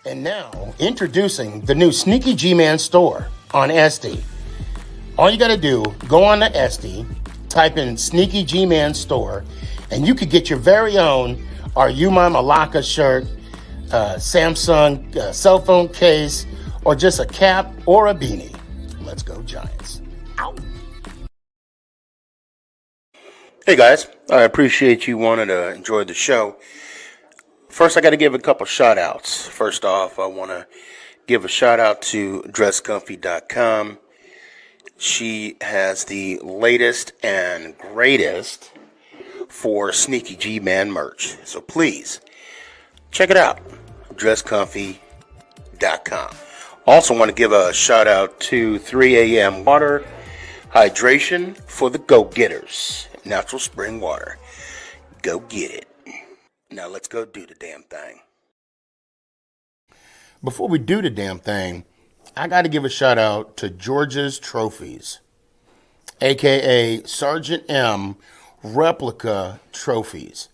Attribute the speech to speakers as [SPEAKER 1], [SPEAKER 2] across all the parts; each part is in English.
[SPEAKER 1] And now, introducing the new Sneaky G-Man store on SD. All you got to do, go on to SD, type in Sneaky G-Man store, and you could get your very own Are You My Malacca shirt, Samsung cell phone case, or just a cap or a beanie. Let's go Giants. Ow. Hey guys, I appreciate you wanting to enjoy the show. First, I got to give a couple shout outs. First off, I want to give a shout out to dresscomfy.com. She has the latest and greatest for Sneaky G-Man merch. So please, check it out. dresscomfy.com. Also want to give a shout out to 3 a.m. Water Hydration for the go-getters. Natural spring water. Go get it. Now let's go do the damn thing. Before we do the damn thing, I got to give a shout out to George's Trophies, aka Sergeant M Replica Trophies.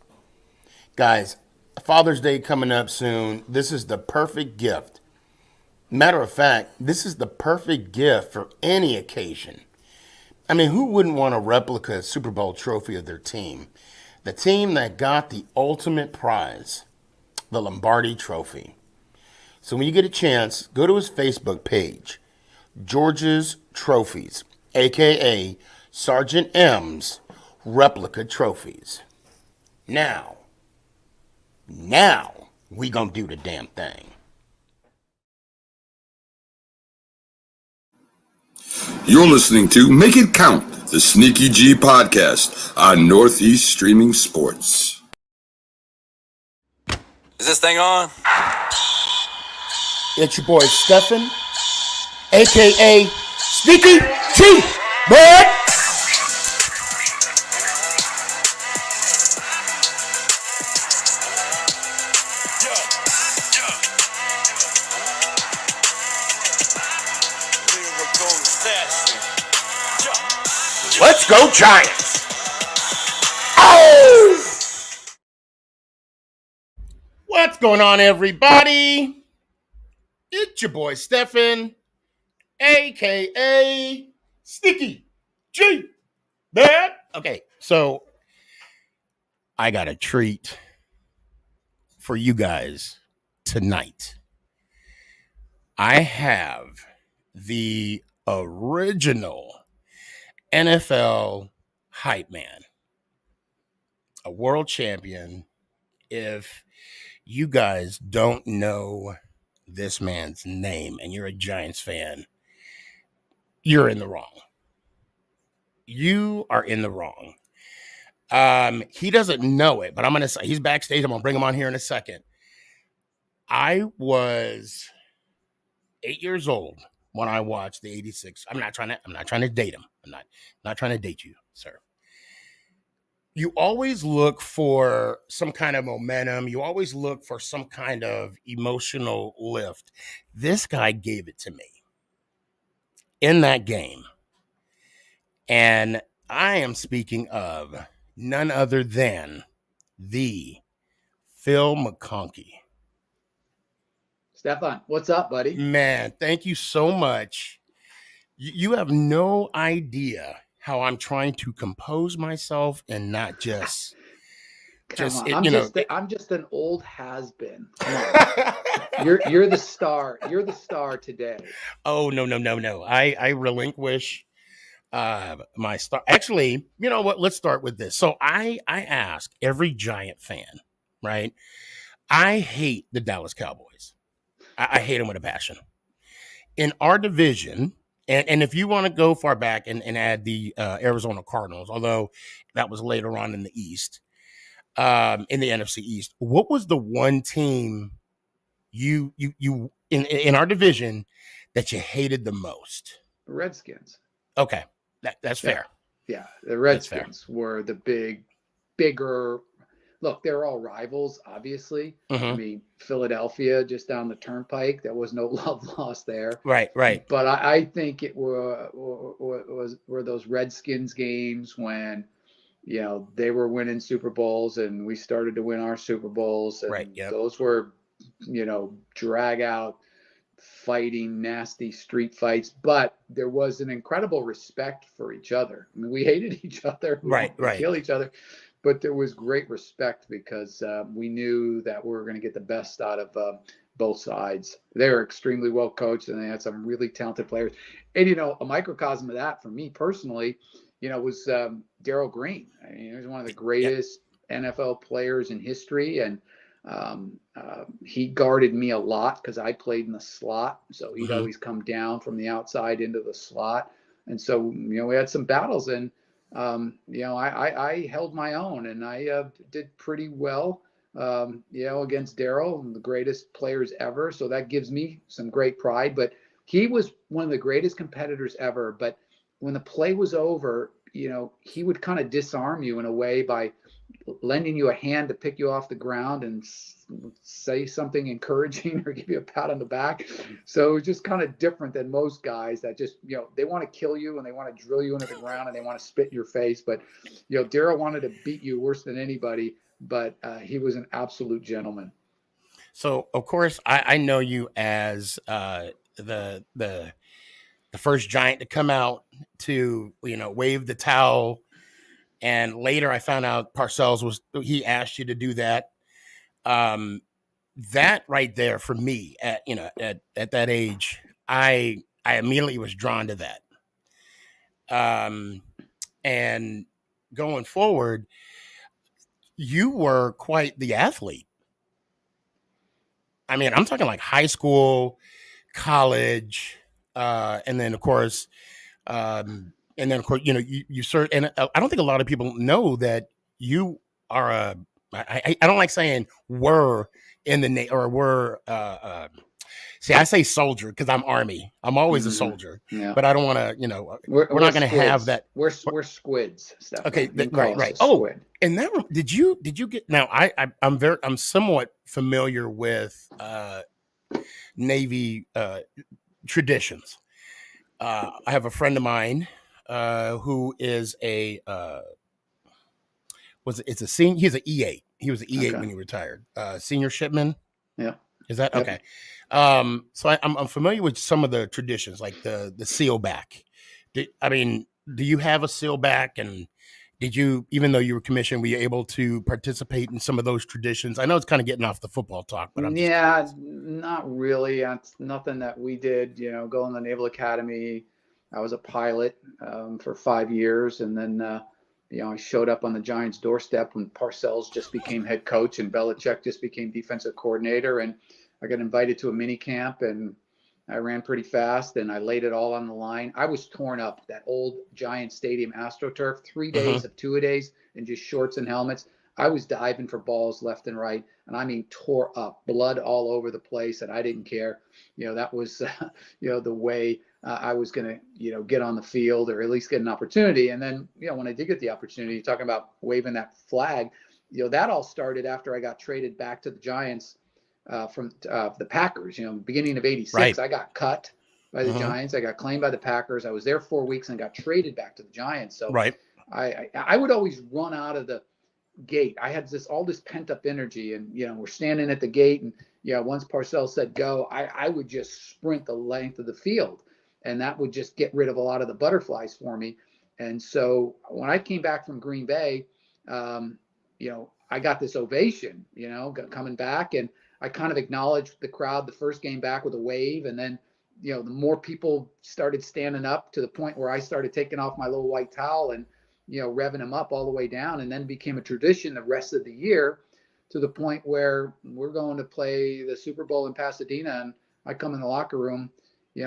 [SPEAKER 1] Guys, Father's Day coming up soon. This is the perfect gift. Matter of fact, this is the perfect gift for any occasion. I mean, who wouldn't want a replica Super Bowl trophy of their team? The team that got the ultimate prize, the Lombardi Trophy. So when you get a chance, go to his Facebook page, George's Trophies, a.k.a. Sergeant M's Replica Trophies. Now, we gonna do the damn thing.
[SPEAKER 2] You're listening to Make It Count, the Sneaky G podcast on Northeast Streaming Sports.
[SPEAKER 3] Is this thing on?
[SPEAKER 1] It's your boy Stefan, a.k.a. Sneaky G, bud. Let's go Giants! Oh! What's going on, everybody? It's your boy Stefan, a.k.a. Sneaky G. That? Okay, so I got a treat for you guys tonight. I have the original NFL hype man, a world champion. If you guys don't know this man's name and you're a Giants fan, you're in the wrong. You are in the wrong. He doesn't know it, but I'm going to say he's backstage. I'm going to bring him on here in a second. I was 8 years old when I watched the 86. I'm not trying to date him. I'm not trying to date you, sir. You always look for some kind of momentum. You always look for some kind of emotional lift. This guy gave it to me in that game. And I am speaking of none other than the Phil McConkey.
[SPEAKER 4] Stefan, what's up, buddy?
[SPEAKER 1] Man, thank you so much. You have no idea how I'm trying to compose myself and not just
[SPEAKER 4] I'm just an old has-been. You're the star. You're the star today.
[SPEAKER 1] Oh, no. I relinquish my star. Actually, you know what? Let's start with this. So I ask every Giant fan, right? I hate the Dallas Cowboys. I hate them with a passion. In our division, and if you want to go far back and add the Arizona Cardinals, although that was later on in the East, in the NFC East, what was the one team you in our division that you hated the most?
[SPEAKER 4] The Redskins.
[SPEAKER 1] Okay, that's fair.
[SPEAKER 4] Yeah, the Redskins were the bigger. Look, they're all rivals, obviously.
[SPEAKER 1] Mm-hmm.
[SPEAKER 4] I mean, Philadelphia just down the turnpike. There was no love lost there.
[SPEAKER 1] Right.
[SPEAKER 4] But I think it were those Redskins games when, they were winning Super Bowls and we started to win our Super Bowls. And
[SPEAKER 1] right. Yep.
[SPEAKER 4] Those were drag out fighting, nasty street fights, but there was an incredible respect for each other. I mean, we hated each other, we wanted to kill each other, but there was great respect because we knew that we were going to get the best out of both sides. They're extremely well coached, and they had some really talented players. And a microcosm of that for me personally, was Darryl Green. I mean, he was one of the greatest NFL players in history, and he guarded me a lot because I played in the slot, so he'd always come down from the outside into the slot, and so we had some battles, and I held my own, and I did pretty well, against Darryl, the greatest players ever. So that gives me some great pride. But he was one of the greatest competitors ever. But when the play was over, he would kind of disarm you in a way by lending you a hand to pick you off the ground and say something encouraging or give you a pat on the back. So it was just kind of different than most guys that just, they want to kill you and they want to drill you into the ground and they want to spit in your face. But, Darryl wanted to beat you worse than anybody, but he was an absolute gentleman.
[SPEAKER 1] So, of course, I know you as the first Giant to come out to, wave the towel. And later I found out Parcells he asked you to do that. That right there for me at that age, I immediately was drawn to that. And going forward, you were quite the athlete. I mean, I'm talking like high school, college, and then of course, you serve, and I don't think a lot of people know that you are I don't like saying were in the or were. See, I say soldier because I'm Army. I'm always a soldier, but I don't want to. We're not going to have that.
[SPEAKER 4] We're squids. Stuff.
[SPEAKER 1] Okay, right. Oh, and that did you get? Now I'm somewhat familiar with Navy traditions. I have a friend of mine who is he's an E8. He was an E8 when he retired. Senior shipman.
[SPEAKER 4] Yeah.
[SPEAKER 1] Is that okay? So I'm familiar with some of the traditions, like the seal back. Do you have a seal back? And did you, even though you were commissioned, were you able to participate in some of those traditions? I know it's kind of getting off the football talk, but
[SPEAKER 4] not really. It's nothing that we did. Go in the Naval Academy. I was a pilot for 5 years, and then I showed up on the Giants' doorstep when Parcells just became head coach and Belichick just became defensive coordinator, and I got invited to a mini camp, and I ran pretty fast, and I laid it all on the line. I was torn up, that old Giant Stadium AstroTurf, 3 days of two-a-days in just shorts and helmets. I was diving for balls left and right, and I mean tore up, blood all over the place, and I didn't care. That was, the way I was going to, get on the field or at least get an opportunity. And then, when I did get the opportunity, talking about waving that flag, that all started after I got traded back to the Giants from the Packers. Beginning of '86, right. I got cut by the Giants. I got claimed by the Packers. I was there 4 weeks and got traded back to the Giants. So
[SPEAKER 1] right.
[SPEAKER 4] I would always run out of the gate. I had all this pent up energy, and we're standing at the gate, and once Parcells said go, I would just sprint the length of the field, and that would just get rid of a lot of the butterflies for me. And so when I came back from Green Bay, I got this ovation, coming back, and I kind of acknowledged the crowd the first game back with a wave, and then the more people started standing up to the point where I started taking off my little white towel and revving them up all the way down, and then became a tradition the rest of the year, to the point where we're going to play the Super Bowl in Pasadena, and I come in the locker room,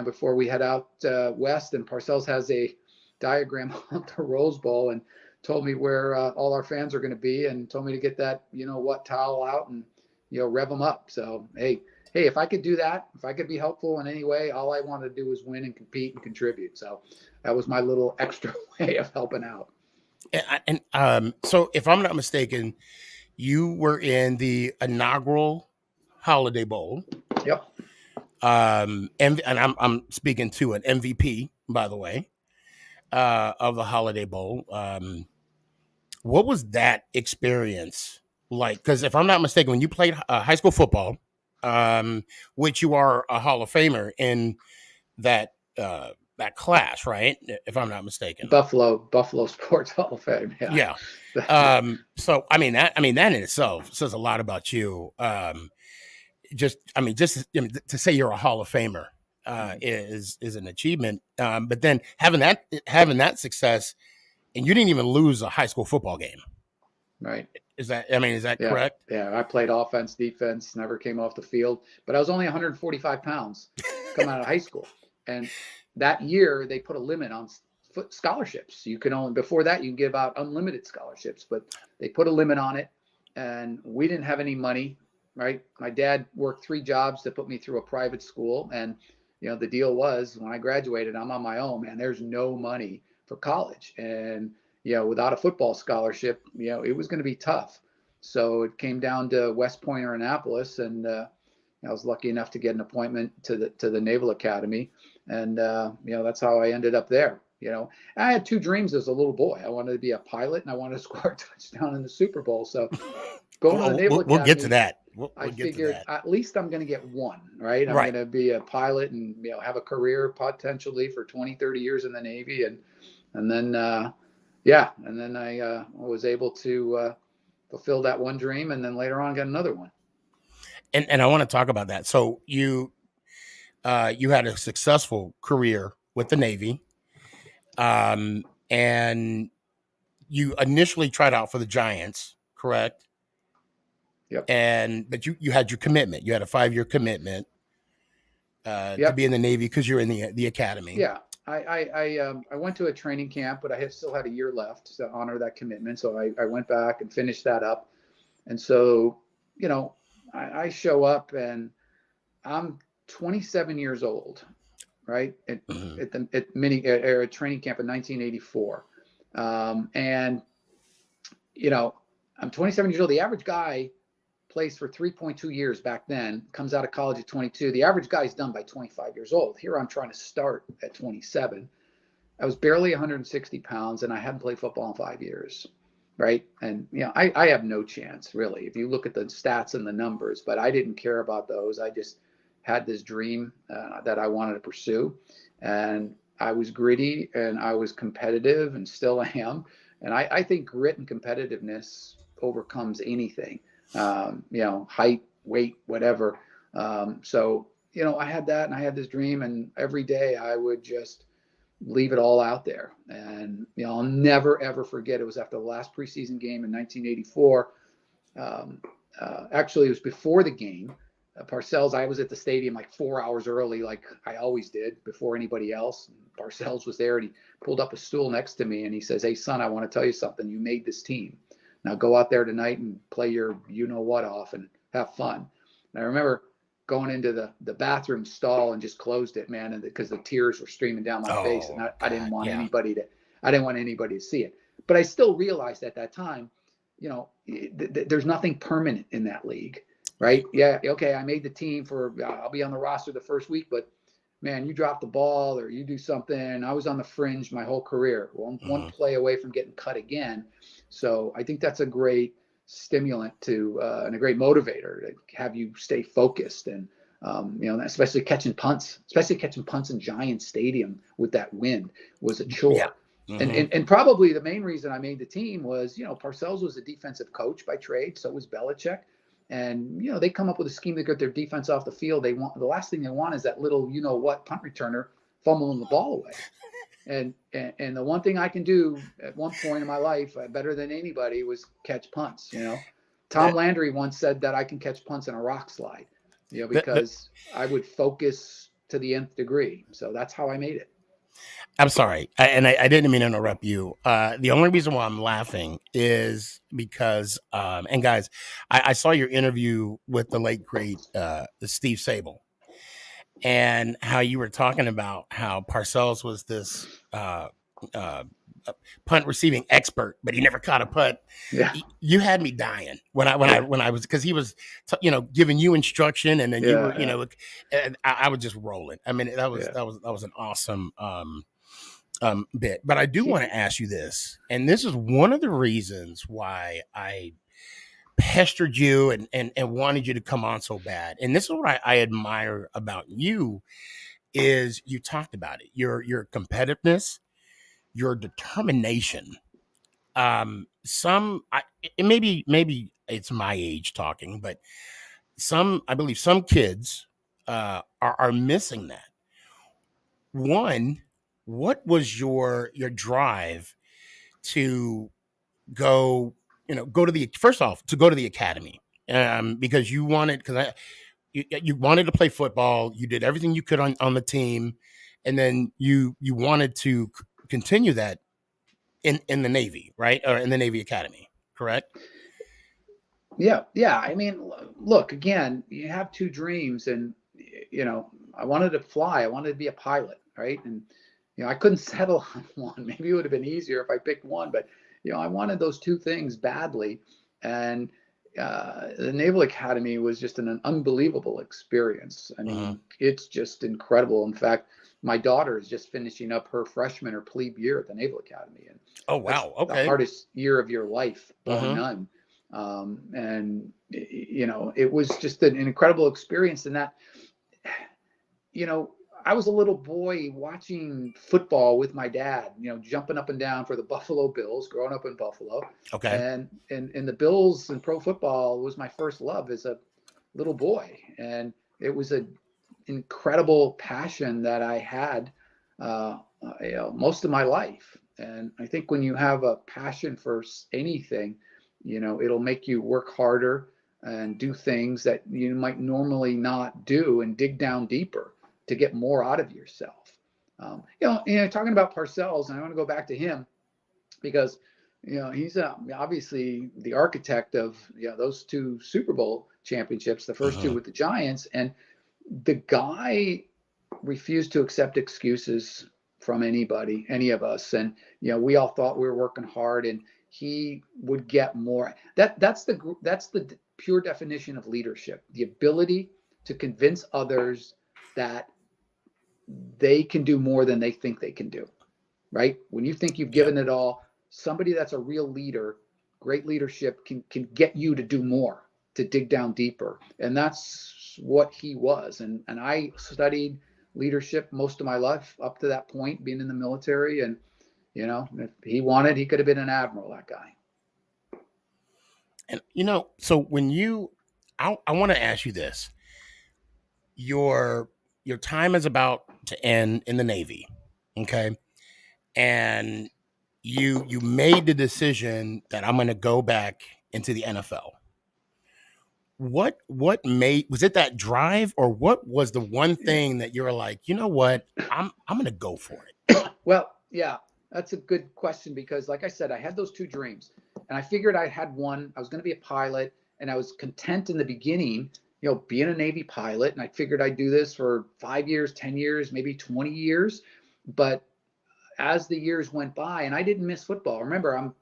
[SPEAKER 4] before we head out west, and Parcells has a diagram of the Rose Bowl and told me where all our fans are going to be, and told me to get that what towel out and rev them up. So hey, if I could do that, if I could be helpful in any way, all I wanted to do was win and compete and contribute. So that was my little extra way of helping out.
[SPEAKER 1] And so if I'm not mistaken, you were in the inaugural Holiday Bowl.
[SPEAKER 4] Yep.
[SPEAKER 1] And I'm speaking to an MVP, by the way, of the Holiday Bowl. What was that experience like? Because if I'm not mistaken, when you played high school football, which you are a Hall of Famer in that class, right? If I'm not mistaken.
[SPEAKER 4] Buffalo Sports Hall of Fame.
[SPEAKER 1] Yeah. So I mean that in itself says a lot about you. Just to say you're a Hall of Famer is an achievement. But then having that success, and you didn't even lose a high school football game.
[SPEAKER 4] Right.
[SPEAKER 1] Is that correct?
[SPEAKER 4] Yeah. I played offense, defense, never came off the field, but I was only 145 pounds coming out of high school. And that year they put a limit on scholarships. You can only, before that, you can give out unlimited scholarships, but they put a limit on it, and we didn't have any money. Right. My dad worked 3 jobs to put me through a private school. And, the deal was when I graduated, I'm on my own, man, there's no money for college. And, without a football scholarship, it was going to be tough. So it came down to West Point or Annapolis. And I was lucky enough to get an appointment to the Naval Academy. And, that's how I ended up there. I had 2 dreams as a little boy. I wanted to be a pilot, and I wanted to score a touchdown in the Super Bowl. So going to the Naval Academy,
[SPEAKER 1] we'll get to that.
[SPEAKER 4] I figured at least I'm going to get one, right? I'm going to be a pilot and, have a career potentially for 20, 30 years in the Navy. And then I was able to fulfill that one dream. And then later on got another one.
[SPEAKER 1] And I want to talk about that. So you had a successful career with the Navy. And you initially tried out for the Giants, correct?
[SPEAKER 4] Yep.
[SPEAKER 1] But you had your commitment. You had a 5-year commitment to be in the Navy because you're in the academy.
[SPEAKER 4] Yeah. I went to a training camp, but I still had a year left to honor that commitment. So I went back and finished that up. And so, I show up and I'm 27 years old, right? At training camp in 1984. And, I'm 27 years old. The average guy plays for 3.2 years back then, comes out of college at 22. The average guy is done by 25 years old. Here I'm trying to start at 27. I was barely 160 pounds, and I hadn't played football in 5 years, right? And, I have no chance, really, if you look at the stats and the numbers, but I didn't care about those. I just had this dream that I wanted to pursue, and I was gritty, and I was competitive, and still am. And I think grit and competitiveness overcomes anything. Height, weight, whatever. So, I had that, and I had this dream, and every day I would just leave it all out there. And, I'll never, ever forget. It was after the last preseason game in 1984. Actually, it was before the game. Parcells, I was at the stadium like 4 hours early, like I always did, before anybody else. Parcells was there, and he pulled up a stool next to me, and he says, "Hey, son, I want to tell you something. You made this team. Now go out there tonight and play your you-know-what off and have fun." And I remember going into the bathroom stall and just closed it, man, and because the tears were streaming down my face, and I didn't want anybody to see it. But I still realized at that time, there's nothing permanent in that league, right? Yeah, okay, I made the team I'll be on the roster the first week, but man, you drop the ball or you do something. I was on the fringe my whole career, one play away from getting cut again. So I think that's a great stimulant and a great motivator to have you stay focused and, especially catching punts in Giant Stadium with that wind was a chore. Yeah. Mm-hmm. And probably the main reason I made the team was, Parcells was a defensive coach by trade. So was Belichick. And, they come up with a scheme to get their defense off the field. The last thing they want is that little, punt returner fumbling the ball away. And the one thing I can do at one point in my life better than anybody was catch punts. Tom Landry once said that I can catch punts in a rock slide, because I would focus to the nth degree. So that's how I made it.
[SPEAKER 1] I'm sorry. I didn't mean to interrupt you. The only reason why I'm laughing is because, and guys, I saw your interview with the late, great Steve Sable, and how you were talking about how Parcells was this punt receiving expert, but he never caught a punt. Yeah. You had me dying when I was, because he was, giving you instruction, and then you were, I was just rolling. I mean, that was an awesome bit. But I do want to ask you this, and this is one of the reasons why I pestered you and wanted you to come on so bad. And this is what I admire about you is you talked about it. Your competitiveness, your determination. Maybe it's my age talking, but I believe some kids are missing that. One, what was your drive to go, go to the academy? Because you wanted to play football, you did everything you could on the team, and then you wanted to continue that in the Navy, right? Or in the Navy Academy, correct?
[SPEAKER 4] Yeah. I mean, look, again, you have two dreams, and I wanted to fly. I wanted to be a pilot, right? And I couldn't settle on one. Maybe it would have been easier if I picked one, but I wanted those two things badly. And the Naval Academy was just an unbelievable experience. I mean, it's just incredible. In fact, my daughter is just finishing up her freshman or plebe year at the Naval Academy, and
[SPEAKER 1] oh wow, okay,
[SPEAKER 4] the hardest year of your life, bar none. And it was just an incredible experience. And that, I was a little boy watching football with my dad, jumping up and down for the Buffalo Bills, growing up in Buffalo.
[SPEAKER 1] Okay.
[SPEAKER 4] And the Bills and pro football was my first love as a little boy. And it was an incredible passion that I had most of my life. And I think when you have a passion for anything, it'll make you work harder and do things that you might normally not do and dig down deeper to get more out of yourself. Talking about Parcells, and I want to go back to him because, he's obviously the architect of those two Super Bowl championships, the first two with the Giants. And the guy refused to accept excuses from anybody, any of us. And, we all thought we were working hard, and he would get more. That's the pure definition of leadership, the ability to convince others that they can do more than they think they can do, right? When you think you've given it all, somebody that's a real leader, great leadership can get you to do more, to dig down deeper. And that's what he was. And I studied leadership most of my life up to that point, being in the military. And, if he wanted, he could have been an admiral, that guy.
[SPEAKER 1] And, so when I want to ask you this, your time is about to end in the Navy. Okay. And you made the decision that I'm going to go back into the NFL. Was it that drive, or what was the one thing that you were like, you know what, I'm going to go for it?
[SPEAKER 4] Well, yeah, that's a good question, because like I said, I had those two dreams, and I figured I had one. I was going to be a pilot, and I was content in the beginning, being a Navy pilot. And I figured I'd do this for 5 years, 10 years, maybe 20 years. But as the years went by, and I didn't miss football. Remember, I'm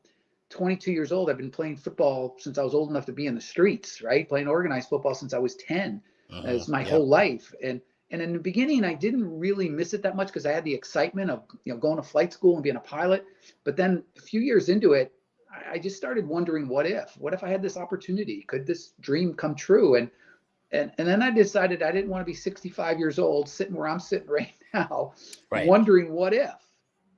[SPEAKER 4] 22 years old. I've been playing football since I was old enough to be in the streets, right? Playing organized football since I was 10. It's my whole life. And in the beginning, I didn't really miss it that much because I had the excitement of going to flight school and being a pilot. But then a few years into it, I just started wondering, what if I had this opportunity? Could this dream come true? And then I decided I didn't want to be 65 years old sitting where I'm sitting right now, wondering what if,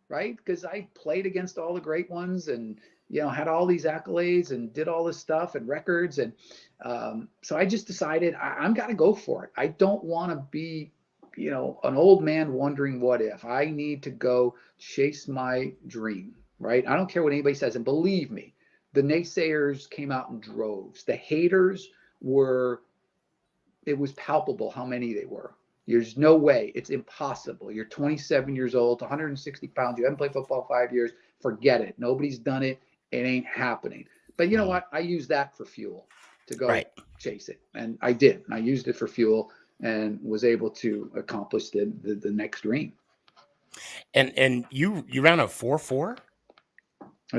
[SPEAKER 4] right? Because I played against all the great ones, and had all these accolades and did all this stuff and records. And so I just decided I'm got to go for it. I don't want to be, an old man wondering what if. I need to go chase my dream, right? I don't care what anybody says. And believe me, the naysayers came out in droves. The haters it was palpable how many they were. There's no way. It's impossible. You're 27 years old, 160 pounds. You haven't played football 5 years. Forget it. Nobody's done it. It ain't happening. But you know what? I used that for fuel to go chase it. And I did. I used it for fuel and was able to accomplish the next dream.
[SPEAKER 1] And you ran a 4.4?
[SPEAKER 4] I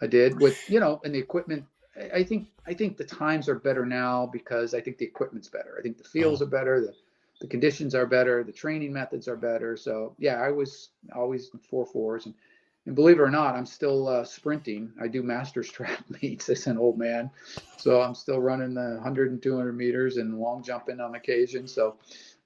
[SPEAKER 4] did with, and the equipment. I think the times are better now because I think the equipment's better. I think the fields are better. The conditions are better. The training methods are better. So yeah, I was always 4.4s. And And believe it or not, I'm still sprinting. I do masters track meets as an old man. So I'm still running the 100 and 200 meters and long jumping on occasion. So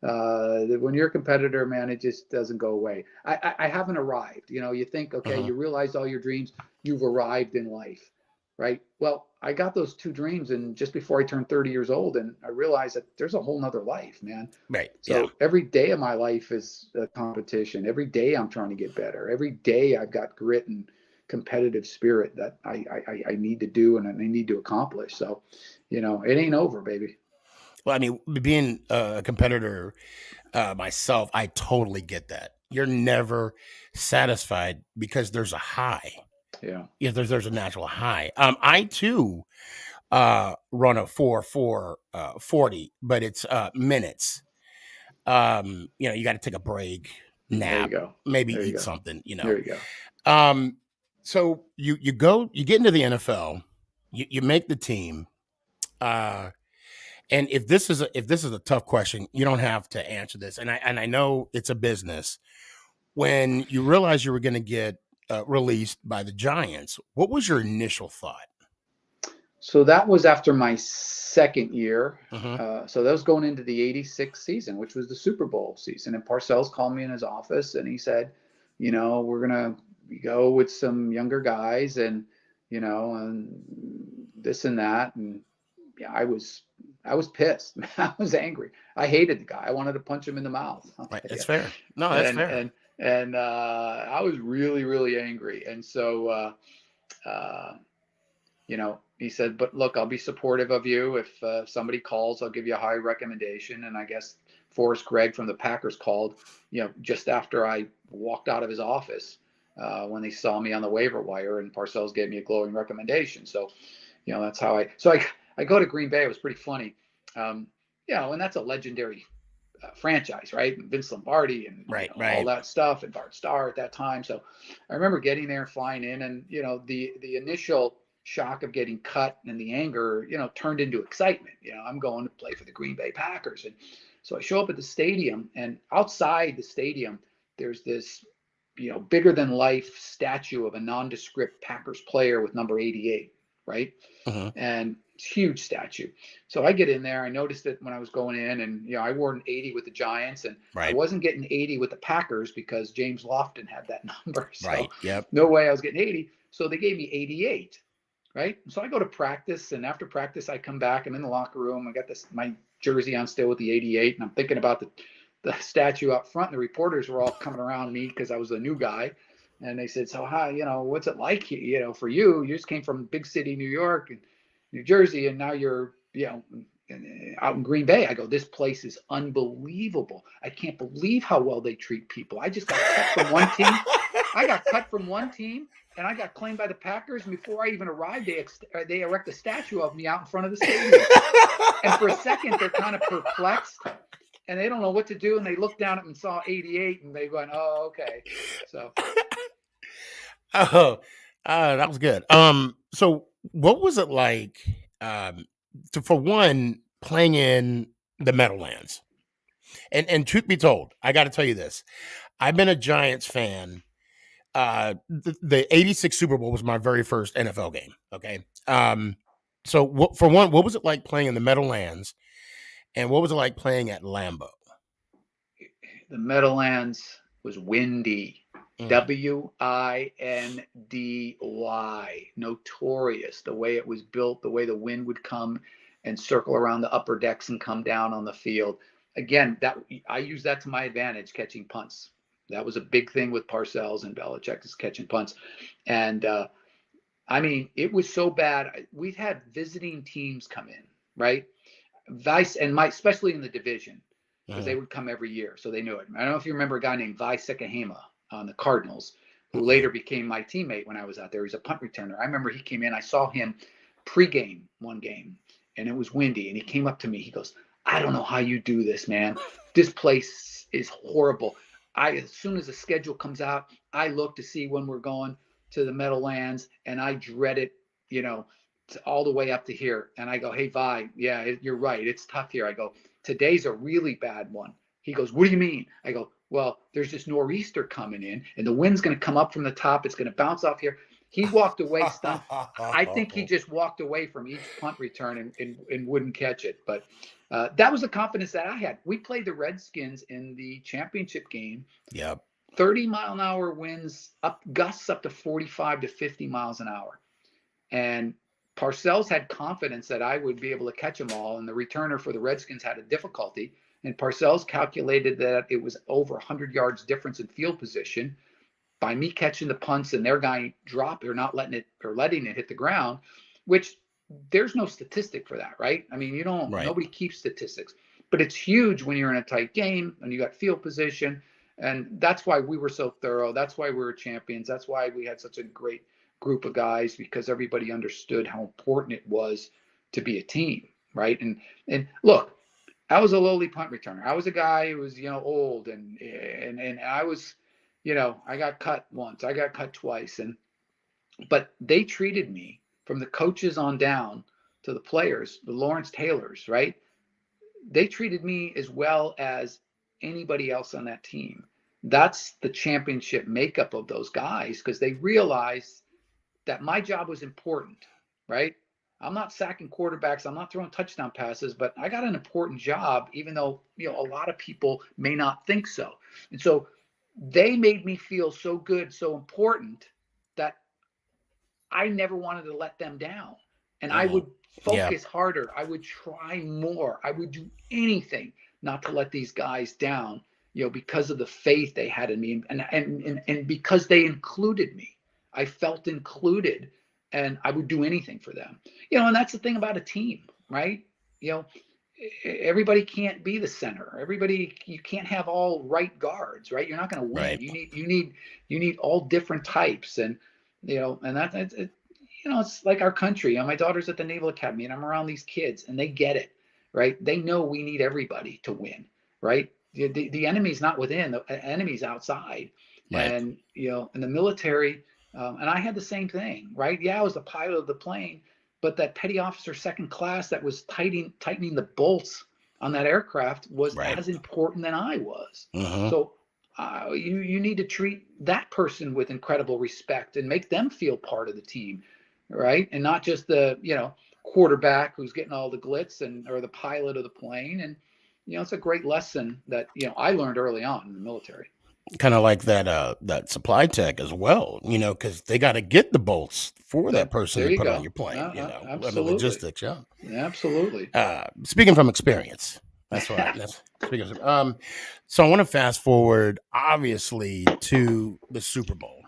[SPEAKER 4] when you're a competitor, man, it just doesn't go away. I haven't arrived. You know, you think, okay, you realize all your dreams, you've arrived in life, right? Well, I got those 2 dreams and just before I turned 30 years old, and I realized that there's a whole nother life, man.
[SPEAKER 1] Right.
[SPEAKER 4] So every day of my life is a competition. Every day I'm trying to get better. Every day I've got grit and competitive spirit that I need to do and I need to accomplish. So, you know, it ain't over, baby.
[SPEAKER 1] Well, I mean, being a competitor myself, I totally get that. You're never satisfied because there's a high.
[SPEAKER 4] Yeah.
[SPEAKER 1] Yeah, there's a natural high. I too run a 4:40, but it's minutes. You know, you got to take a break, nap, maybe eat something, you know.
[SPEAKER 4] There you go.
[SPEAKER 1] So you get into the NFL, you make the team. And if this is a tough question, you don't have to answer this. And I know it's a business. When you realized you were going to get released by the Giants, what was your initial thought?
[SPEAKER 4] So that was after my second year. So that was going into the 86 season, which was the Super Bowl season. And Parcells called me in his office and he said, you know, we're going to go with some younger guys and, you know, and this and that. And yeah, I was pissed. I was angry. I hated the guy. I wanted to punch him in the mouth.
[SPEAKER 1] Right. That's fair. No, that's fair.
[SPEAKER 4] And I was really, really angry. And so, you know, he said, but look, I'll be supportive of you. If somebody calls, I'll give you a high recommendation. And I guess Forrest Gregg from the Packers called, you know, just after I walked out of his office when they saw me on the waiver wire, and Parcells gave me a glowing recommendation. So, you know, that's how I go to Green Bay. It was pretty funny. You know, and that's a legendary franchise, right? And Vince Lombardi and all that stuff, and Bart Starr at that time. So I remember getting there and flying in, and, you know, the initial shock of getting cut and the anger, you know, turned into excitement. You know, I'm going to play for the Green Bay Packers. And so I show up at the stadium, and outside the stadium, there's this, you know, bigger than life statue of a nondescript Packers player with number 88, right? And it's a huge statue. So I get in there. I noticed it when I was going in, and, you know, I wore an 80 with the Giants, and I wasn't getting 80 with the Packers because James Lofton had that number. So no way I was getting 80. So they gave me 88. Right. So I go to practice, and after practice, I come back. I'm in the locker room. I got my jersey on still with the 88. And I'm thinking about the statue up front. And the reporters were all coming around me because I was a new guy. And they said, so how, you know, what's it like, you know, for you? You just came from big city, New York and New Jersey, and now you're, you know, out in Green Bay. I go, this place is unbelievable. I can't believe how well they treat people. I just got cut from one team. And I got claimed by the Packers. And before I even arrived, they erect a statue of me out in front of the stadium. And for a second, they're kind of perplexed, and they don't know what to do. And they looked down at me and saw 88, and they went, "Oh, okay." So,
[SPEAKER 1] that was good. So what was it like? For one, playing in the Meadowlands, and truth be told, I got to tell you this: I've been a Giants fan. The 86 Super Bowl was my very first NFL game. Okay. So for one, what was it like playing in the Meadowlands, and what was it like playing at Lambeau?
[SPEAKER 4] The Meadowlands was windy. WINDY, notorious. The way it was built, the way the wind would come and circle around the upper decks and come down on the field. Again, that I use that to my advantage, catching punts. That was a big thing with Parcells and Belichick, is catching punts. And I mean, it was so bad. We've had visiting teams come in, right? Vice and especially in the division, because they would come every year, so they knew it. I don't know if you remember a guy named Vi Sekahema on the Cardinals, who later became my teammate when I was out there. He's a punt returner. I remember he came in. I saw him pregame one game, and it was windy. And he came up to me. He goes, "I don't know how you do this, man. This place is horrible. As soon as the schedule comes out, I look to see when we're going to the Meadowlands, and I dread it, you know, all the way up to here." And I go, "Hey, Vi, yeah, you're right. It's tough here." I go, "Today's a really bad one." He goes, "What do you mean?" I go, well, there's this nor'easter coming in and the wind's going to come up from the top. It's going to bounce off here. He walked away stunned. I think he just walked away from each punt return and wouldn't catch it. But that was the confidence that I had. We played the Redskins in the championship game.
[SPEAKER 1] Yep.
[SPEAKER 4] 30-mile-an-hour winds, gusts up to 45 to 50 miles an hour. And Parcells had confidence that I would be able to catch them all. And the returner for the Redskins had a difficulty. And Parcells calculated that it was over 100 yards difference in field position by me catching the punts and their guy drop or not letting it hit the ground, which there's no statistic for that, right? I mean, nobody keeps statistics, but it's huge when you're in a tight game and you got field position. And that's why we were so thorough. That's why we were champions. That's why we had such a great group of guys, because everybody understood how important it was to be a team, right? And look, I was a lowly punt returner. I was a guy who was, old and I was, I got cut once, I got cut twice. But they treated me, from the coaches on down to the players, the Lawrence Taylors, right? They treated me as well as anybody else on that team. That's the championship makeup of those guys, because they realized that my job was important, right? I'm not sacking quarterbacks. I'm not throwing touchdown passes, but I got an important job, even though, a lot of people may not think so. And so they made me feel so good, so important, that I never wanted to let them down. And I would focus harder. I would try more. I would do anything not to let these guys down, because of the faith they had in me and because they included me. I felt included, and I would do anything for them. And that's the thing about a team, right? Everybody can't be the center. You can't have all right guards, right? You're not going to win. Right. You need all different types, and it's like our country. My daughter's at the Naval Academy, and I'm around these kids, and they get it, right? They know we need everybody to win, right? The enemy's not within, the enemy's outside, right. And in the military. And I had the same thing, right? Yeah, I was the pilot of the plane, but that petty officer second class that was tightening the bolts on that aircraft was as important than I was. Uh-huh. So you need to treat that person with incredible respect and make them feel part of the team, right? And not just the quarterback who's getting all the glitz or the pilot of the plane. And it's a great lesson that I learned early on in the military.
[SPEAKER 1] Kind of like that supply tech as well, because they got to get the bolts for that person to put on your plane.
[SPEAKER 4] Absolutely.
[SPEAKER 1] The logistics,
[SPEAKER 4] Absolutely.
[SPEAKER 1] Speaking from experience, that's why. Speaking of, so I want to fast forward, obviously, to the Super Bowl.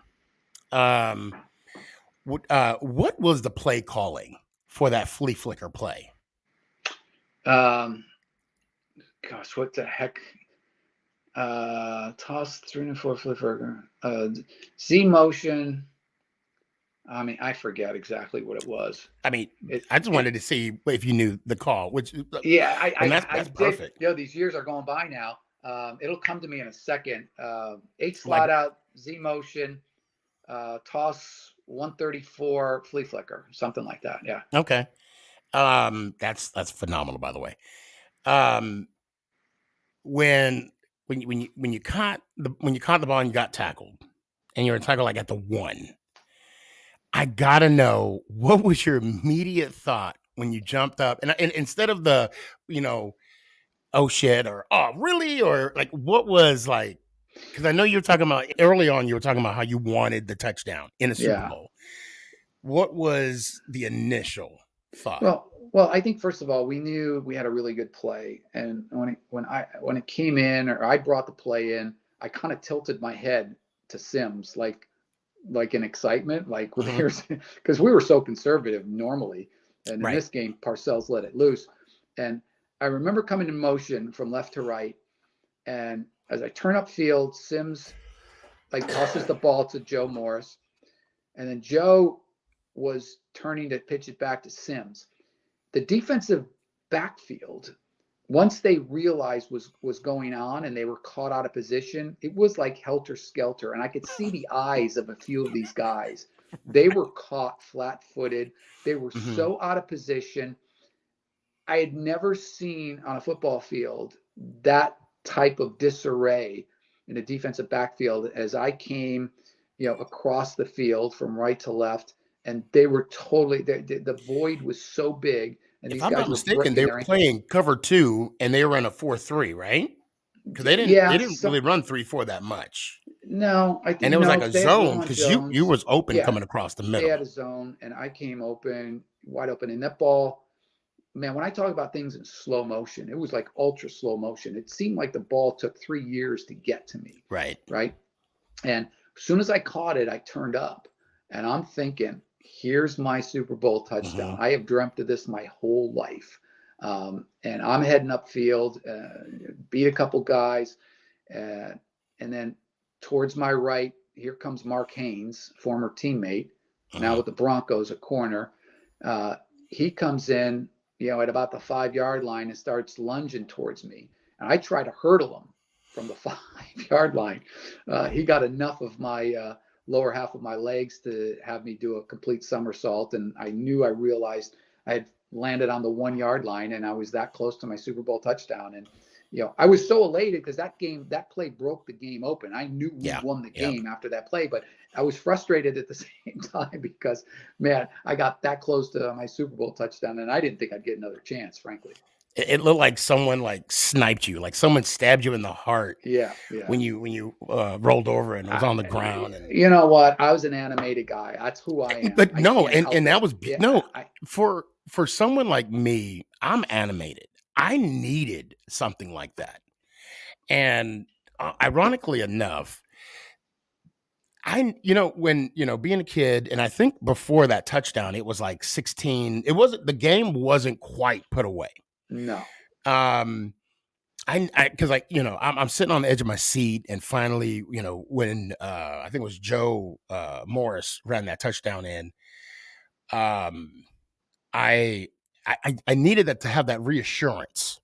[SPEAKER 1] What was the play calling for that flea flicker play?
[SPEAKER 4] Gosh, what the heck? Toss 3 and 4 flip burger. Z motion. I mean, I forget exactly what it was.
[SPEAKER 1] I mean, I just wanted to see if you knew the call. Which that's perfect.
[SPEAKER 4] These years are going by now. It'll come to me in a second. H slot out, Z motion, toss 134 flea flicker, something like that. Yeah.
[SPEAKER 1] Okay. That's phenomenal, by the way. When you caught the ball and you got tackled, and you were tackled like at the 1, I gotta know, what was your immediate thought when you jumped up and instead of the oh shit or oh really, or like what was like, because I know you were talking about early on, you were talking about how you wanted the touchdown in a Super Bowl. What was the initial thought?
[SPEAKER 4] Well, I think first of all, we knew we had a really good play, and when it came in, or I brought the play in, I kind of tilted my head to Sims, like in excitement, like because we were so conservative normally, and in this game, Parcells let it loose, and I remember coming in motion from left to right, and as I turn upfield, Sims tosses the ball to Joe Morris, and then Joe was turning to pitch it back to Sims. The defensive backfield, once they realized was going on and they were caught out of position, it was like helter skelter. And I could see the eyes of a few of these guys. They were caught flat-footed. They were so out of position. I had never seen on a football field that type of disarray in a defensive backfield as I came, across the field from right to left, and they were totally the void was so big, and
[SPEAKER 1] If
[SPEAKER 4] these
[SPEAKER 1] I'm
[SPEAKER 4] guys
[SPEAKER 1] not
[SPEAKER 4] were
[SPEAKER 1] mistaken,
[SPEAKER 4] breaking
[SPEAKER 1] they
[SPEAKER 4] their
[SPEAKER 1] were
[SPEAKER 4] ankles.
[SPEAKER 1] playing cover 2 and they were in a 4-3, right? Because they
[SPEAKER 4] Yeah,
[SPEAKER 1] didn't really run 3-4 that much.
[SPEAKER 4] no, I
[SPEAKER 1] And
[SPEAKER 4] think
[SPEAKER 1] it was like
[SPEAKER 4] no,
[SPEAKER 1] a
[SPEAKER 4] they had
[SPEAKER 1] zone
[SPEAKER 4] Roman
[SPEAKER 1] because you
[SPEAKER 4] Jones.
[SPEAKER 1] was open
[SPEAKER 4] Yeah,
[SPEAKER 1] coming across the
[SPEAKER 4] they had
[SPEAKER 1] middle.
[SPEAKER 4] a zone, and I came open, wide open, and that ball. Man, when I talk about things in slow motion, it was like ultra slow motion. It seemed like the ball took 3 years to get to me.
[SPEAKER 1] Right.
[SPEAKER 4] And as soon as I caught it, I turned up, and I'm thinking, here's my Super Bowl touchdown. I have dreamt of this my whole life. And I'm heading upfield, beat a couple guys, and then towards my right, here comes Mark Haynes, former teammate, now with the Broncos, a corner. He comes in, at about the 5-yard line and starts lunging towards me. And I try to hurdle him from the 5-yard line. He got enough of my lower half of my legs to have me do a complete somersault. And I realized I had landed on the 1-yard line, and I was that close to my Super Bowl touchdown. And, I was so elated because that play broke the game open. I knew we won the game after that play, but I was frustrated at the same time because, man, I got that close to my Super Bowl touchdown, and I didn't think I'd get another chance, frankly.
[SPEAKER 1] It looked like someone sniped you, like someone stabbed you in the heart.
[SPEAKER 4] Yeah.
[SPEAKER 1] When you rolled over and it was on the ground. And
[SPEAKER 4] you know what? I was an animated guy. That's who I am.
[SPEAKER 1] But no,
[SPEAKER 4] I
[SPEAKER 1] and that was for someone like me, I'm animated. I needed something like that. And ironically enough, when being a kid, and I think before that touchdown, it was like 16. The game wasn't quite put away.
[SPEAKER 4] No.
[SPEAKER 1] I'm sitting on the edge of my seat, and finally, when I think it was Joe Morris ran that touchdown in, I needed that to have that reassurance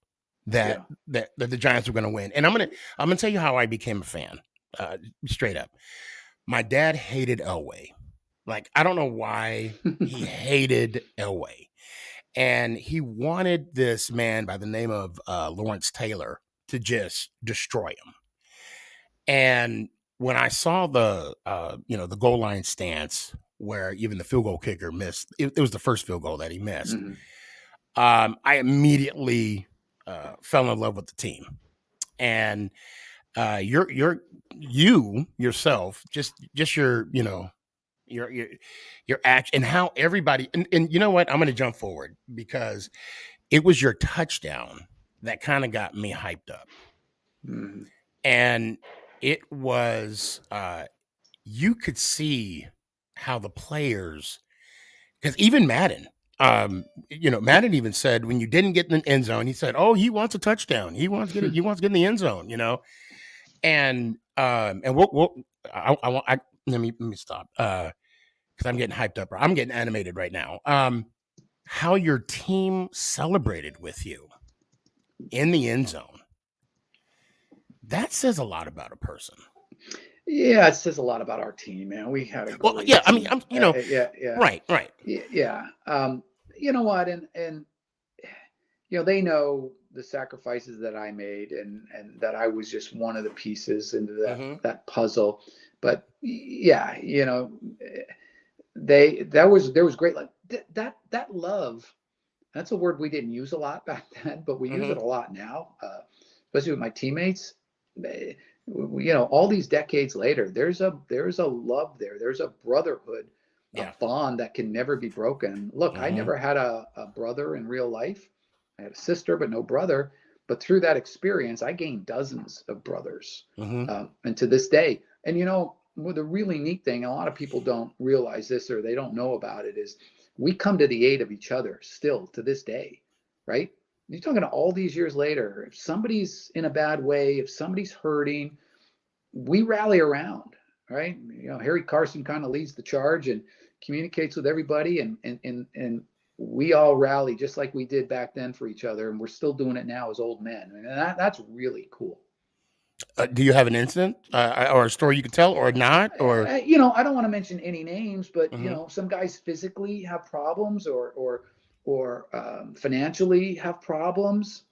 [SPEAKER 1] that the Giants were going to win. And I'm gonna tell you how I became a fan, straight up. My dad hated Elway. Like, I don't know why he hated Elway. And he wanted this man by the name of Lawrence Taylor to just destroy him. And when I saw the goal line stance where even the field goal kicker missed, it was the first field goal that he missed. I immediately fell in love with the team. And you yourself, just your act and how everybody, and you know what, I'm going to jump forward because it was your touchdown that kind of got me hyped up. And it was, you could see how the players, because even Madden, Madden even said when you didn't get in the end zone, he said, "Oh, he wants a touchdown. He wants to get in the end zone." And let me stop because I'm getting hyped up. I'm getting animated right now. How your team celebrated with you in the end zone. That says a lot about a person.
[SPEAKER 4] Yeah, it says a lot about our team, man. We had a great
[SPEAKER 1] team.
[SPEAKER 4] I mean,
[SPEAKER 1] right.
[SPEAKER 4] Yeah. You know what, and they know the sacrifices that I made, and that I was just one of the pieces into that puzzle. But yeah, there was great, like that love. That's a word we didn't use a lot back then, but we use it a lot now, especially with my teammates. All these decades later, there's a love there. There's a brotherhood, a bond that can never be broken. Look, I never had a brother in real life. I had a sister, but no brother. But through that experience, I gained dozens of brothers, and to this day. And the really neat thing, a lot of people don't realize this or they don't know about it, is we come to the aid of each other still to this day, right? You're talking all these years later. If somebody's in a bad way, if somebody's hurting, we rally around, right? Harry Carson kind of leads the charge and communicates with everybody, and we all rally just like we did back then for each other, and we're still doing it now as old men. And that's really cool.
[SPEAKER 1] Do you have an incident or a story you could tell, or not? Or
[SPEAKER 4] I don't want to mention any names, but some guys physically have problems, or financially have problems.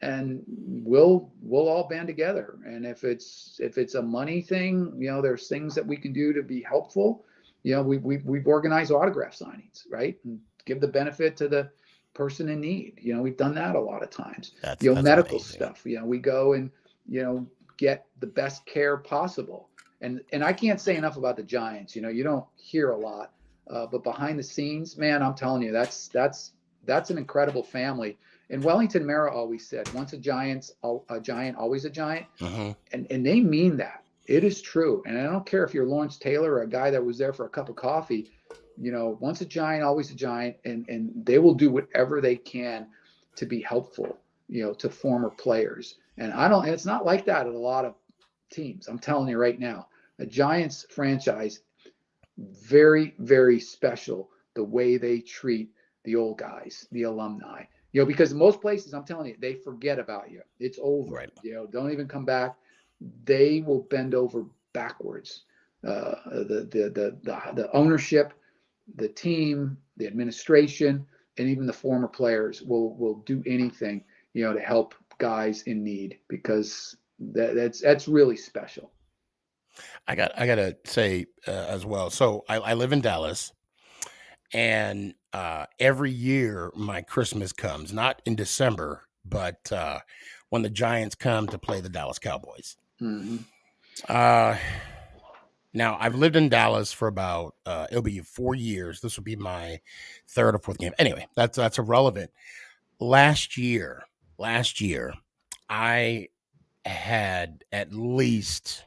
[SPEAKER 4] and we'll all band together. And if it's a money thing, there's things that we can do to be helpful. We've organized autograph signings, right? And give the benefit to the person in need. We've done that a lot of times. That's medical amazing stuff. We go and get the best care possible. And I can't say enough about the Giants. You don't hear a lot, but behind the scenes, man, I'm telling you, that's an incredible family. And Wellington Mara always said, once a giant, always a giant. Uh-huh. And they mean that. It is true. And I don't care if you're Lawrence Taylor or a guy that was there for a cup of coffee, once a giant, always a giant. And they will do whatever they can to be helpful, to former players. And it's not like that at a lot of teams. I'm telling you right now, a Giants franchise, very, very special the way they treat the old guys, the alumni. Because most places, I'm telling you, they forget about you. It's over. Right. Don't even come back. They will bend over backwards. The ownership, the team, the administration, and even the former players will do anything, to help guys in need, because that's really special.
[SPEAKER 1] I gotta say as well. So I live in Dallas. And every year my Christmas comes, not in December, but when the Giants come to play the Dallas Cowboys. Mm-hmm. Now, I've lived in Dallas for about, it'll be 4 years. This will be my third or fourth game. Anyway, that's irrelevant. Last year, I had at least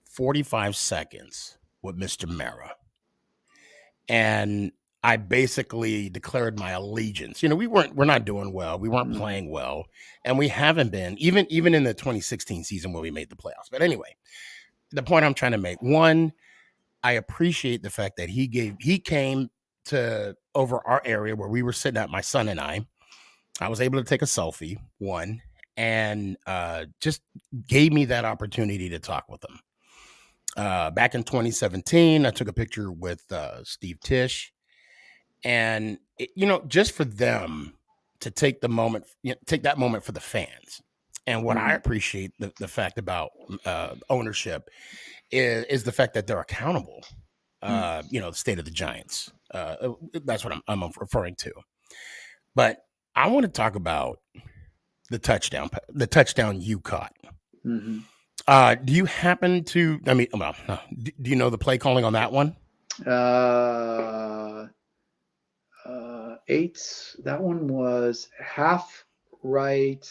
[SPEAKER 1] 45 seconds with Mr. Mara. And I basically declared my allegiance. We're not doing well. We weren't playing well. And we haven't been, even in the 2016 season where we made the playoffs. But anyway, the point I'm trying to make, one, I appreciate the fact that he came to over our area where we were sitting at, my son and I was able to take a selfie, one, and just gave me that opportunity to talk with him. Back in 2017, I took a picture with Steve Tisch, and just for them to take the moment, take that moment for the fans. And what I appreciate the fact about ownership is the fact that they're accountable. The state of the Giants. That's what I'm referring to. But I want to talk about the touchdown you caught. Mm-hmm. Do you happen to? Do you know the play calling on that one?
[SPEAKER 4] 8. That one was half right.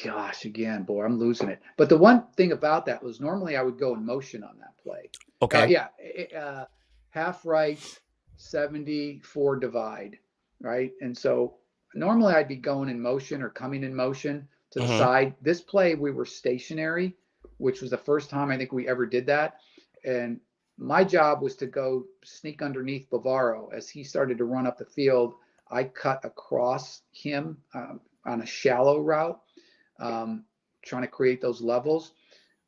[SPEAKER 4] Gosh, again, boy, I'm losing it. But the one thing about that was normally I would go in motion on that play.
[SPEAKER 1] Okay.
[SPEAKER 4] Half right, 74 divide, right? And so normally I'd be going in motion or coming in motion to the side. This play, we were stationary, which was the first time I think we ever did that. And my job was to go sneak underneath Bavaro as he started to run up the field. I cut across him on a shallow route, trying to create those levels.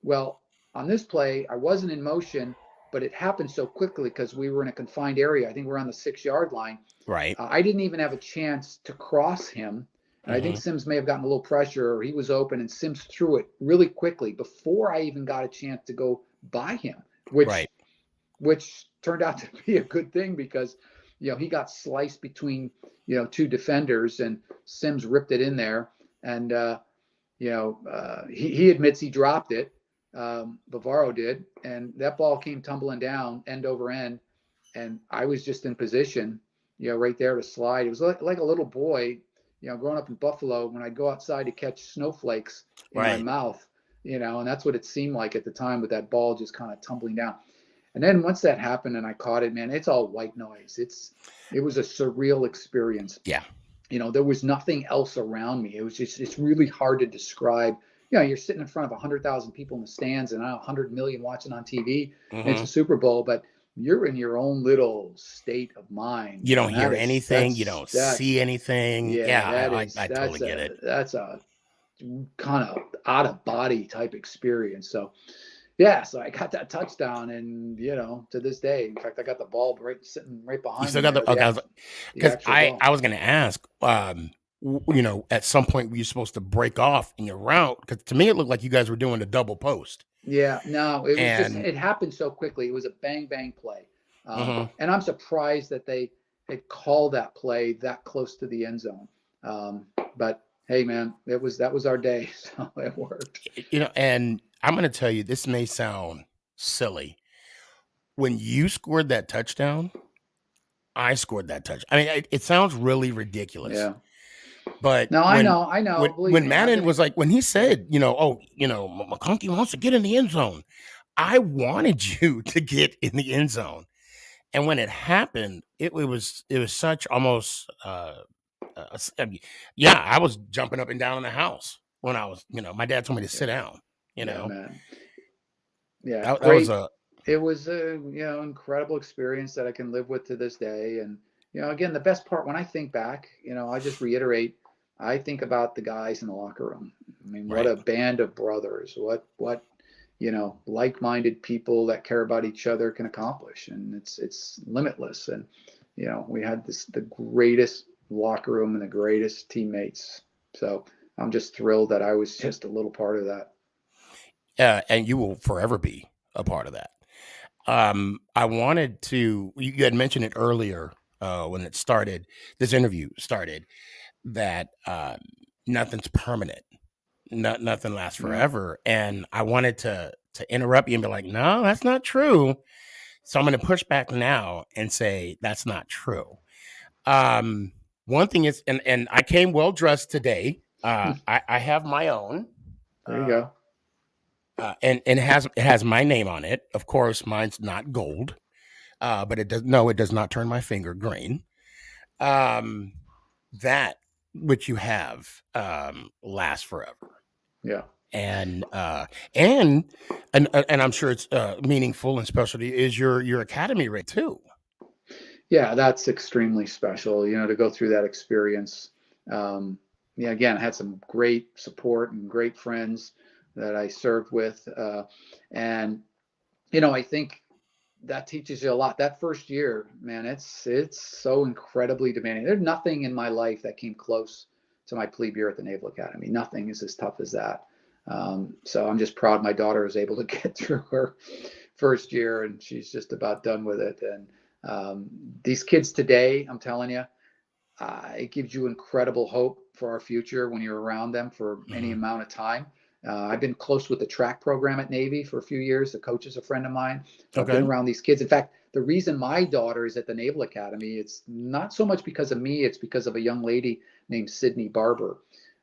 [SPEAKER 4] Well, on this play, I wasn't in motion, but it happened so quickly because we were in a confined area. I think we're on the 6-yard line.
[SPEAKER 1] Right.
[SPEAKER 4] I didn't even have a chance to cross him. And I think Sims may have gotten a little pressure, or he was open, and Sims threw it really quickly before I even got a chance to go by him, which turned out to be a good thing because, he got sliced between, 2 defenders, and Sims ripped it in there. And, he admits he dropped it. Bavaro did. And that ball came tumbling down end over end. And I was just in position, right there to slide. It was like a little boy, growing up in Buffalo, when I'd go outside to catch snowflakes in my mouth, and that's what it seemed like at the time, with that ball just kind of tumbling down. And then once that happened and I caught it, man, it's all white noise. It was a surreal experience.
[SPEAKER 1] Yeah.
[SPEAKER 4] There was nothing else around me. It's really hard to describe. You're sitting in front of 100,000 people in the stands and 100 million watching on TV. It's a Super Bowl, but you're in your own little state of mind.
[SPEAKER 1] You don't hear anything. You don't see anything. Yeah, I totally get it.
[SPEAKER 4] That's a kind of out of body type experience. So, Yeah, so I got that touchdown, and to this day, in fact, I got the ball sitting right
[SPEAKER 1] You
[SPEAKER 4] behind
[SPEAKER 1] still
[SPEAKER 4] me
[SPEAKER 1] got
[SPEAKER 4] there,
[SPEAKER 1] the okay?
[SPEAKER 4] the
[SPEAKER 1] Because
[SPEAKER 4] actual ball.
[SPEAKER 1] I was going to ask, at some point were you supposed to break off in your route? Because to me it looked like you guys were doing a double post.
[SPEAKER 4] Yeah, no, it was just
[SPEAKER 1] And
[SPEAKER 4] it happened so quickly. It was a bang bang play,
[SPEAKER 1] mhm.
[SPEAKER 4] and I'm surprised that they had called that play that close to the end zone. But hey, man, that was our day, so it worked.
[SPEAKER 1] And I'm going to tell you, this may sound silly. When you scored that touchdown, I scored that touch. I mean, it sounds really ridiculous,
[SPEAKER 4] Yeah.
[SPEAKER 1] but
[SPEAKER 4] No, I
[SPEAKER 1] when
[SPEAKER 4] know. Believe
[SPEAKER 1] when
[SPEAKER 4] me, I've
[SPEAKER 1] Madden
[SPEAKER 4] been.
[SPEAKER 1] was like, when he
[SPEAKER 4] Yeah.
[SPEAKER 1] said, McConkey wants to get in the end zone, I wanted you to get in the end zone. And when it happened, it was such almost I mean, yeah, I was jumping up and down in the house when I was, my dad told me to sit
[SPEAKER 4] Yeah.
[SPEAKER 1] down,
[SPEAKER 4] Yeah, man. Yeah,
[SPEAKER 1] that was
[SPEAKER 4] great.
[SPEAKER 1] a
[SPEAKER 4] It was a incredible experience that I can live with to this day. And again, the best part when I think back, I just reiterate, I think about the guys in the locker room. I mean, what
[SPEAKER 1] right.
[SPEAKER 4] a band of brothers. What like-minded people that care about each other can accomplish, and it's limitless. And we had the greatest locker room and the greatest teammates. So I'm just thrilled that I was just a little part of that.
[SPEAKER 1] And you will forever be a part of that. I wanted to, you had mentioned it earlier when this interview started, that nothing's permanent. Nothing lasts
[SPEAKER 4] Yeah.
[SPEAKER 1] forever. And I wanted to interrupt you and be like, no, that's not true. So I'm going to push back now and say that's not true. One thing is, and I came well dressed today. I have my own.
[SPEAKER 4] There you go.
[SPEAKER 1] And it has my name on it. Of course, mine's not gold, but it does not turn my finger green. That which you have lasts forever.
[SPEAKER 4] Yeah.
[SPEAKER 1] And and I'm sure it's meaningful and special is your academy rate too.
[SPEAKER 4] Yeah, that's extremely special, to go through that experience. Yeah, again, I had some great support and great friends that I served with. And, I think that teaches you a lot. That first year, man, it's so incredibly demanding. There's nothing in my life that came close to my plebe year at the Naval Academy. Nothing is as tough as that. So I'm just proud my daughter was able to get through her first year, and she's just about done with it. And these kids today, I'm telling you, it gives you incredible hope for our future when you're around them for any
[SPEAKER 1] Mm-hmm.
[SPEAKER 4] amount of time. I've been close with the track program at Navy for a few years. The coach is a friend of mine. So I've been
[SPEAKER 1] Okay.
[SPEAKER 4] around these kids. In fact, the reason my daughter is at the Naval Academy, it's not so much because of me, it's because of a young lady named Sydney Barber.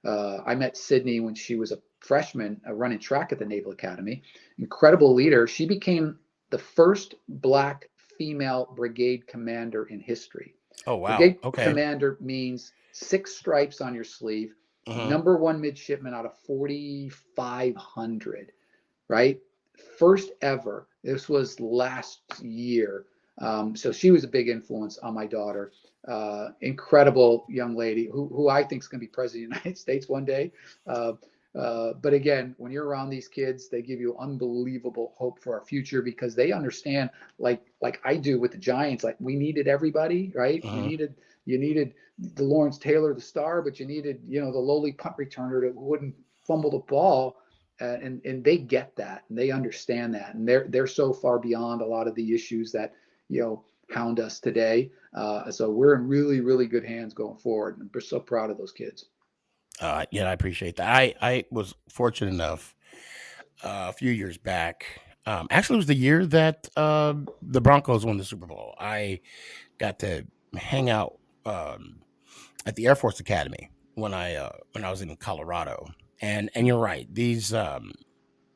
[SPEAKER 4] I met Sydney when she was a freshman running track at the Naval Academy. Incredible leader. She became the first Black female brigade commander in history.
[SPEAKER 1] Oh wow.
[SPEAKER 4] Brigade
[SPEAKER 1] Okay.
[SPEAKER 4] commander means 6 stripes on your sleeve,
[SPEAKER 1] Mm-hmm.
[SPEAKER 4] number 1 midshipman out of 4,500, right? First ever. This was last year. So she was a big influence on my daughter. Incredible young lady who I think is going to be president of the United States one day. But again, when you're around these kids, they give you unbelievable hope for our future because they understand, like I do with the Giants, like we needed everybody, right?
[SPEAKER 1] Mm-hmm.
[SPEAKER 4] You needed the Lawrence Taylor, the star, but you needed the lowly punt returner that wouldn't fumble the ball, and they get that and they understand that, and they're so far beyond a lot of the issues that hound us today. So we're in really, really good hands going forward, and we're so proud of those kids.
[SPEAKER 1] Yeah, I appreciate that. I was fortunate enough a few years back. Actually, it was the year that the Broncos won the Super Bowl. I got to hang out at the Air Force Academy when I was in Colorado. And you're right. These now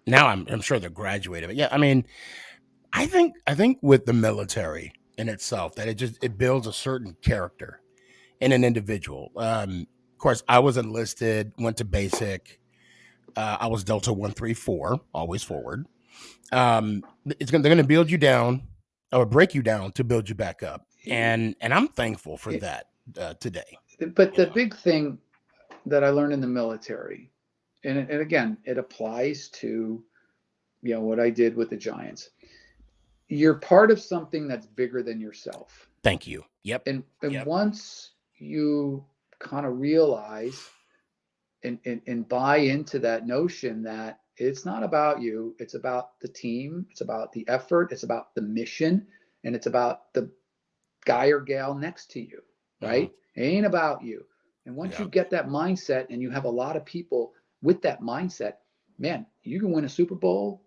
[SPEAKER 1] I'm sure they're graduated. But yeah, I mean, I think with the military in itself that it builds a certain character in an individual. Of course, I was enlisted, went to basic. I was Delta 134, always forward. They're going to build you down or break you down to build you back up, and I'm thankful for that today.
[SPEAKER 4] But
[SPEAKER 1] You
[SPEAKER 4] the
[SPEAKER 1] know,
[SPEAKER 4] big thing that I learned in the military, and again, it applies to what I did with the Giants. You're part of something that's bigger than yourself.
[SPEAKER 1] Thank you. Yep.
[SPEAKER 4] And once you kind of realize and buy into that notion that it's not about you, it's about the team, it's about the effort, it's about the mission, and it's about the guy or gal next to you, right? It ain't about you. And once you get that mindset and you have a lot of people with that mindset, man, you can win a Super Bowl,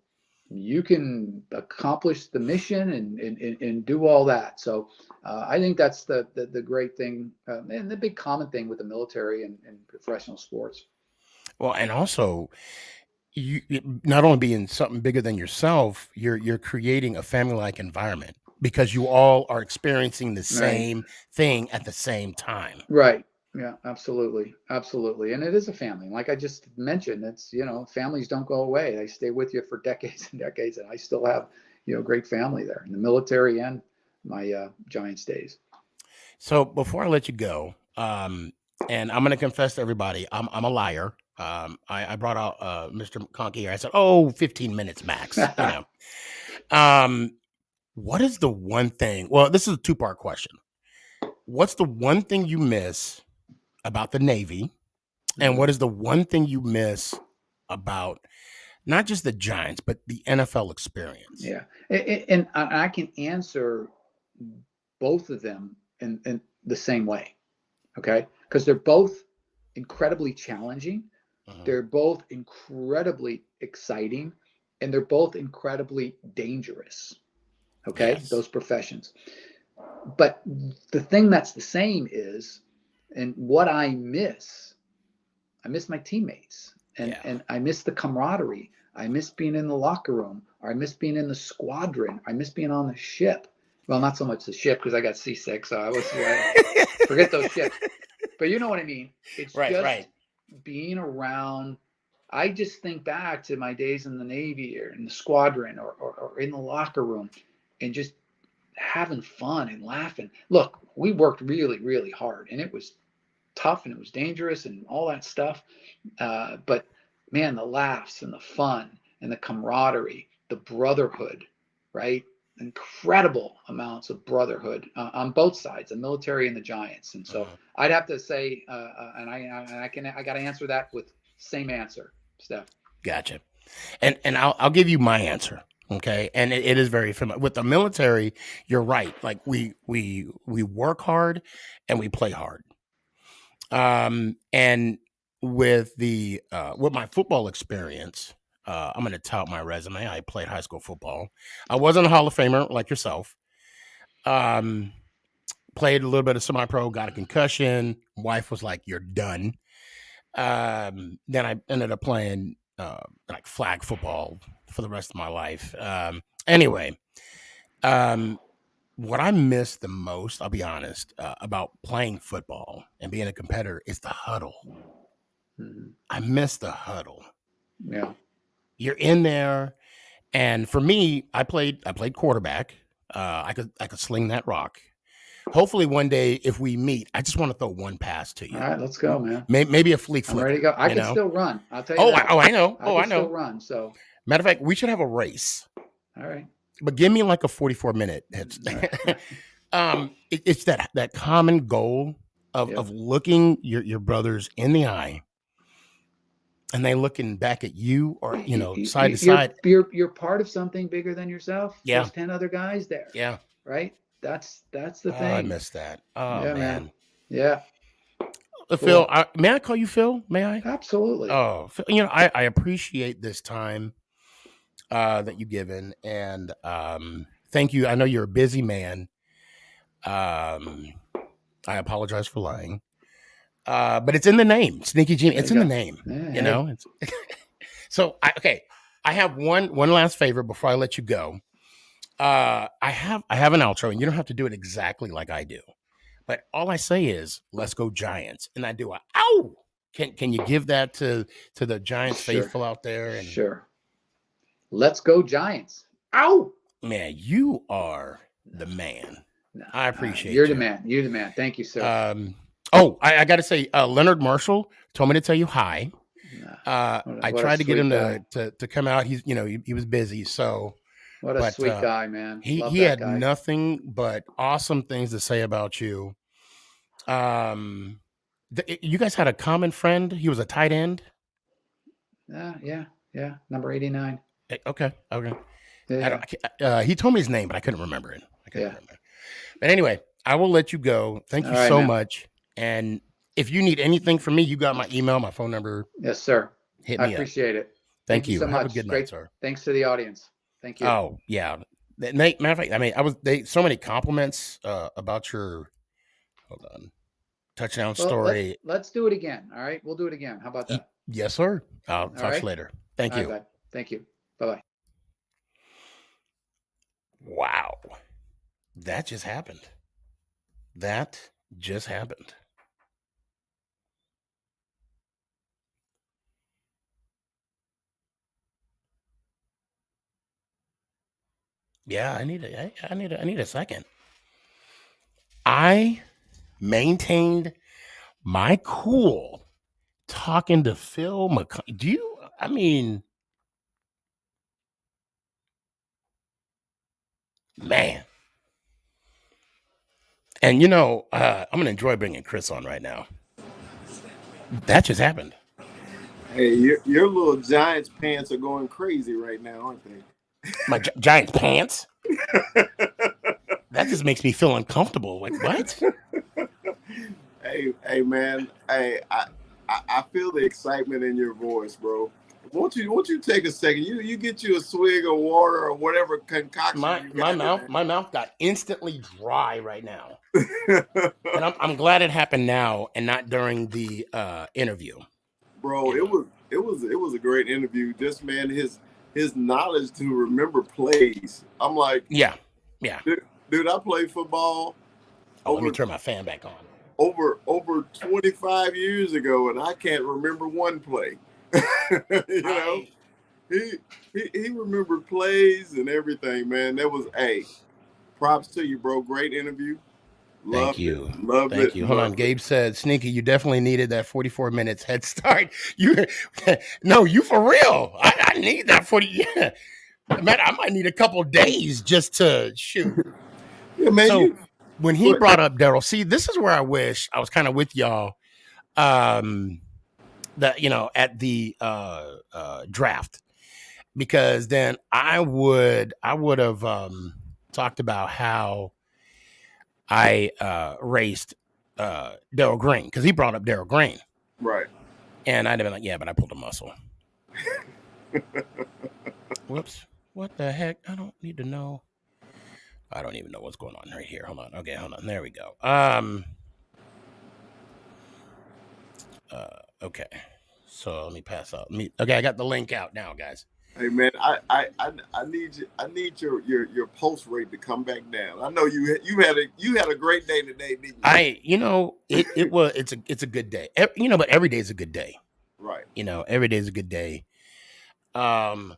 [SPEAKER 4] you can accomplish the mission and do all that. So I think that's the great thing and the big common thing with the military and professional sports.
[SPEAKER 1] Well, and also, you not only being something bigger than yourself, you're creating a family-like environment because you all are experiencing the same thing at the same time.
[SPEAKER 4] Right. Yeah, absolutely. Absolutely. And it is a family. Like I just mentioned, it's, families don't go away. They stay with you for decades and decades. And I still have, great family there in the military and my Giants days.
[SPEAKER 1] So before I let you go, and I'm going to confess to everybody, I'm a liar. I brought out Mr. McConkey here. I said, 15 minutes max. What is the one thing? Well, this is a two-part question. What's the one thing you miss about the Navy? And what is the one thing you miss about not just the Giants, but the NFL experience?
[SPEAKER 4] Yeah. And I can answer both of them in the same way. Okay. Because they're both incredibly challenging. They're both incredibly exciting, and they're both incredibly dangerous. Okay. Yes. Those professions. But the thing that's the same is, and what I miss my teammates, and I miss the camaraderie. I miss being in the locker room, or I miss being in the squadron. I miss being on the ship. Well, not so much the ship because I got seasick, so I was forget those ships. But you know what I mean. It's just being around. I just think back to my days in the Navy or in the squadron or in the locker room, and just having fun and laughing. Look, we worked really, really hard, and it was tough and it was dangerous and all that stuff. But man, the laughs and the fun and the camaraderie, the brotherhood, right? Incredible amounts of brotherhood on both sides, the military and the Giants. And so I'd have to say, and I got to answer that with same answer, Steph.
[SPEAKER 1] Gotcha. And I'll give you my answer. Okay. And it is very familiar with the military. You're right. Like we work hard and we play hard. And with with my football experience, I'm going to tout my resume. I played high school football. I wasn't a Hall of Famer like yourself. Played a little bit of semi-pro, got a concussion. Wife was like, "You're done." Then I ended up playing like flag football for the rest of my life. Anyway, what I miss the most, I'll be honest, about playing football and being a competitor is the huddle. I miss the huddle.
[SPEAKER 4] Yeah.
[SPEAKER 1] You're in there, and for me, I played quarterback. I could sling that rock. Hopefully one day if we meet, I just want to throw one pass to you.
[SPEAKER 4] All right, let's go, man.
[SPEAKER 1] Maybe a flick.
[SPEAKER 4] I'm ready to go. I can still run. I'll tell you that.
[SPEAKER 1] I know.
[SPEAKER 4] I
[SPEAKER 1] know.
[SPEAKER 4] Still run. So
[SPEAKER 1] matter of fact, we should have a race.
[SPEAKER 4] All right.
[SPEAKER 1] But give me like a 44-minute. It's that common goal of looking your brothers in the eye, and they looking back at you, or side to side.
[SPEAKER 4] You're part of something bigger than yourself.
[SPEAKER 1] Yeah.
[SPEAKER 4] There's 10 other guys there.
[SPEAKER 1] Yeah.
[SPEAKER 4] Right. That's the thing.
[SPEAKER 1] I missed that. Oh
[SPEAKER 4] yeah,
[SPEAKER 1] man.
[SPEAKER 4] Yeah.
[SPEAKER 1] Phil, may I call you Phil? May I?
[SPEAKER 4] Absolutely.
[SPEAKER 1] Oh, I appreciate this time that you've given, and thank you. I know you're a busy man. I apologize for lying, but it's in the name, Sneaky Gene. It's in the name. Yeah, It's so I have one last favor before I let you go. I have an outro, and you don't have to do it exactly like I do, but all I say is "Let's go Giants," and I do a ow. Can you give that to the Giants faithful out there? And
[SPEAKER 4] sure. Let's go Giants. Ow!
[SPEAKER 1] Man, you are the man. No, I appreciate
[SPEAKER 4] you're the man. You're the man. Thank you, sir.
[SPEAKER 1] I got to say, Leonard Marshall told me to tell you hi. I tried to get him to come out. He's, he was busy. So,
[SPEAKER 4] what a sweet guy, man.
[SPEAKER 1] He had nothing but awesome things to say about you. You guys had a common friend. He was a tight end.
[SPEAKER 4] Yeah. Number 89.
[SPEAKER 1] Okay.
[SPEAKER 4] Yeah.
[SPEAKER 1] He told me his name, but I couldn't remember it. But anyway, I will let you go. Thank you so much. And if you need anything from me, you got my email, my phone number.
[SPEAKER 4] Yes, sir.
[SPEAKER 1] Hit me
[SPEAKER 4] I appreciate it.
[SPEAKER 1] Thank you
[SPEAKER 4] so
[SPEAKER 1] Have
[SPEAKER 4] much.
[SPEAKER 1] a good night, sir.
[SPEAKER 4] Thanks to the audience. Thank you.
[SPEAKER 1] Oh, yeah. Matter of fact, I mean, so many compliments about your touchdown story.
[SPEAKER 4] Let's do it again. All right. We'll do it again. How about that?
[SPEAKER 1] Yes, sir. I'll talk later. Thank you.
[SPEAKER 4] Right, thank you. Bye-bye.
[SPEAKER 1] Wow. That just happened. Yeah, I need a second. I maintained my cool talking to Phil McConkey. Man. And I'm going to enjoy bringing Chris on right now. That just happened.
[SPEAKER 3] Hey, your little Giants pants are going crazy right now, aren't they?
[SPEAKER 1] My Giants pants? That just makes me feel uncomfortable. Like, what?
[SPEAKER 3] Hey, man. Hey, I feel the excitement in your voice, bro. Won't you take a second? You get you a swig of water or whatever concoction.
[SPEAKER 1] My mouth got instantly dry right now. And I'm glad it happened now and not during the interview.
[SPEAKER 3] Bro, it was a great interview. This man, his knowledge to remember plays. I'm like,
[SPEAKER 1] yeah.
[SPEAKER 3] Dude, I played football.
[SPEAKER 1] Let me turn my fan back on.
[SPEAKER 3] Over 25 years ago, and I can't remember one play. He remembered plays and everything, man. That was props to you, bro. Great interview.
[SPEAKER 1] Thank you. Hold on. Gabe said, Sneaky, you definitely needed that 44 minutes head start. You for real. I need that 40. Yeah. Man, I might need a couple days just to shoot.
[SPEAKER 3] Yeah, man.
[SPEAKER 1] So when he brought up Daryl, see, this is where I wish I was kind of with y'all. That at the draft, because then I would have talked about how I raced Daryl Green, because he brought up Daryl Green,
[SPEAKER 3] right?
[SPEAKER 1] And I'd have been like, yeah, but I pulled a muscle. Whoops! What the heck? I don't need to know. I don't even know what's going on right here. Hold on. Okay, hold on. There we go. Okay. So let me pass out. Okay, I got the link out now, guys.
[SPEAKER 3] Hey man, I need your pulse rate to come back down. I know you had a great day today, didn't you?
[SPEAKER 1] It's a good day. But every day is a good day.
[SPEAKER 3] Right.
[SPEAKER 1] Every day is a good day. I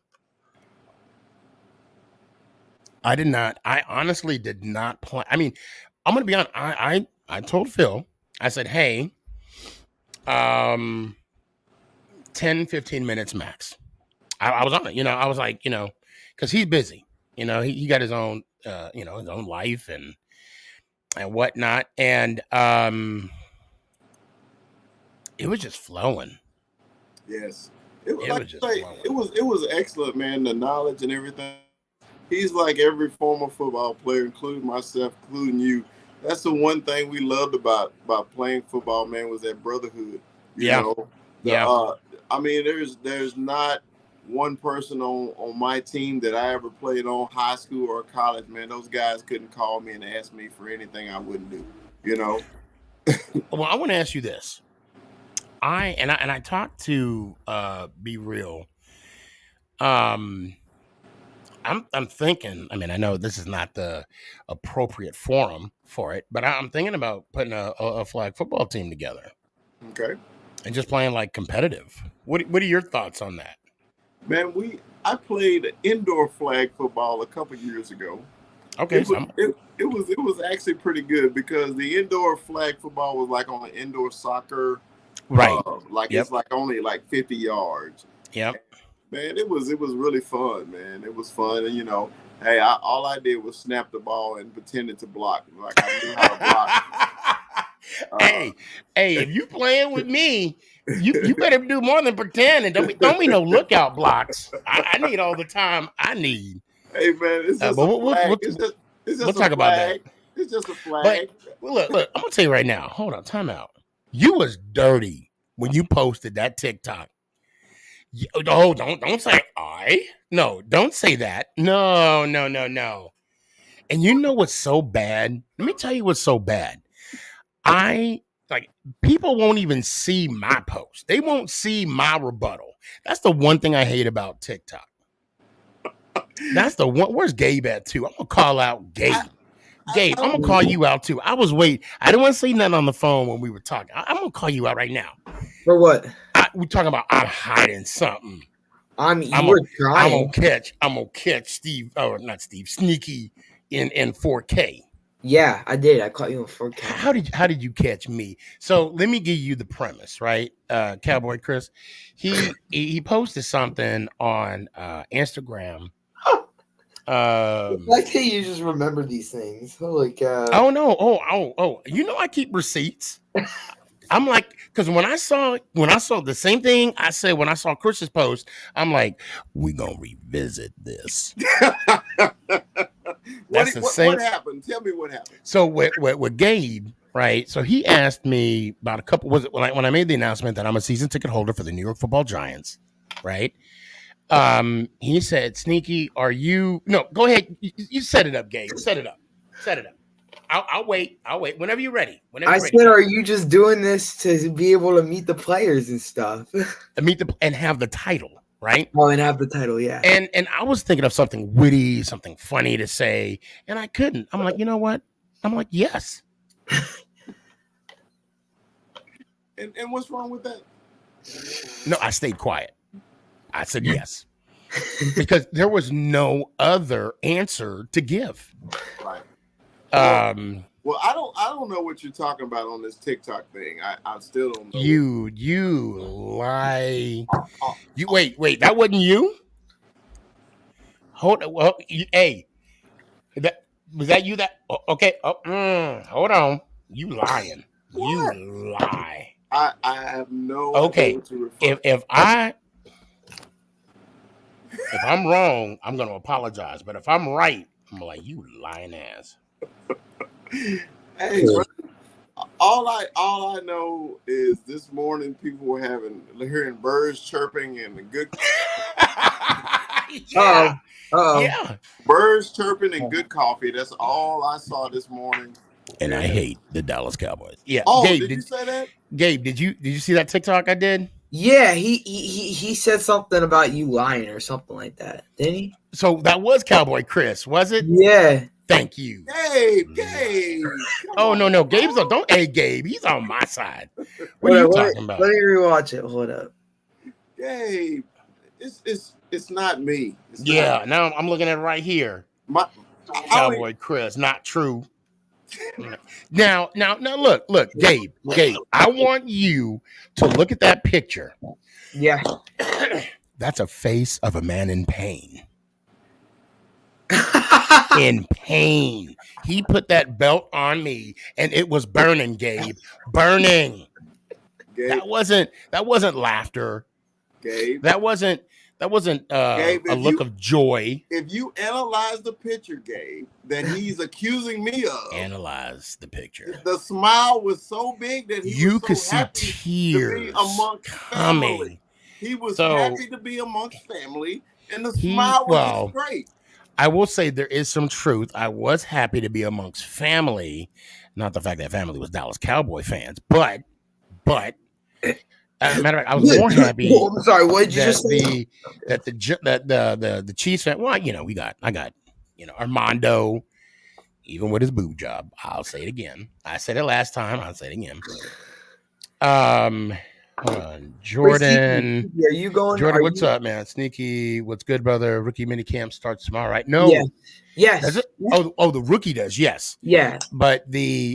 [SPEAKER 1] honestly did not plan. I mean, I'm gonna be honest. I told Phil, I said, hey, 10, 15 minutes max. I was on it, I was like, because he's busy, he got his own, his own life and whatnot. And it was just flowing.
[SPEAKER 3] Yes. It was excellent, man. The knowledge and everything. He's like every former football player, including myself, including you. That's the one thing we loved about playing football, man, was that brotherhood. You know? I mean, there's not one person on my team that I ever played on, high school or college, man. Those guys couldn't call me and ask me for anything I wouldn't do, Well,
[SPEAKER 1] I want to ask you this. I talked to Be Real. I'm thinking, I mean, I know this is not the appropriate forum for it, but I'm thinking about putting a flag football team together.
[SPEAKER 3] Okay.
[SPEAKER 1] And just playing like competitive. What are your thoughts on that?
[SPEAKER 3] Man, I played indoor flag football a couple years ago.
[SPEAKER 1] Okay.
[SPEAKER 3] It was actually pretty good, because the indoor flag football was like on an indoor soccer
[SPEAKER 1] Right.
[SPEAKER 3] Like it's like only like 50 yards.
[SPEAKER 1] Yep.
[SPEAKER 3] Man, it was really fun, man. It was fun, and hey, all I did was snap the ball and pretended to block. Like I knew how to block.
[SPEAKER 1] Hey, if you playing with me, you better do more than pretend, and don't be no lookout blocks. I need all the time I need.
[SPEAKER 3] Hey man, it's just a flag. It's just
[SPEAKER 1] we'll talk about that.
[SPEAKER 3] It's just a flag.
[SPEAKER 1] But look, I'm gonna tell you right now. Hold on, time out. You was dirty when you posted that TikTok. Oh, don't say no, don't say that. No. And you know what's so bad? Let me tell you what's so bad. People won't even see my post. They won't see my rebuttal. That's the one thing I hate about TikTok. That's the one. Where's Gabe at too? I'm gonna call out Gabe. Gabe, I'm gonna call you out too. I didn't want to say nothing on the phone when we were talking. I'm gonna call you out right now.
[SPEAKER 5] For what?
[SPEAKER 1] We're talking about I'm hiding something.
[SPEAKER 5] I'm gonna
[SPEAKER 1] catch Steve, or not Steve, Sneaky in 4K.
[SPEAKER 5] Yeah, I did. I caught you in 4K.
[SPEAKER 1] How did you catch me? So let me give you the premise, right? Cowboy Chris, he posted something on Instagram.
[SPEAKER 5] Like hey, you just remember these things. Holy cow.
[SPEAKER 1] Oh no. Oh. I keep receipts. I'm like, because when I saw the same thing I said when I saw Chris's post, I'm like, we gonna revisit this.
[SPEAKER 3] What happened? Tell me what happened.
[SPEAKER 1] So with Gabe, right? So he asked me about a couple. Was it when I made the announcement that I'm a season ticket holder for the New York Football Giants, right? He said, "Sneaky, are you?" No, go ahead. You set it up, Gabe. Set it up. I'll wait. Whenever you're ready.
[SPEAKER 5] Said, are you just doing this to be able to meet the players and stuff?
[SPEAKER 1] And have the title, right?
[SPEAKER 5] Oh, and have the title, yeah.
[SPEAKER 1] And I was thinking of something witty, something funny to say, and I couldn't. I'm like, you know what? I'm like, yes.
[SPEAKER 3] And what's wrong with that?
[SPEAKER 1] No, I stayed quiet. I said yes. Because there was no other answer to give.
[SPEAKER 3] Right.
[SPEAKER 1] Well,
[SPEAKER 3] I don't know what you're talking about on this TikTok thing. I still don't know.
[SPEAKER 1] You lie. You wait. That wasn't you. Hold on. Well, hey, was that you? That okay? Hold on. You lying?
[SPEAKER 3] What?
[SPEAKER 1] You lie.
[SPEAKER 3] I have no. Okay.
[SPEAKER 1] If I'm wrong, I'm gonna apologize. But if I'm right, I'm like, you lying ass.
[SPEAKER 3] Hey, all I know is this morning people were hearing birds chirping and the good.
[SPEAKER 1] Yeah.
[SPEAKER 3] Yeah. Birds chirping and good coffee. That's all I saw this morning.
[SPEAKER 1] And I hate the Dallas Cowboys. Yeah.
[SPEAKER 3] Oh, Gabe, did you say that?
[SPEAKER 1] Gabe, did you see that TikTok I did?
[SPEAKER 5] Yeah, he said something about you lying or something like that, didn't he?
[SPEAKER 1] So that was Cowboy Chris, was it?
[SPEAKER 5] Yeah.
[SPEAKER 1] Thank you.
[SPEAKER 3] Gabe.
[SPEAKER 1] Oh, no. Gabe's on. Don't. Hey, Gabe. He's on my side. What are you talking about?
[SPEAKER 5] Let me rewatch it. Hold up.
[SPEAKER 3] Gabe, it's not me.
[SPEAKER 1] Not me. Now I'm looking at it right here. Cowboy Chris. Not true. Now, look, Gabe. I want you to look at that picture.
[SPEAKER 5] Yeah.
[SPEAKER 1] That's a face of a man in pain. In pain. He put that belt on me and it was burning, Gabe. Burning. Gabe. That wasn't laughter.
[SPEAKER 3] Gabe.
[SPEAKER 1] That wasn't Gabe, a look of joy.
[SPEAKER 3] If you analyze the picture, Gabe, that he's accusing me of.
[SPEAKER 1] Analyze the picture.
[SPEAKER 3] The smile was so big that
[SPEAKER 1] you could see tears amongst
[SPEAKER 3] family. He was happy to be amongst family, and the smile was great.
[SPEAKER 1] I will say there is some truth. I was happy to be amongst family, not the fact that family was Dallas Cowboy fans, but as a matter of fact, I was more happy.
[SPEAKER 5] I'm sorry, what did you just say?
[SPEAKER 1] That the Chiefs fan. Well, I got Armando, even with his boob job. I'll say it again. I said it last time. I'll say it again. Hold on, Jordan.
[SPEAKER 5] Are you going?
[SPEAKER 1] Jordan, what's up, man? Sneaky, what's good, brother? Rookie minicamp starts tomorrow, right? No.
[SPEAKER 5] Yeah. Yes.
[SPEAKER 1] Does it? Oh, the rookie does. Yes.
[SPEAKER 5] Yeah.
[SPEAKER 1] But but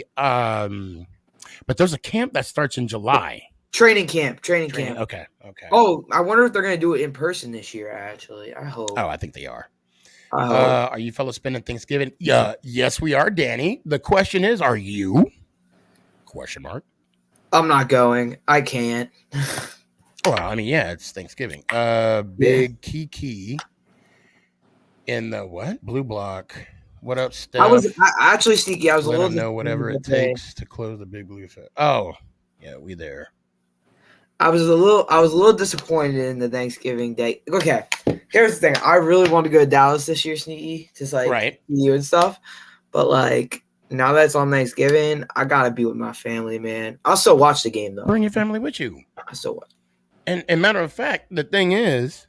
[SPEAKER 1] there's a camp that starts in July.
[SPEAKER 5] Training camp.
[SPEAKER 1] Okay.
[SPEAKER 5] Oh, I wonder if they're gonna do it in person this year. Actually, I hope.
[SPEAKER 1] Oh, I think they are.
[SPEAKER 5] I hope.
[SPEAKER 1] Are you fellas spending Thanksgiving? Yeah. Yes, we are, Danny. The question is, are you? Question mark.
[SPEAKER 5] I'm not going. I can't.
[SPEAKER 1] Well, I mean, yeah, it's Thanksgiving. Big Kiki in the what? Blue block. What up, Steph?
[SPEAKER 5] I actually, Sneaky. I was
[SPEAKER 1] Let
[SPEAKER 5] a little.
[SPEAKER 1] them know whatever it takes to close the big blue fit. Oh, yeah, we there.
[SPEAKER 5] I was a little disappointed in the Thanksgiving day. Okay, here's the thing. I really want to go to Dallas this year, Sneaky, just like you and stuff. But like now that it's on Thanksgiving, I gotta be with my family, man. I'll still watch the game though.
[SPEAKER 1] Bring your family with you.
[SPEAKER 5] I still watch.
[SPEAKER 1] And matter of fact, the thing is,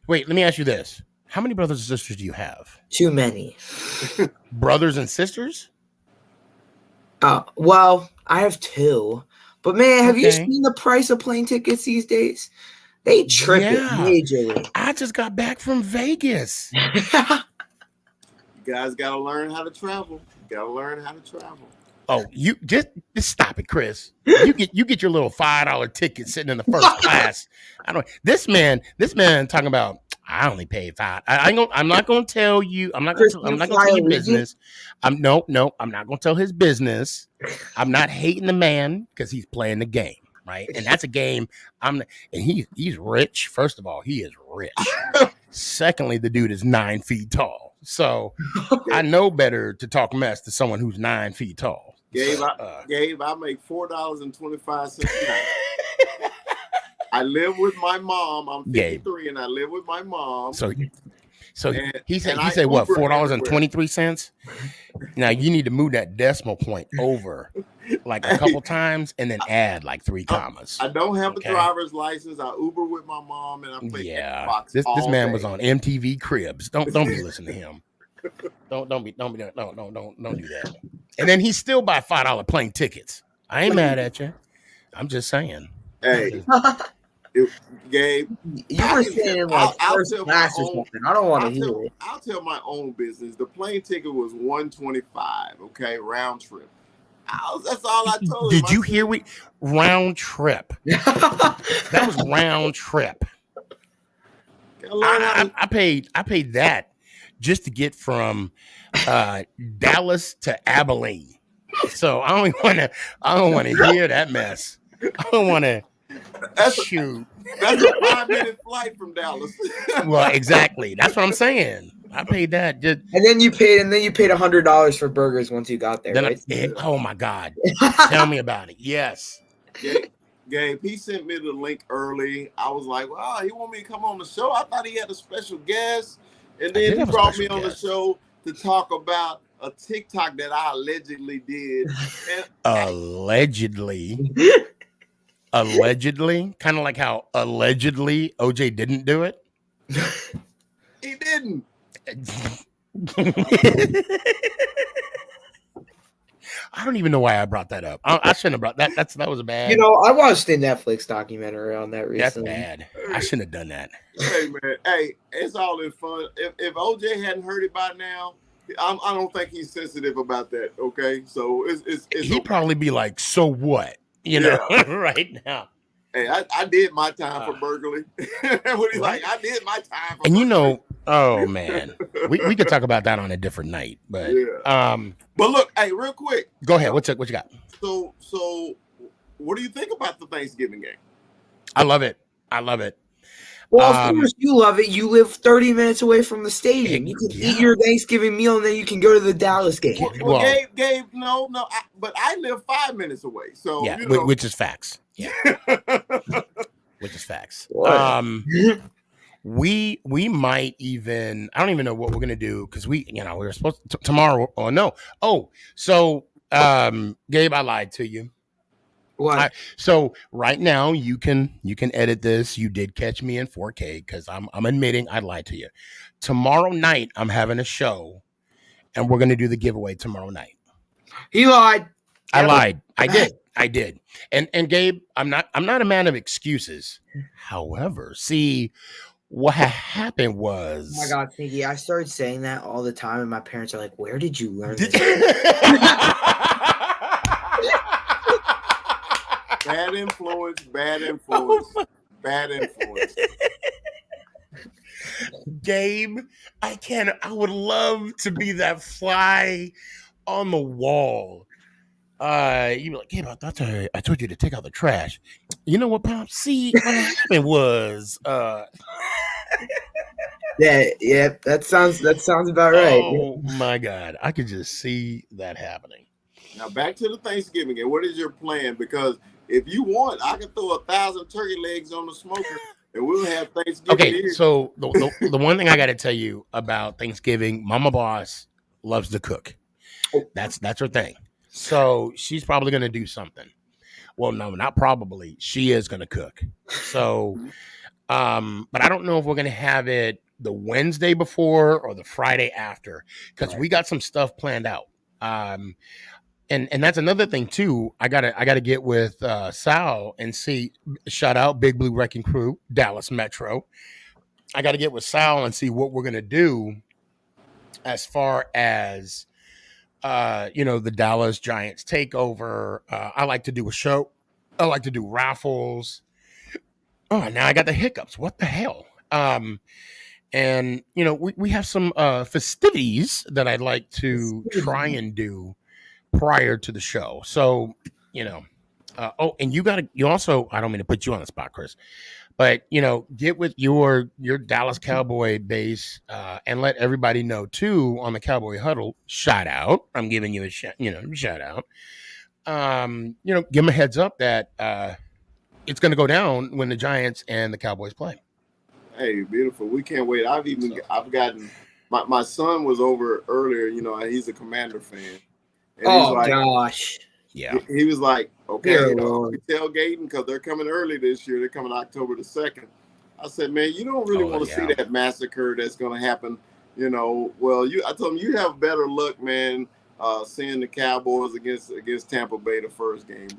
[SPEAKER 1] wait, let me ask you this: how many brothers and sisters do you have?
[SPEAKER 5] Too many.
[SPEAKER 1] Brothers and sisters?
[SPEAKER 5] Well, I have 2. But man, have you seen the price of plane tickets these days? They trip it majorly.
[SPEAKER 1] I just got back from Vegas.
[SPEAKER 3] You guys gotta learn how to travel.
[SPEAKER 1] Oh, you just stop it, Chris. You get your little $5 ticket sitting in the first class. This man talking about I only paid $5. I'm not gonna tell you. I'm not gonna tell your business. I'm not gonna tell his business. I'm not hating the man because he's playing the game, right? And that's a game. He's rich. First of all, he is rich. Secondly, the dude is 9 feet tall. So I know better to talk mess to someone who's 9 feet tall.
[SPEAKER 3] Gabe, I make $4.25 a night. I live with my mom. I'm 53 and I live with my mom.
[SPEAKER 1] So he said what, $4.23? Now you need to move that decimal point over like a couple times and then add like 3 commas.
[SPEAKER 3] I don't have a driver's license. I Uber with my mom and I play Xbox.
[SPEAKER 1] This man was on MTV Cribs. Don't be listening to him. Don't do that. And then he still buy $5 plane tickets. I ain't mad at you. I'm just saying.
[SPEAKER 3] Hey. Gabe,
[SPEAKER 5] you were saying like first class or something. I don't want to hear it.
[SPEAKER 3] I'll tell my own business. The plane ticket was $125. Okay, round trip. That's all I told him.
[SPEAKER 1] Did you hear we round trip? That was round trip. I paid that just to get from Dallas to Abilene. So I don't want to hear that mess. I don't want to. Shoot.
[SPEAKER 3] That's a 5-minute flight from Dallas.
[SPEAKER 1] Well, exactly. That's what I'm saying. I paid that.
[SPEAKER 5] And then you paid $100 for burgers once you got there. Right?
[SPEAKER 1] Oh my God. Tell me about it. Yes.
[SPEAKER 3] Gabe, he sent me the link early. I was like, wow, he want me to come on the show. I thought he had a special guest. And then he brought me on the show to talk about a TikTok that I allegedly did.
[SPEAKER 1] Allegedly, kind of like how allegedly OJ didn't do it.
[SPEAKER 3] He didn't.
[SPEAKER 1] I don't even know why I brought that up. I shouldn't have brought that. That was a bad.
[SPEAKER 5] I watched a Netflix documentary on that recently.
[SPEAKER 1] That's bad. I shouldn't have done that.
[SPEAKER 3] Hey man, it's all in fun. If OJ hadn't heard it by now, I don't think he's sensitive about that. Okay, so it's
[SPEAKER 1] he'd probably be like, so what? Right now.
[SPEAKER 3] Hey, I did my time for burglary. What he's like, I did my time for
[SPEAKER 1] burglary. Oh man, we could talk about that on a different night. But
[SPEAKER 3] but look, hey, real quick.
[SPEAKER 1] Go ahead. What you got?
[SPEAKER 3] So what do you think about the Thanksgiving game?
[SPEAKER 1] I love it.
[SPEAKER 5] Well, of course you love it. You live 30 minutes away from the stadium. You can eat your Thanksgiving meal and then you can go to the Dallas game.
[SPEAKER 3] Well, Gabe, no, but I live 5 minutes away. So
[SPEAKER 1] which is facts. Yeah, which is facts. We might even. I don't even know what we're gonna do because we're supposed to tomorrow. Oh no. Oh, so Gabe, I lied to you.
[SPEAKER 5] What?
[SPEAKER 1] So right now you can edit this. You did catch me in 4K because I'm admitting I lied to you. Tomorrow night I'm having a show, and we're gonna do the giveaway tomorrow night.
[SPEAKER 5] He lied.
[SPEAKER 1] I lied. I did. And Gabe, I'm not a man of excuses. However, see what happened was.
[SPEAKER 5] Oh my God, Sneaky, I started saying that all the time, and my parents are like, "Where did you learn this?"
[SPEAKER 3] That Bad influence. Bad influence. Bad influence.
[SPEAKER 1] Gabe, I would love to be that fly on the wall. You'd be like, Gabe, I told you to take out the trash. You know what, Pop? See, what happened was
[SPEAKER 5] yeah, that sounds about right.
[SPEAKER 1] Oh my God. I could just see that happening.
[SPEAKER 3] Now back to the Thanksgiving. And what is your plan? Because if you want, I can throw 1,000 turkey legs on the smoker and we'll have Thanksgiving.
[SPEAKER 1] Okay,
[SPEAKER 3] here.
[SPEAKER 1] so the one thing I got to tell you about Thanksgiving, Mama Boss loves to cook. That's her thing. So she's probably going to do something. Well, no, not probably. She is going to cook. So, but I don't know if we're going to have it the Wednesday before or the Friday after, because we got some stuff planned out. And that's another thing too. I gotta get with Sal and see. Shout out Big Blue Wrecking Crew, Dallas Metro. I got to get with Sal and see what we're gonna do as far as the Dallas Giants takeover. I like to do a show. I like to do raffles. Oh, now I got the hiccups. What the hell? And we have some festivities that I'd like to try and do prior to the show. So, and you also, I don't mean to put you on the spot, Chris, but get with your Dallas Cowboy base and let everybody know too on the Cowboy Huddle. Shout out. I'm giving you a shout out. Give them a heads up that it's going to go down when the Giants and the Cowboys play.
[SPEAKER 3] Hey, beautiful. We can't wait. I've gotten my son was over earlier, he's a Commander fan. And
[SPEAKER 5] oh gosh.
[SPEAKER 1] Yeah.
[SPEAKER 3] He was like, okay, we're tailgating because they're coming early this year. They're coming October the 2nd. I said, man, you don't really want to see that massacre that's going to happen. Well, I told him you have better luck, man, seeing the Cowboys against Tampa Bay the first game.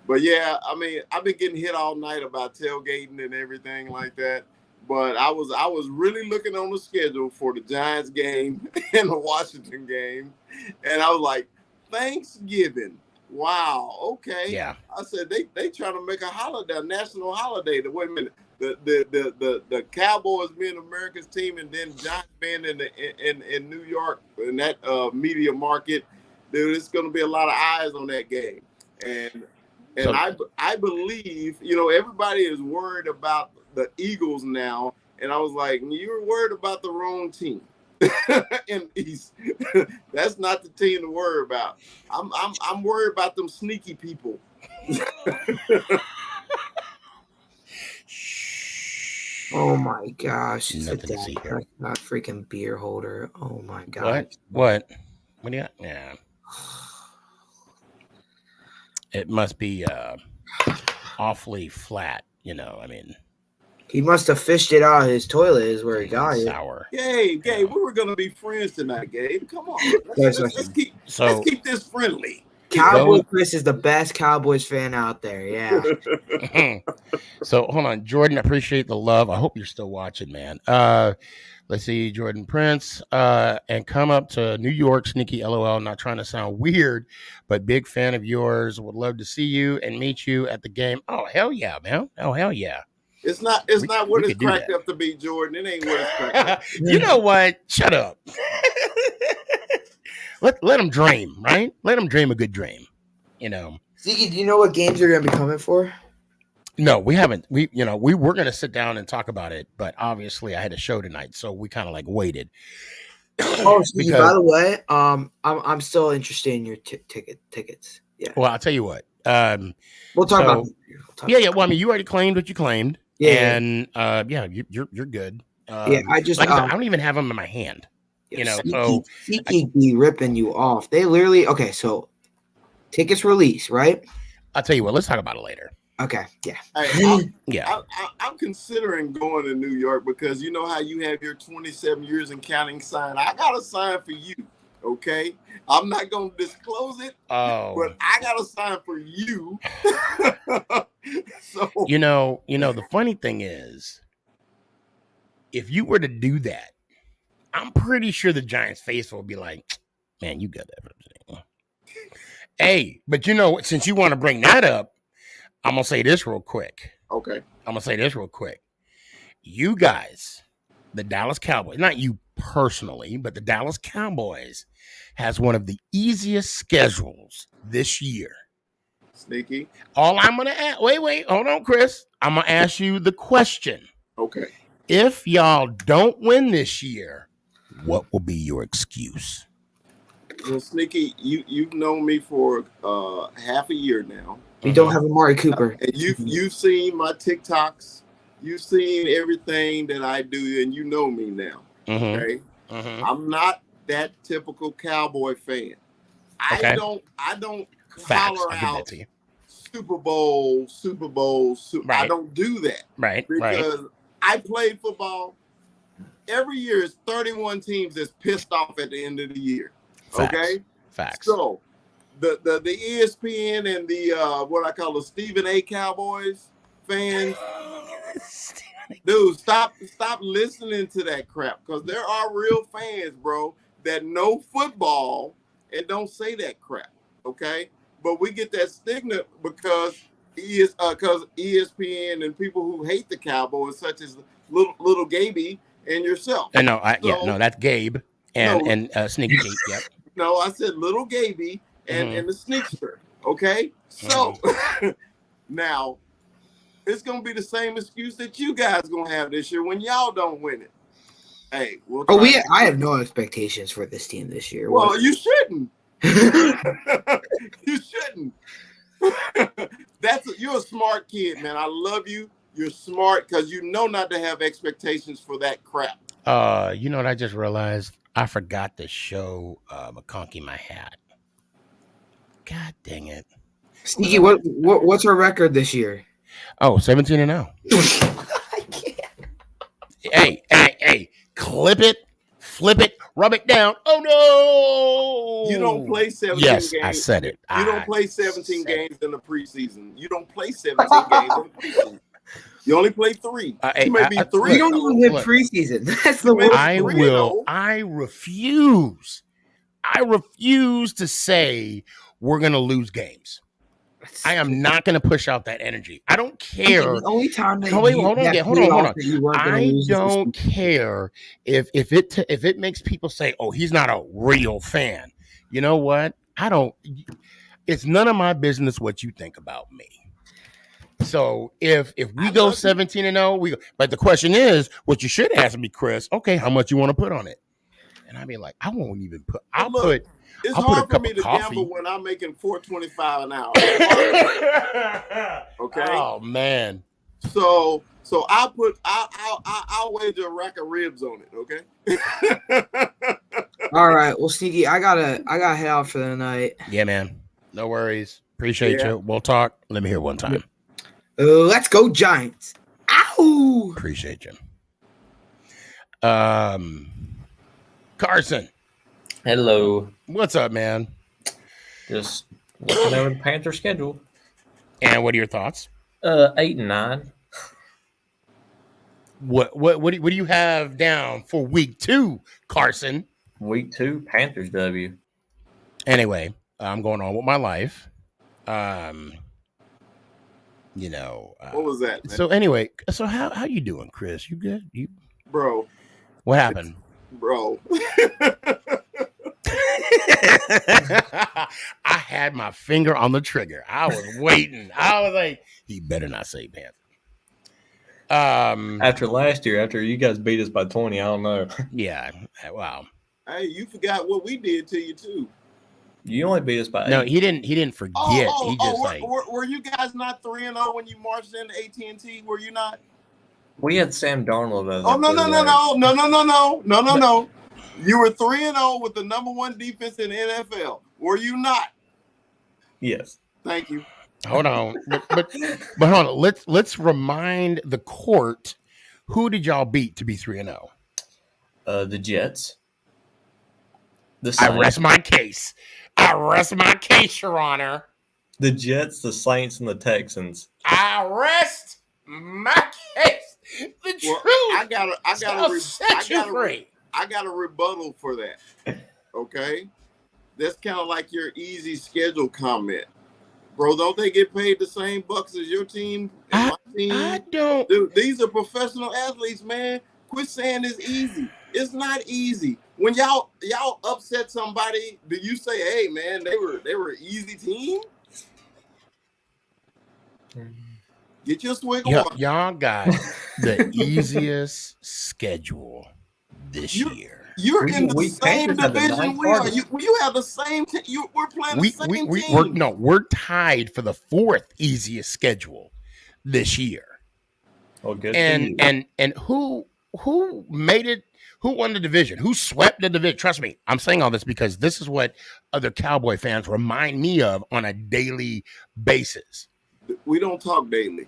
[SPEAKER 3] But yeah, I mean, I've been getting hit all night about tailgating and everything like that. But I was really looking on the schedule for the Giants game and the Washington game. And I was like, Thanksgiving. Wow. Okay.
[SPEAKER 1] Yeah.
[SPEAKER 3] I said they trying to make a national holiday. Wait a minute. The Cowboys being America's team, and then Giants being in New York in that media market. Dude, it's going to be a lot of eyes on that game. And I believe everybody is worried about the Eagles now, and I was like, you're worried about the wrong team. In East, that's not the team to worry about. I'm worried about them sneaky people.
[SPEAKER 5] Oh my gosh!
[SPEAKER 1] Nothing to see here.
[SPEAKER 5] Not freaking beer holder. Oh my god!
[SPEAKER 1] What do you got? Yeah. It must be awfully flat. I mean.
[SPEAKER 5] He must have fished it out of his toilet is where he got it.
[SPEAKER 1] Sour.
[SPEAKER 3] Gabe, we were going to be friends tonight, Gabe. Come on. Let's keep this friendly.
[SPEAKER 5] Cowboy Chris is the best Cowboys fan out there. Yeah.
[SPEAKER 1] So hold on. Jordan, I appreciate the love. I hope you're still watching, man. Let's see, Jordan Prince. And come up to New York, Sneaky LOL. Not trying to sound weird, but big fan of yours. Would love to see you and meet you at the game. Oh, hell yeah, man. Oh, hell yeah.
[SPEAKER 3] It's not what it's cracked up to be, Jordan. It ain't what it's cracked up.
[SPEAKER 1] You know what? Shut up. Let them dream, right? Let them dream a good dream.
[SPEAKER 5] Ziggy, do you know what games you're gonna be coming for?
[SPEAKER 1] No, we haven't. We were gonna sit down and talk about it, but obviously I had a show tonight, so we kind of like waited.
[SPEAKER 5] Oh, Ziggy, by the way, I'm still interested in your tickets. Yeah.
[SPEAKER 1] Well, I'll tell you what.
[SPEAKER 5] We'll talk about.
[SPEAKER 1] Yeah. Well, I mean, you already claimed what you claimed. Yeah. And you're good.
[SPEAKER 5] I
[SPEAKER 1] don't even have them in my hand.
[SPEAKER 5] Sneakyg be ripping you off. They literally so tickets release, right?
[SPEAKER 1] I'll tell you what. Let's talk about it later.
[SPEAKER 5] Okay. Yeah.
[SPEAKER 3] Hey, I'm considering going to New York because you know how you have your 27 years and counting sign. I got a sign for you. Okay, I'm not going to disclose it, but I got a sign for you. So
[SPEAKER 1] the funny thing is, if you were to do that, I'm pretty sure the Giants face will be like, "Man, you got that." Hey, but since you want to bring that up, I'm gonna say this real quick.
[SPEAKER 3] Okay.
[SPEAKER 1] I'm gonna say this real quick. You guys, the Dallas Cowboys, not you personally, but the Dallas Cowboys has one of the easiest schedules this year.
[SPEAKER 3] Sneaky.
[SPEAKER 1] All I'm gonna ask, wait, hold on, Chris. I'm gonna ask you the question.
[SPEAKER 3] Okay.
[SPEAKER 1] If y'all don't win this year, what will be your excuse?
[SPEAKER 3] Well, Sneaky, you've known me for half a year now.
[SPEAKER 5] We don't have Amari Cooper.
[SPEAKER 3] And you've seen my TikToks. You've seen everything that I do, and you know me now. Okay. I'm not that typical Cowboy fan. I don't holler out Super Bowl.
[SPEAKER 1] Right.
[SPEAKER 3] I don't do that.
[SPEAKER 1] Right.
[SPEAKER 3] Because I played football. Every year is 31 teams that's pissed off at the end of the year.
[SPEAKER 1] Facts.
[SPEAKER 3] Okay?
[SPEAKER 1] Facts.
[SPEAKER 3] So the ESPN and the what I call the Stephen A. Cowboys fans, dude, stop listening to that crap, because there are real fans, bro, that know football and don't say that crap. Okay? But we get that stigma because ESPN and people who hate the Cowboys, such as little Gaby and yourself.
[SPEAKER 1] And that's Gabe and Sneaky G. Yep.
[SPEAKER 3] No, I said little Gaby and the Sneakster. Okay, so now it's gonna be the same excuse that you guys gonna have this year when y'all don't win it. Hey,
[SPEAKER 5] I have no expectations for this team this year.
[SPEAKER 3] Well, you shouldn't. You shouldn't. You're a smart kid, man. I love you. You're smart because you know not to have expectations for that crap.
[SPEAKER 1] You know what I just realized? I forgot to show McConkey my hat. God dang it.
[SPEAKER 5] Sneaky, what's our record this year?
[SPEAKER 1] Oh, 17-0.
[SPEAKER 5] I can't.
[SPEAKER 1] Hey, clip it, flip it, rub it down. Oh, no.
[SPEAKER 3] You don't play 17
[SPEAKER 1] games.
[SPEAKER 3] Yes,
[SPEAKER 1] I said it.
[SPEAKER 3] You don't play 17 games in the preseason. You don't play 17 games in the preseason. You only play 3. You may be 3.
[SPEAKER 5] You don't even hit preseason. That's the worst.
[SPEAKER 1] I refuse. I refuse to say we're going to lose games. I am not going to push out that energy. I don't care.
[SPEAKER 5] The only time that
[SPEAKER 1] hold on. I don't care if it makes people say, "Oh, he's not a real fan." You know what? I don't. It's none of my business what you think about me. So if we go 17-0, we go. But the question is, what you should ask me, Chris. Okay, how much you want to put on it? And I'd be like, I won't even put.
[SPEAKER 3] It's hard for me to gamble when I'm making $4.25 an hour. Okay.
[SPEAKER 1] Oh man.
[SPEAKER 3] So I'll wager a rack of ribs on it. Okay.
[SPEAKER 5] All right. Well, Sneaky, I gotta head out for the night.
[SPEAKER 1] Yeah, man. No worries. Appreciate you. We'll talk. Let me hear one time.
[SPEAKER 5] Let's go Giants. Ow.
[SPEAKER 1] Appreciate you. Carson.
[SPEAKER 6] Hello.
[SPEAKER 1] What's up, man?
[SPEAKER 6] Just looking over the Panther schedule.
[SPEAKER 1] And what are your thoughts?
[SPEAKER 6] 8 and 9.
[SPEAKER 1] What do you have down for week 2, Carson?
[SPEAKER 6] Week 2, Panthers W.
[SPEAKER 1] Anyway, I'm going on with my life.
[SPEAKER 3] What was that, man?
[SPEAKER 1] So anyway, how you doing, Chris? You good?
[SPEAKER 3] Bro.
[SPEAKER 1] What happened?
[SPEAKER 3] Bro.
[SPEAKER 1] I had my finger on the trigger. I was waiting. I was like, he better not say Panther.
[SPEAKER 6] After last year, after you guys beat us by 20, I don't know.
[SPEAKER 1] Yeah. Wow.
[SPEAKER 3] Hey, you forgot what we did to you too.
[SPEAKER 6] You only beat us by 8.
[SPEAKER 1] No, he didn't forget.
[SPEAKER 3] Were you guys not 3-0 when you marched into AT&T? Were you not?
[SPEAKER 6] We had Sam Darnold.
[SPEAKER 3] No. You were 3-0 with the number 1 defense in the NFL. Were you not?
[SPEAKER 6] Yes.
[SPEAKER 3] Thank you.
[SPEAKER 1] Hold on, but hold on. Let's remind the court, who did y'all beat to be 3-0?
[SPEAKER 6] The Jets.
[SPEAKER 1] I rest my case. Your Honor.
[SPEAKER 6] The Jets, the Saints, and the Texans.
[SPEAKER 1] I rest my case. The truth.
[SPEAKER 3] I got a rebuttal for that. Okay, that's kind of like your easy schedule comment. Bro, don't they get paid the same bucks as your team and my team?
[SPEAKER 1] I don't.
[SPEAKER 3] Dude, these are professional athletes, man. Quit saying it's easy. It's not easy. When y'all upset somebody, do you say, "Hey, man, they were an easy team"? Get your swig of water.
[SPEAKER 1] Y'all got the easiest schedule this year.
[SPEAKER 3] You're in the same division we are. You have the same team. We're playing the same team.
[SPEAKER 1] We're tied for the 4th easiest schedule this year.
[SPEAKER 6] Oh, good.
[SPEAKER 1] And who made it? Who won the division? Who swept the division? Trust me, I'm saying all this because this is what other Cowboy fans remind me of on a daily basis.
[SPEAKER 3] We don't talk daily.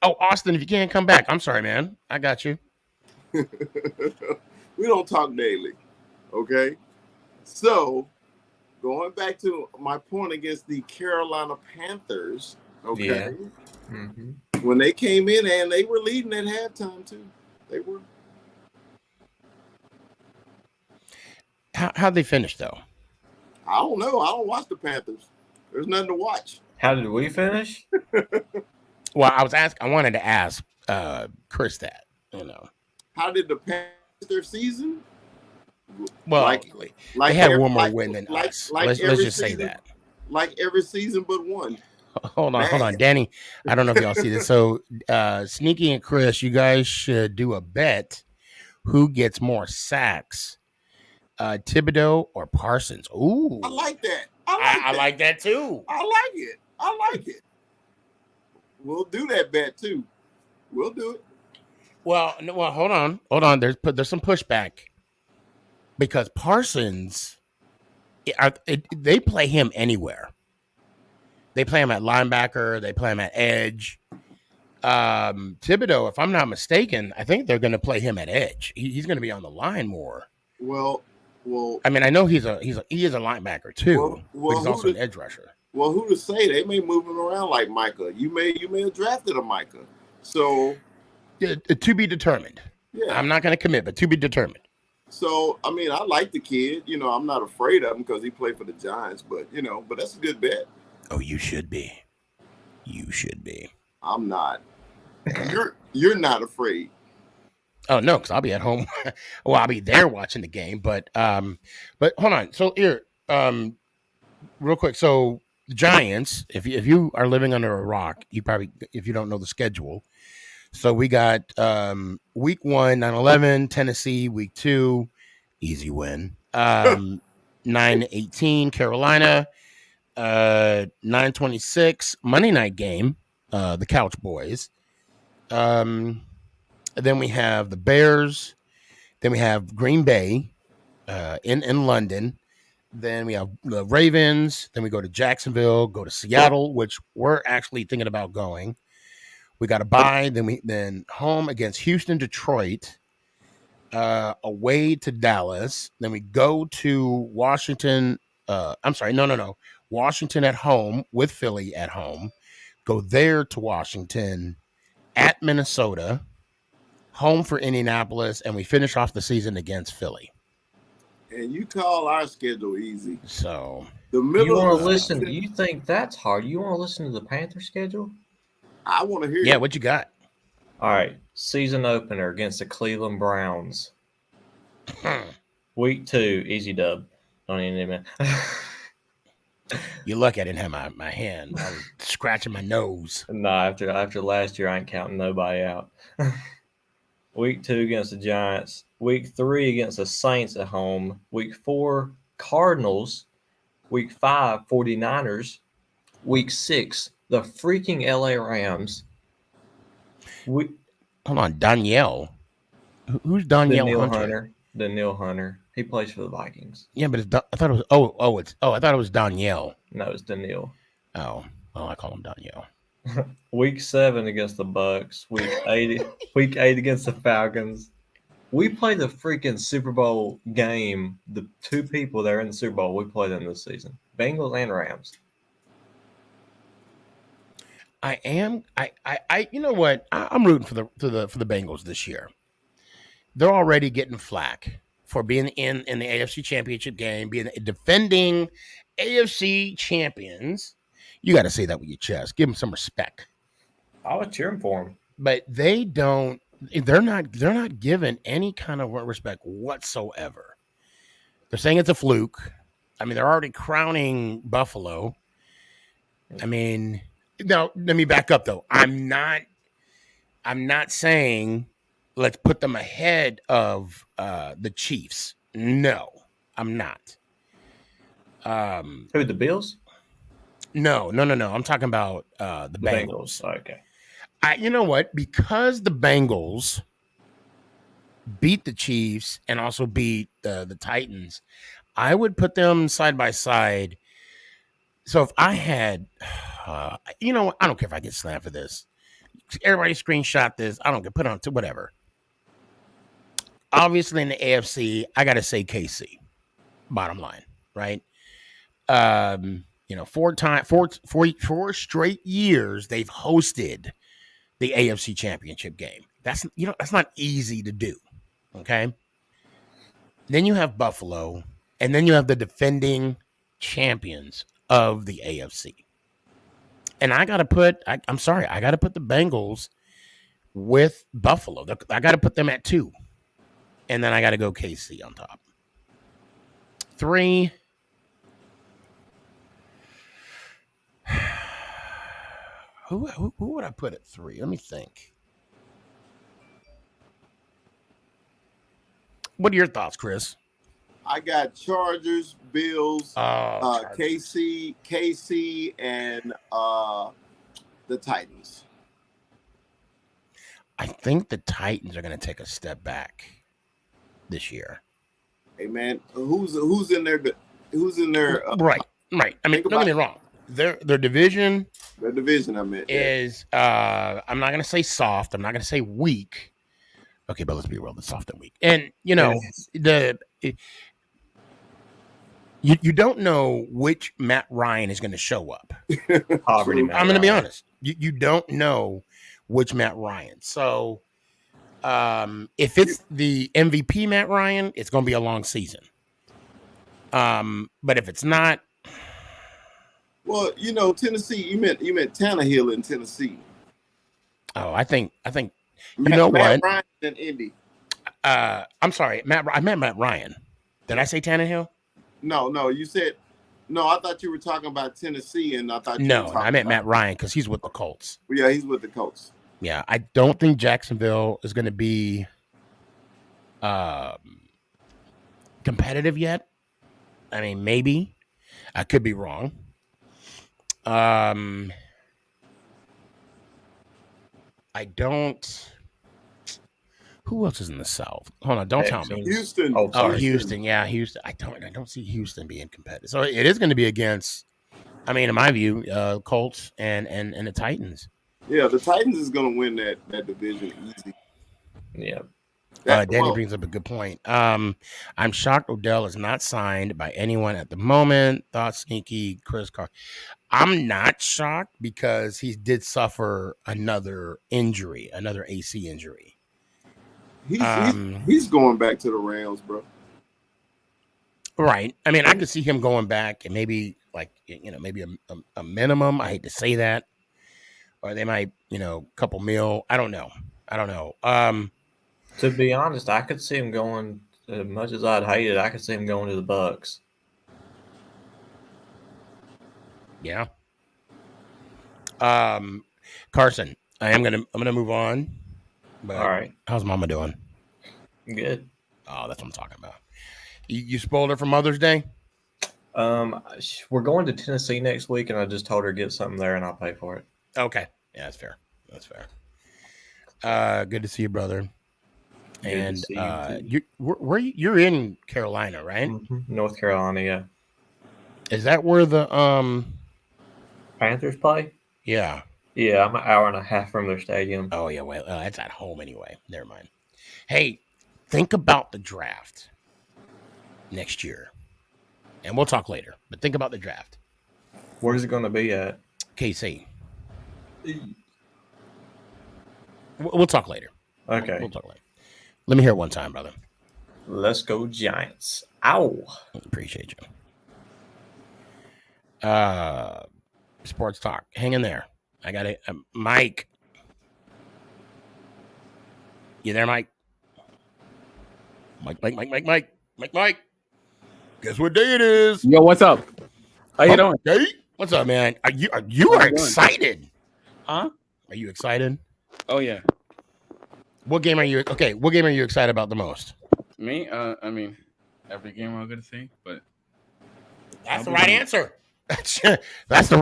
[SPEAKER 1] Oh, Austin, if you can't come back, I'm sorry, man. I got you.
[SPEAKER 3] We don't talk daily. Okay? So, going back to my point against the Carolina Panthers, okay?
[SPEAKER 6] Yeah. Mm-hmm.
[SPEAKER 3] When they came in and they were leading at halftime too. They were.
[SPEAKER 1] How'd they finish though?
[SPEAKER 3] I don't know. I don't watch the Panthers. There's nothing to watch.
[SPEAKER 6] How did we finish?
[SPEAKER 1] Well, I wanted to ask Chris that,
[SPEAKER 3] How did the Panthers their season?
[SPEAKER 1] Well, they had one more win than us. Let's just say that.
[SPEAKER 3] Like every season but one.
[SPEAKER 1] Hold on, Danny. I don't know if y'all see this. So, Sneaky and Chris, you guys should do a bet. Who gets more sacks, Thibodeau or Parsons? Ooh,
[SPEAKER 3] I like that.
[SPEAKER 1] I like that too.
[SPEAKER 3] I like it. We'll do that bet too. We'll do it.
[SPEAKER 1] Well, hold on. There's some pushback because Parsons, they play him anywhere. They play him at linebacker. They play him at edge. Thibodeau, if I'm not mistaken, I think they're going to play him at edge. He's going to be on the line more.
[SPEAKER 3] Well.
[SPEAKER 1] I mean, I know he is a linebacker too. But he's also an edge rusher.
[SPEAKER 3] Well, who to say? They may move him around like Micah. You may have drafted a Micah. So
[SPEAKER 1] to be determined.
[SPEAKER 3] Yeah.
[SPEAKER 1] I'm not going to commit, but to be determined.
[SPEAKER 3] So, I mean, I like the kid. I'm not afraid of him because he played for the Giants. But but that's a good bet.
[SPEAKER 1] Oh, you should be.
[SPEAKER 3] I'm not. You're not afraid.
[SPEAKER 1] Oh no, because I'll be at home. Well, I'll be there watching the game. But hold on. So here, real quick. So the Giants, if you are living under a rock, you probably, if you don't know the schedule. So we got week 1, 9-11, Tennessee. Week 2, easy win. 9-18, Carolina. 9-26, Monday night game, the Couch Boys. Then we have the Bears. Then we have Green Bay in London. Then we have the Ravens. Then we go to Jacksonville, go to Seattle, which we're actually thinking about going. We got a bye. Then home against Houston, Detroit, away to Dallas. Then we go to Washington. No. Washington at home with Philly at home. Go there to Washington, at Minnesota, home for Indianapolis, and we finish off the season against Philly.
[SPEAKER 3] And you call our schedule easy.
[SPEAKER 1] So
[SPEAKER 6] you want to listen? You think that's hard? You want to listen to the Panther schedule?
[SPEAKER 3] I want to hear.
[SPEAKER 1] Yeah, what you got?
[SPEAKER 6] All right, season opener against the Cleveland Browns. Week 2, easy dub. Don't even.
[SPEAKER 1] You look, I didn't have my hand. I was scratching my nose.
[SPEAKER 6] No, after last year, I ain't counting nobody out. Week 2 against the Giants. Week 3 against the Saints at home. Week 4, Cardinals. Week 5, 49ers. Week 6, the freaking LA Rams.
[SPEAKER 1] Hold on, Danielle. Who's Danielle Hunter?
[SPEAKER 6] Danielle Hunter. He plays for the Vikings.
[SPEAKER 1] Yeah, but I thought it was. I thought it was Danielle.
[SPEAKER 6] No, it's Danielle.
[SPEAKER 1] Oh, well, I call him Danielle.
[SPEAKER 6] Week 7 against the Bucks. Week 8 against the Falcons. We play the freaking Super Bowl game. The 2 people that are in the Super Bowl, we play them this season. Bengals and Rams.
[SPEAKER 1] I am. You know what? I'm rooting for the Bengals this year. They're already getting flack for being in the AFC Championship game, being defending AFC champions, You got to say that with your chest. Give them some respect.
[SPEAKER 6] I was cheering for them,
[SPEAKER 1] but they don't. They're not given any kind of respect whatsoever. They're saying it's a fluke. I mean, they're already crowning Buffalo. I mean, no. Let me back up though. I'm not saying let's put them ahead of the Chiefs. No, I'm not.
[SPEAKER 6] Who, the Bills?
[SPEAKER 1] No. I'm talking about the Bengals.
[SPEAKER 6] Okay.
[SPEAKER 1] You know what? Because the Bengals beat the Chiefs and also beat the Titans, I would put them side by side. So if I had, you know what? I don't care if I get slammed for this. Everybody screenshot this. I don't care. Put it on to whatever. Obviously, in the AFC, I got to say KC. Bottom line, right? You know, 4 straight years they've hosted the AFC Championship game. That's not easy to do. Okay. Then you have Buffalo, and then you have the defending champions of the AFC. And I got to put the Bengals with Buffalo. I got to put them at 2. And then I got to go KC on top. 3. Who would I put at 3? Let me think. What are your thoughts, Chris?
[SPEAKER 3] I got Chargers, Bills, KC, and the Titans.
[SPEAKER 1] I think the Titans are going to take a step back this year.
[SPEAKER 3] Hey man, who's in there? Who's in there?
[SPEAKER 1] Right. I mean, don't get me wrong. Their division.
[SPEAKER 3] Their division, I meant,
[SPEAKER 1] is I'm not going to say soft. I'm not going to say weak. Okay, but let's be real. It's soft and weak. And you know you don't know which Matt Ryan is going to show up. I'm going to be honest. You don't know which Matt Ryan. So if it's the MVP Matt Ryan, it's going to be a long season. But if it's not,
[SPEAKER 3] well, you know, Tennessee. You meant Tannehill in Tennessee.
[SPEAKER 1] Oh, I think Matt
[SPEAKER 3] Ryan and Indy.
[SPEAKER 1] I'm sorry, I meant Matt Ryan. Did I say Tannehill?
[SPEAKER 3] No, you said no. I thought you were talking about Tennessee, and I thought
[SPEAKER 1] I meant Matt Ryan because he's with the Colts.
[SPEAKER 3] Yeah, he's with the Colts.
[SPEAKER 1] Yeah, I don't think Jacksonville is going to be competitive yet. I mean, maybe. I could be wrong. I don't. Who else is in the South? Hold on, don't tell me.
[SPEAKER 3] Houston.
[SPEAKER 1] Oh, Houston. Yeah, Houston. I don't see Houston being competitive. So it is going to be against. I mean, in my view, Colts and the Titans.
[SPEAKER 3] Yeah, the Titans is going to win that division easy.
[SPEAKER 6] Yeah.
[SPEAKER 1] Danny brings up a good point. I'm shocked Odell is not signed by anyone at the moment. Thoughts, Sneaky, Chris Carr. I'm not shocked because he did suffer another injury, another AC injury.
[SPEAKER 3] He's going back to the Rams, bro.
[SPEAKER 1] Right. I mean, I could see him going back and maybe maybe a minimum. I hate to say that. Or they might, couple mil. I don't know.
[SPEAKER 6] To be honest, I could see him going, as much as I'd hate it, I could see him going to the Bucks.
[SPEAKER 1] Yeah. Carson, I'm gonna move on. But
[SPEAKER 6] all right.
[SPEAKER 1] How's Mama doing?
[SPEAKER 6] Good.
[SPEAKER 1] Oh, that's what I'm talking about. You spoiled her for Mother's Day?
[SPEAKER 6] We're going to Tennessee next week, and I just told her to get something there, and I'll pay for it.
[SPEAKER 1] Okay. Yeah, that's fair. Good to see you, brother. And you're in Carolina, right?
[SPEAKER 6] Mm-hmm. North Carolina, yeah.
[SPEAKER 1] Is that where the
[SPEAKER 6] Panthers play?
[SPEAKER 1] Yeah.
[SPEAKER 6] Yeah, I'm an hour and a half from their stadium.
[SPEAKER 1] Oh, yeah, well, that's at home anyway. Never mind. Hey, think about the draft next year. And we'll talk later, but think about the draft.
[SPEAKER 6] Where's it going to be at?
[SPEAKER 1] KC. We'll talk later.
[SPEAKER 6] Okay.
[SPEAKER 1] We'll talk later. Let me hear it one time, brother.
[SPEAKER 6] Let's go Giants. Ow.
[SPEAKER 1] Appreciate you. Sports Talk. Hang in there. I got it. Mike. You there, Mike? Mike. Guess what day it is?
[SPEAKER 7] Yo, what's up? How you doing?
[SPEAKER 1] Hey, what's up, man? You are excited?
[SPEAKER 7] Huh?
[SPEAKER 1] Are you excited?
[SPEAKER 7] Oh yeah.
[SPEAKER 1] What game are you excited about the most?
[SPEAKER 7] Me? I mean, every game I'm gonna see, but
[SPEAKER 1] that's the right answer.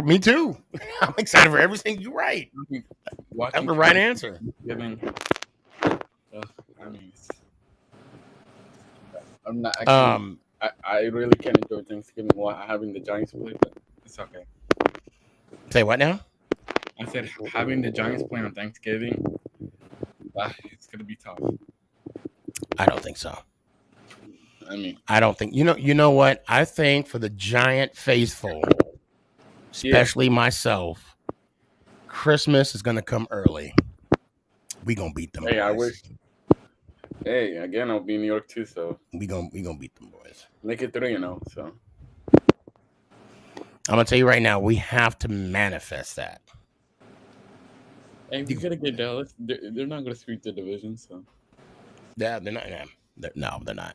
[SPEAKER 1] Me too. I'm excited for everything. You're right. That's the right answer.
[SPEAKER 7] I mean, I'm not actually. I really can't enjoy Thanksgiving while having the Giants play, but it's okay.
[SPEAKER 1] Say what now?
[SPEAKER 7] I said having the Giants play on Thanksgiving, it's gonna be tough.
[SPEAKER 1] I don't think so.
[SPEAKER 7] I mean,
[SPEAKER 1] I don't think you know what? I think for the Giant faithful, especially myself, Christmas is gonna come early. We gonna beat them.
[SPEAKER 7] Hey,
[SPEAKER 1] boys.
[SPEAKER 7] I wish. Hey, again, I'll be in New York too, so
[SPEAKER 1] we gonna beat them boys.
[SPEAKER 7] Make it through, So
[SPEAKER 1] I'm gonna tell you right now, we have to manifest that.
[SPEAKER 7] Hey, we gotta get Dallas. They're not gonna sweep the division, so
[SPEAKER 1] yeah, they're not. They're not.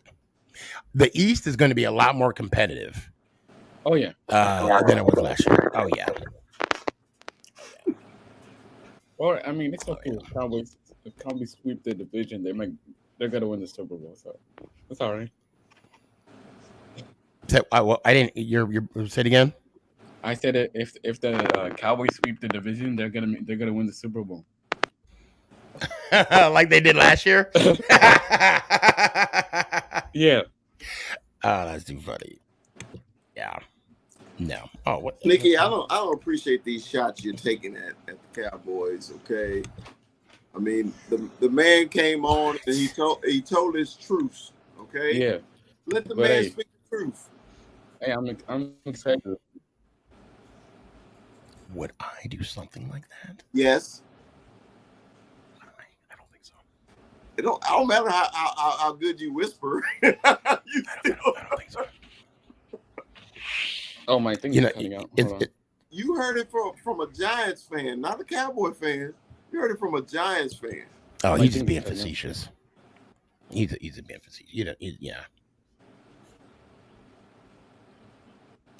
[SPEAKER 1] The East is going to be a lot more competitive.
[SPEAKER 7] Oh yeah,
[SPEAKER 1] than it was last year. Oh yeah.
[SPEAKER 7] Or I mean, it's okay. If Cowboys sweep the division, they're gonna win the Super Bowl. So that's all right.
[SPEAKER 1] So, I didn't. You say it again.
[SPEAKER 7] I said if the Cowboys sweep the division, they're gonna win the Super Bowl.
[SPEAKER 1] Like they did last year.
[SPEAKER 7] Yeah.
[SPEAKER 1] Oh, that's too funny. Yeah. No. Oh, what?
[SPEAKER 3] Sneaky, I don't appreciate these shots you're taking at the Cowboys. Okay. I mean, the man came on and he told his truth. Okay.
[SPEAKER 7] Yeah.
[SPEAKER 3] Let the man speak the truth.
[SPEAKER 7] Hey, I'm excited.
[SPEAKER 1] Would I do something like that?
[SPEAKER 3] Yes.
[SPEAKER 1] I don't think so.
[SPEAKER 3] I don't matter how good you whisper. I
[SPEAKER 1] don't think so.
[SPEAKER 7] Oh, my thing is coming out.
[SPEAKER 3] You heard it from a Giants fan, not a Cowboy fan. You heard it from a Giants fan.
[SPEAKER 1] Oh, he's just being facetious. He's being facetious. Yeah.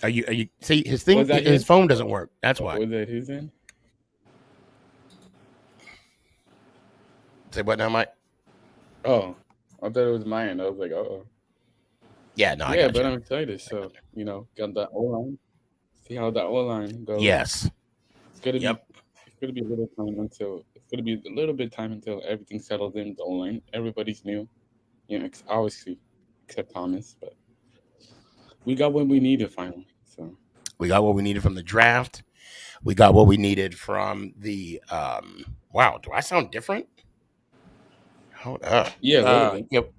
[SPEAKER 1] Are you? See, his thing, his phone doesn't work. That's why.
[SPEAKER 7] Was that his end?
[SPEAKER 1] Say what now, Mike?
[SPEAKER 7] Oh, I thought it was mine. I was like, oh.
[SPEAKER 1] Yeah, no,
[SPEAKER 7] yeah, but I'm excited. So got that O-line. See how that O-line goes.
[SPEAKER 1] Yes.
[SPEAKER 7] It's gonna be a little time until everything settles in the O-line. Everybody's new, obviously, except Thomas, but we got what we needed finally. So
[SPEAKER 1] we got what we needed from the draft. We got what we needed from the. Wow, do I sound different? Hold up.
[SPEAKER 7] Yeah.
[SPEAKER 1] Yep.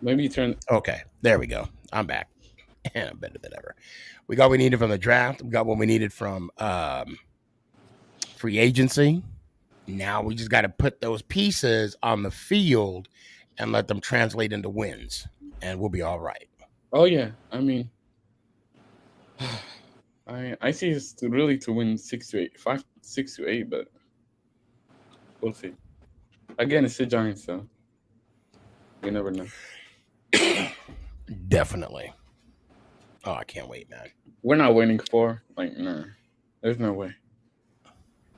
[SPEAKER 7] Maybe you turn.
[SPEAKER 1] Okay, there we go. I'm back. And I'm better than ever. We got what we needed from the draft. We got what we needed from free agency. Now we just got to put those pieces on the field and let them translate into wins, and we'll be all right.
[SPEAKER 7] Oh yeah, I mean, I see it's really to win 6 to 8, but we'll see. Again, it's the Giants, so you never know.
[SPEAKER 1] Definitely. Oh, I can't wait, man.
[SPEAKER 7] We're not winning 4. No, there's no way.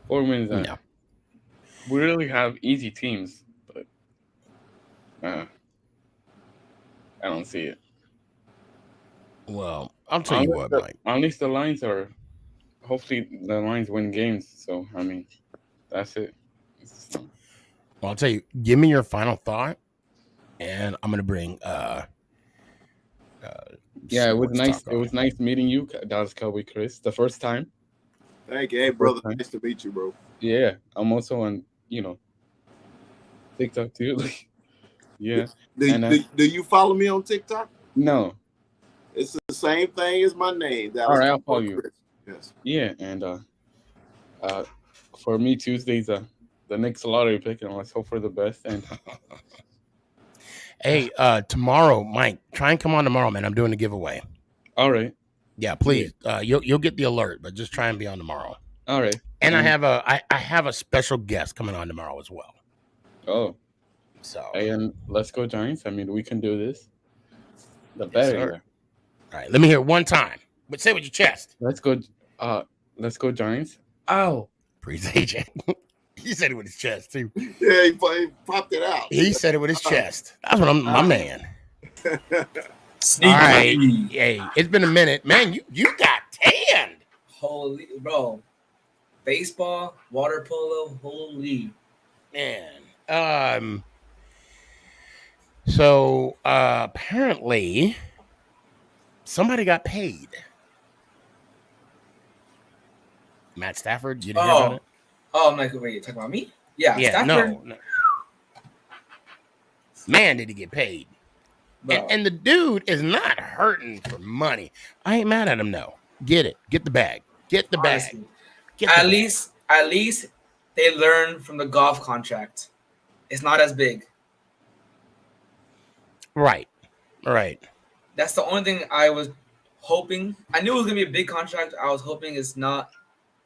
[SPEAKER 7] 4 wins. No. We really have easy teams, but I don't see it.
[SPEAKER 1] Well, I'll tell you what, Mike.
[SPEAKER 7] At least the Lions are. Hopefully, the Lions win games. So, I mean, that's it.
[SPEAKER 1] Well, I'll tell you. Give me your final thought, and I'm gonna bring.
[SPEAKER 7] Yeah, it was nice. It was nice meeting you, Dallas Cowboy Chris, the first time.
[SPEAKER 3] Thank you, hey brother. Nice to meet you, bro.
[SPEAKER 7] Yeah, I'm also on TikTok too. Yeah.
[SPEAKER 3] Do you follow me on TikTok?
[SPEAKER 7] No.
[SPEAKER 3] It's the same thing as my name.
[SPEAKER 7] All right, I'll follow you.
[SPEAKER 3] Yes.
[SPEAKER 7] Yeah, and for me, Tuesday's the next lottery pick, and let's hope for the best. And
[SPEAKER 1] Hey, tomorrow, Mike, try and come on tomorrow, man. I'm doing a giveaway.
[SPEAKER 7] All right.
[SPEAKER 1] Yeah, please. You'll get the alert, but just try and be on tomorrow.
[SPEAKER 7] All right.
[SPEAKER 1] And I have a special guest coming on tomorrow as well.
[SPEAKER 7] Oh.
[SPEAKER 1] So.
[SPEAKER 7] And let's go Giants. I mean, we can do this. The better.
[SPEAKER 1] Yes, all right, let me hear it one time. But say it with your chest.
[SPEAKER 7] Let's go Giants.
[SPEAKER 5] Oh.
[SPEAKER 1] Appreciate you. He said it with his chest too.
[SPEAKER 3] Yeah, he popped it out.
[SPEAKER 1] He said it with his chest. That's what my man.
[SPEAKER 5] Sneaky.
[SPEAKER 1] All right. Hey, it's been a minute. Man, you got tanned.
[SPEAKER 5] Holy, bro. Baseball, water polo, holy.
[SPEAKER 1] Man. So apparently somebody got paid. Matt Stafford, you didn't hear about it?
[SPEAKER 5] Oh, I'm like, wait, you talking about me? Yeah, Stafford.
[SPEAKER 1] No. Man, did he get paid? And the dude is not hurting for money. I ain't mad at him, no. Get it. Get the bag. Get the bag.
[SPEAKER 5] At least they learn from the golf contract. It's not as big.
[SPEAKER 1] Right.
[SPEAKER 5] That's the only thing I was hoping. I knew it was going to be a big contract. I was hoping it's not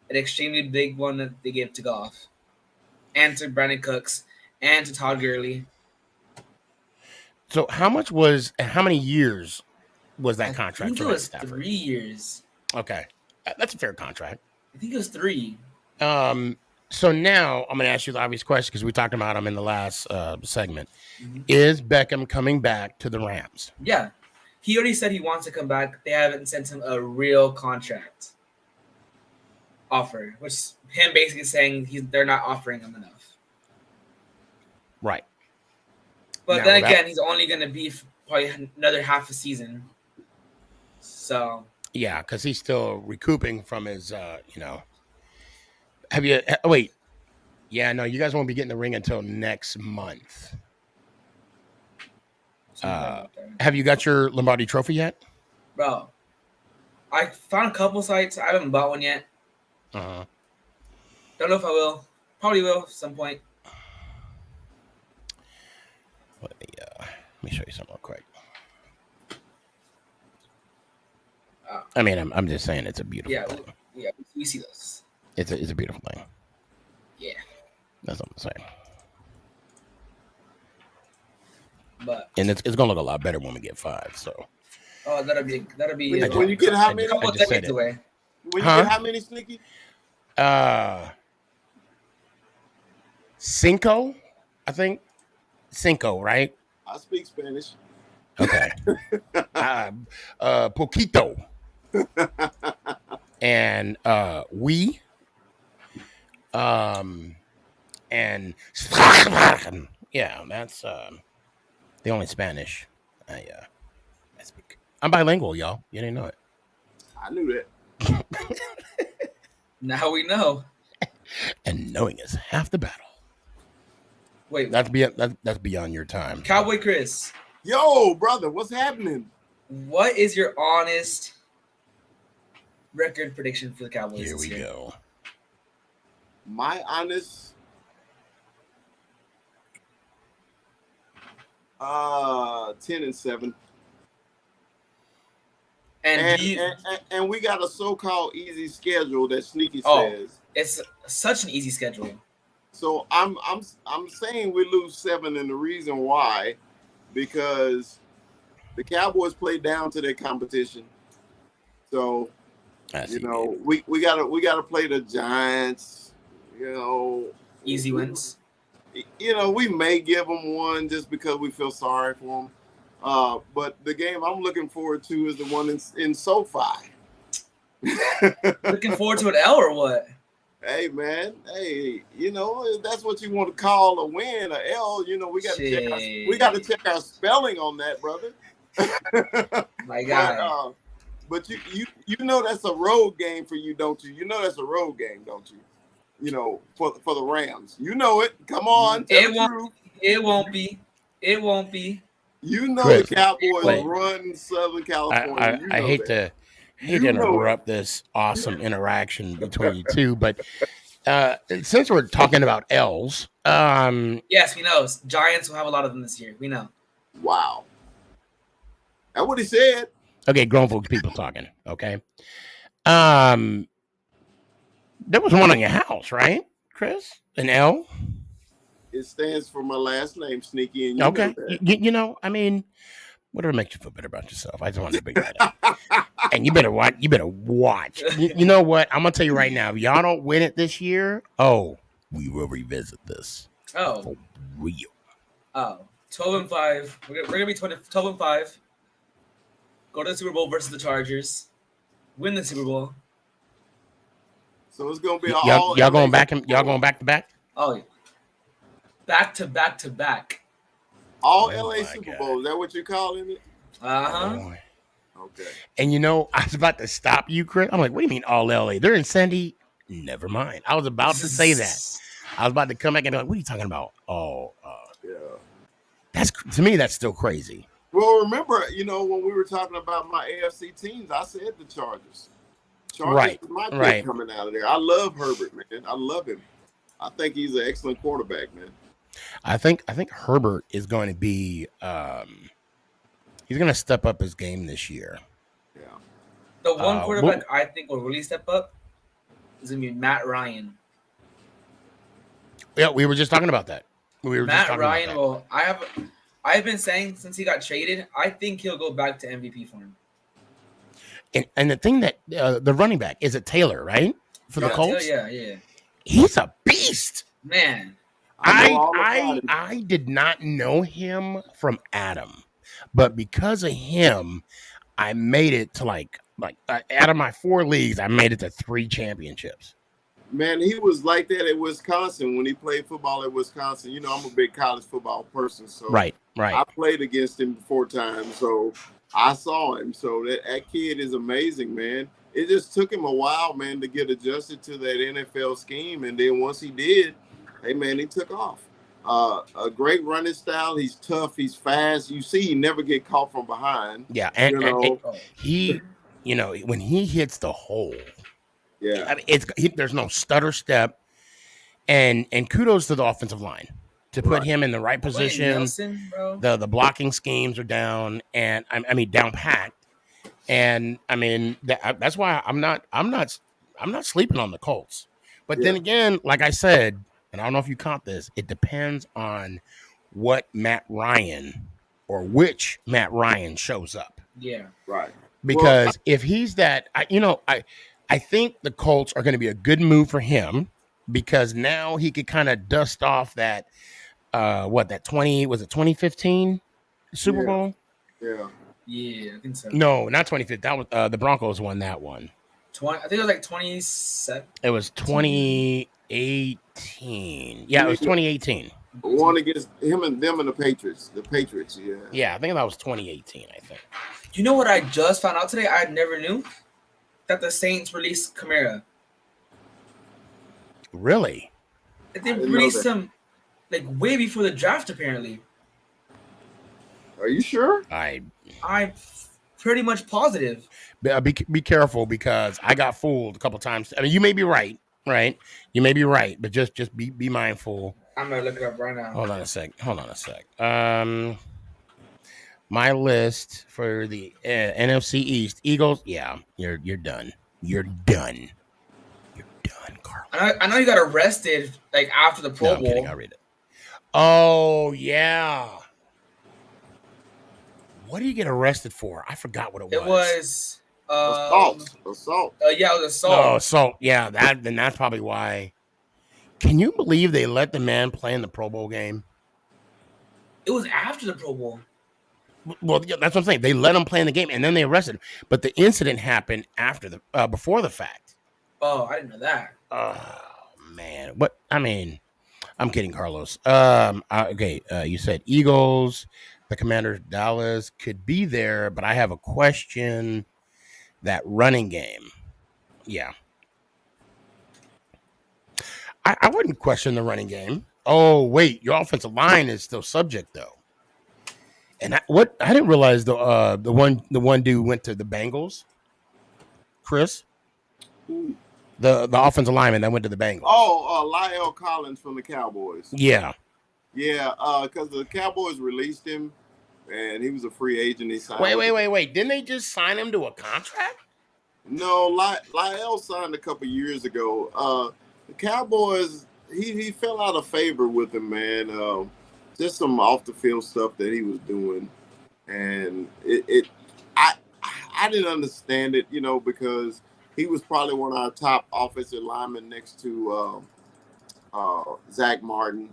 [SPEAKER 5] an extremely big one that they give to Goff and to Brandon Cooks and to Todd Gurley.
[SPEAKER 1] So how many years was that contract?
[SPEAKER 5] I think it was 3 years.
[SPEAKER 1] Okay. That's a fair contract.
[SPEAKER 5] I think it was 3.
[SPEAKER 1] So now I'm going to ask you the obvious question because we talked about him in the last segment. Mm-hmm. Is Beckham coming back to the Rams?
[SPEAKER 5] Yeah. He already said he wants to come back. They haven't sent him a real contract offer, which is him basically saying they're not offering him enough.
[SPEAKER 1] Right.
[SPEAKER 5] But then again, he's only going to be probably another half a season. So.
[SPEAKER 1] Yeah, because he's still recouping from his, Have you, wait. Yeah, no, you guys won't be getting the ring until next month. Have you got your Lombardi trophy yet?
[SPEAKER 5] Bro, I found a couple sites. I haven't bought one yet.
[SPEAKER 1] Uh-huh.
[SPEAKER 5] Don't know if I will. Probably will at some point.
[SPEAKER 1] Let me show you something real quick. I mean, I'm just saying it's a beautiful thing.
[SPEAKER 5] Yeah, we see those.
[SPEAKER 1] It's a beautiful thing.
[SPEAKER 5] Yeah.
[SPEAKER 1] That's what I'm saying.
[SPEAKER 5] And
[SPEAKER 1] it's gonna look a lot better when we get 5. So.
[SPEAKER 5] Oh, that'll be.
[SPEAKER 3] When you get how many?
[SPEAKER 5] Couple decades away.
[SPEAKER 3] When you get how many, Sneaky?
[SPEAKER 1] 5, I think. 5, right?
[SPEAKER 3] I speak Spanish.
[SPEAKER 1] Okay. Poquito. And we. And yeah, that's the only Spanish I speak. I'm bilingual, y'all. You didn't know it.
[SPEAKER 3] I knew that.
[SPEAKER 5] Now we know.
[SPEAKER 1] And knowing is half the battle.
[SPEAKER 5] Wait,
[SPEAKER 1] that's beyond your time.
[SPEAKER 5] Cowboy Chris.
[SPEAKER 3] Yo, brother, what's happening?
[SPEAKER 5] What is your honest record prediction for the Cowboys?
[SPEAKER 1] Here we go.
[SPEAKER 3] My honest 10-7. And we got a so-called easy schedule that Sneaky says.
[SPEAKER 5] It's such an easy schedule.
[SPEAKER 3] So I'm saying we lose 7, and the reason why, because the Cowboys play down to their competition. So we gotta play the Giants.
[SPEAKER 5] Easy wins.
[SPEAKER 3] We may give them one just because we feel sorry for them. But the game I'm looking forward to is the one in SoFi.
[SPEAKER 5] Looking forward to an L or what?
[SPEAKER 3] Hey, man. Hey, if that's what you want to call a win, a L, we got to check our spelling on that, brother.
[SPEAKER 5] My God.
[SPEAKER 3] But you know that's a road game for you, don't you? You know that's a road game, don't you? For the Rams. You know it. Come on.
[SPEAKER 5] It won't be.
[SPEAKER 3] The Cowboys run Southern California.
[SPEAKER 1] I hate to interrupt this awesome interaction between you two, but since we're talking about L's,
[SPEAKER 5] yes, we know Giants will have a lot of them this year. We know.
[SPEAKER 3] Wow. That's what he said.
[SPEAKER 1] Okay, grown folks people talking. Okay. There was one on your house, right, Chris? An L?
[SPEAKER 3] It stands for my last name, Sneaky, and
[SPEAKER 1] okay. You know, I mean, whatever makes you feel better about yourself. I just wanted to bring that up. And you better watch. You better watch. You know what? I'm gonna tell you right now. If y'all don't win it this year, we will revisit this.
[SPEAKER 8] Oh,
[SPEAKER 1] for real.
[SPEAKER 8] 12-5. We're gonna be 12-5. Go to the Super Bowl versus the Chargers. Win the Super Bowl.
[SPEAKER 3] So it's gonna be
[SPEAKER 1] y'all going back and y'all going back to back.
[SPEAKER 8] Oh, yeah. Back to back to back.
[SPEAKER 3] All LA Super Bowl. Is that what you're calling it? Okay.
[SPEAKER 1] And you know, I was about to stop you, Chris. I'm like, what do you mean all LA? They're in Sandy. Never mind. I was about to say that. I was about to come back and be like, what are you talking about?
[SPEAKER 3] Yeah.
[SPEAKER 1] That's, to me, that's still crazy.
[SPEAKER 3] Well, remember, you know, when we were talking about my AFC teams, I said the Chargers.
[SPEAKER 1] Right.
[SPEAKER 3] Is my pick coming out of there. I love Herbert, man. I love him. I think he's an excellent quarterback, man.
[SPEAKER 1] I think Herbert is going to be he's going to step up his game this year.
[SPEAKER 3] Yeah.
[SPEAKER 8] The one quarterback I think will really step up is going to be Matt Ryan.
[SPEAKER 1] Yeah, we were just talking about that.
[SPEAKER 8] Matt Ryan will. I've been saying since he got traded, I think he'll go back to MVP form.
[SPEAKER 1] And the thing that the running back is it Taylor, right? For the Colts?
[SPEAKER 8] Yeah.
[SPEAKER 1] He's a beast.
[SPEAKER 8] Man.
[SPEAKER 1] I did not know him from Adam, but because of him, I made it to like out of my 4 leagues, I made it to 3 championships.
[SPEAKER 3] Man, he was like that at Wisconsin when he played football at Wisconsin. You know, I'm a big college football person, so
[SPEAKER 1] right.
[SPEAKER 3] I played against him 4 times, so I saw him. So that kid is amazing, man. It just took him a while, man, to get adjusted to that NFL scheme, and then once he did, hey, man, he took off. A great running style. He's tough. He's fast. You see, he never get caught from behind.
[SPEAKER 1] Yeah, and he, you know, when he hits the hole.
[SPEAKER 3] Yeah,
[SPEAKER 1] I mean, there's no stutter step, and kudos to the offensive line to put him in the right position.
[SPEAKER 8] Nelson, bro.
[SPEAKER 1] The blocking schemes are down, and I mean down packed, and I mean that's why I'm not sleeping on the Colts. But then again, like I said, and I don't know if you caught this, it depends on what Matt Ryan or which Matt Ryan shows up.
[SPEAKER 8] Yeah,
[SPEAKER 3] right.
[SPEAKER 1] Because if he's that, I think the Colts are going to be a good move for him because now he could kind of dust off that, that 2015 Super Bowl?
[SPEAKER 3] Yeah.
[SPEAKER 8] Yeah, I think so.
[SPEAKER 1] No, not 2015. That was the Broncos won that one.
[SPEAKER 8] I think it was like 27.
[SPEAKER 1] It was 2018. Yeah, it was 2018.
[SPEAKER 3] One against him and them and the Patriots. The Patriots, yeah.
[SPEAKER 1] Yeah, I think that was 2018, I think.
[SPEAKER 8] You know what I just found out today? I never knew that the Saints released Kamara.
[SPEAKER 1] Really?
[SPEAKER 8] They released him like way before the draft, apparently.
[SPEAKER 3] Are you sure?
[SPEAKER 8] I'm pretty much positive.
[SPEAKER 1] Be careful because I got fooled a couple times. I mean, you may be right? You may be right, but just be mindful.
[SPEAKER 8] I'm gonna look it up right now.
[SPEAKER 1] Hold on a sec. My list for the NFC East Eagles. Yeah, you're done. You're done, Carl.
[SPEAKER 8] I know you got arrested like after the Pro Bowl.
[SPEAKER 1] Kidding, I'll read it. Oh yeah. What did you get arrested for? I forgot what it was.
[SPEAKER 8] It was
[SPEAKER 3] assault.
[SPEAKER 8] Yeah, it was assault.
[SPEAKER 1] No, assault. Yeah, that's probably why. Can you believe they let the man play in the Pro Bowl game?
[SPEAKER 8] It was after the Pro Bowl.
[SPEAKER 1] Well, yeah, that's what I'm saying. They let him play in the game, and then they arrested him. But the incident happened before the fact.
[SPEAKER 8] Oh, I didn't know that.
[SPEAKER 1] Oh man, what? I mean, I'm kidding, Carlos. Okay, you said Eagles, the Commanders, Dallas could be there, but I have a question. That running game, yeah. I wouldn't question the running game. Oh wait, your offensive line is still subject though. And I didn't realize the one dude went to the Bengals. Chris, the offensive lineman that went to the Bengals.
[SPEAKER 3] Oh, Lyle Collins from the Cowboys.
[SPEAKER 1] Yeah,
[SPEAKER 3] because the Cowboys released him, and he was a free agent. He signed.
[SPEAKER 1] Wait! Didn't they just sign him to a contract?
[SPEAKER 3] No, Lyle signed a couple years ago. The Cowboys, he fell out of favor with him, man. Just some off the field stuff that he was doing, and I didn't understand it, because he was probably one of our top offensive linemen next to Zach Martin.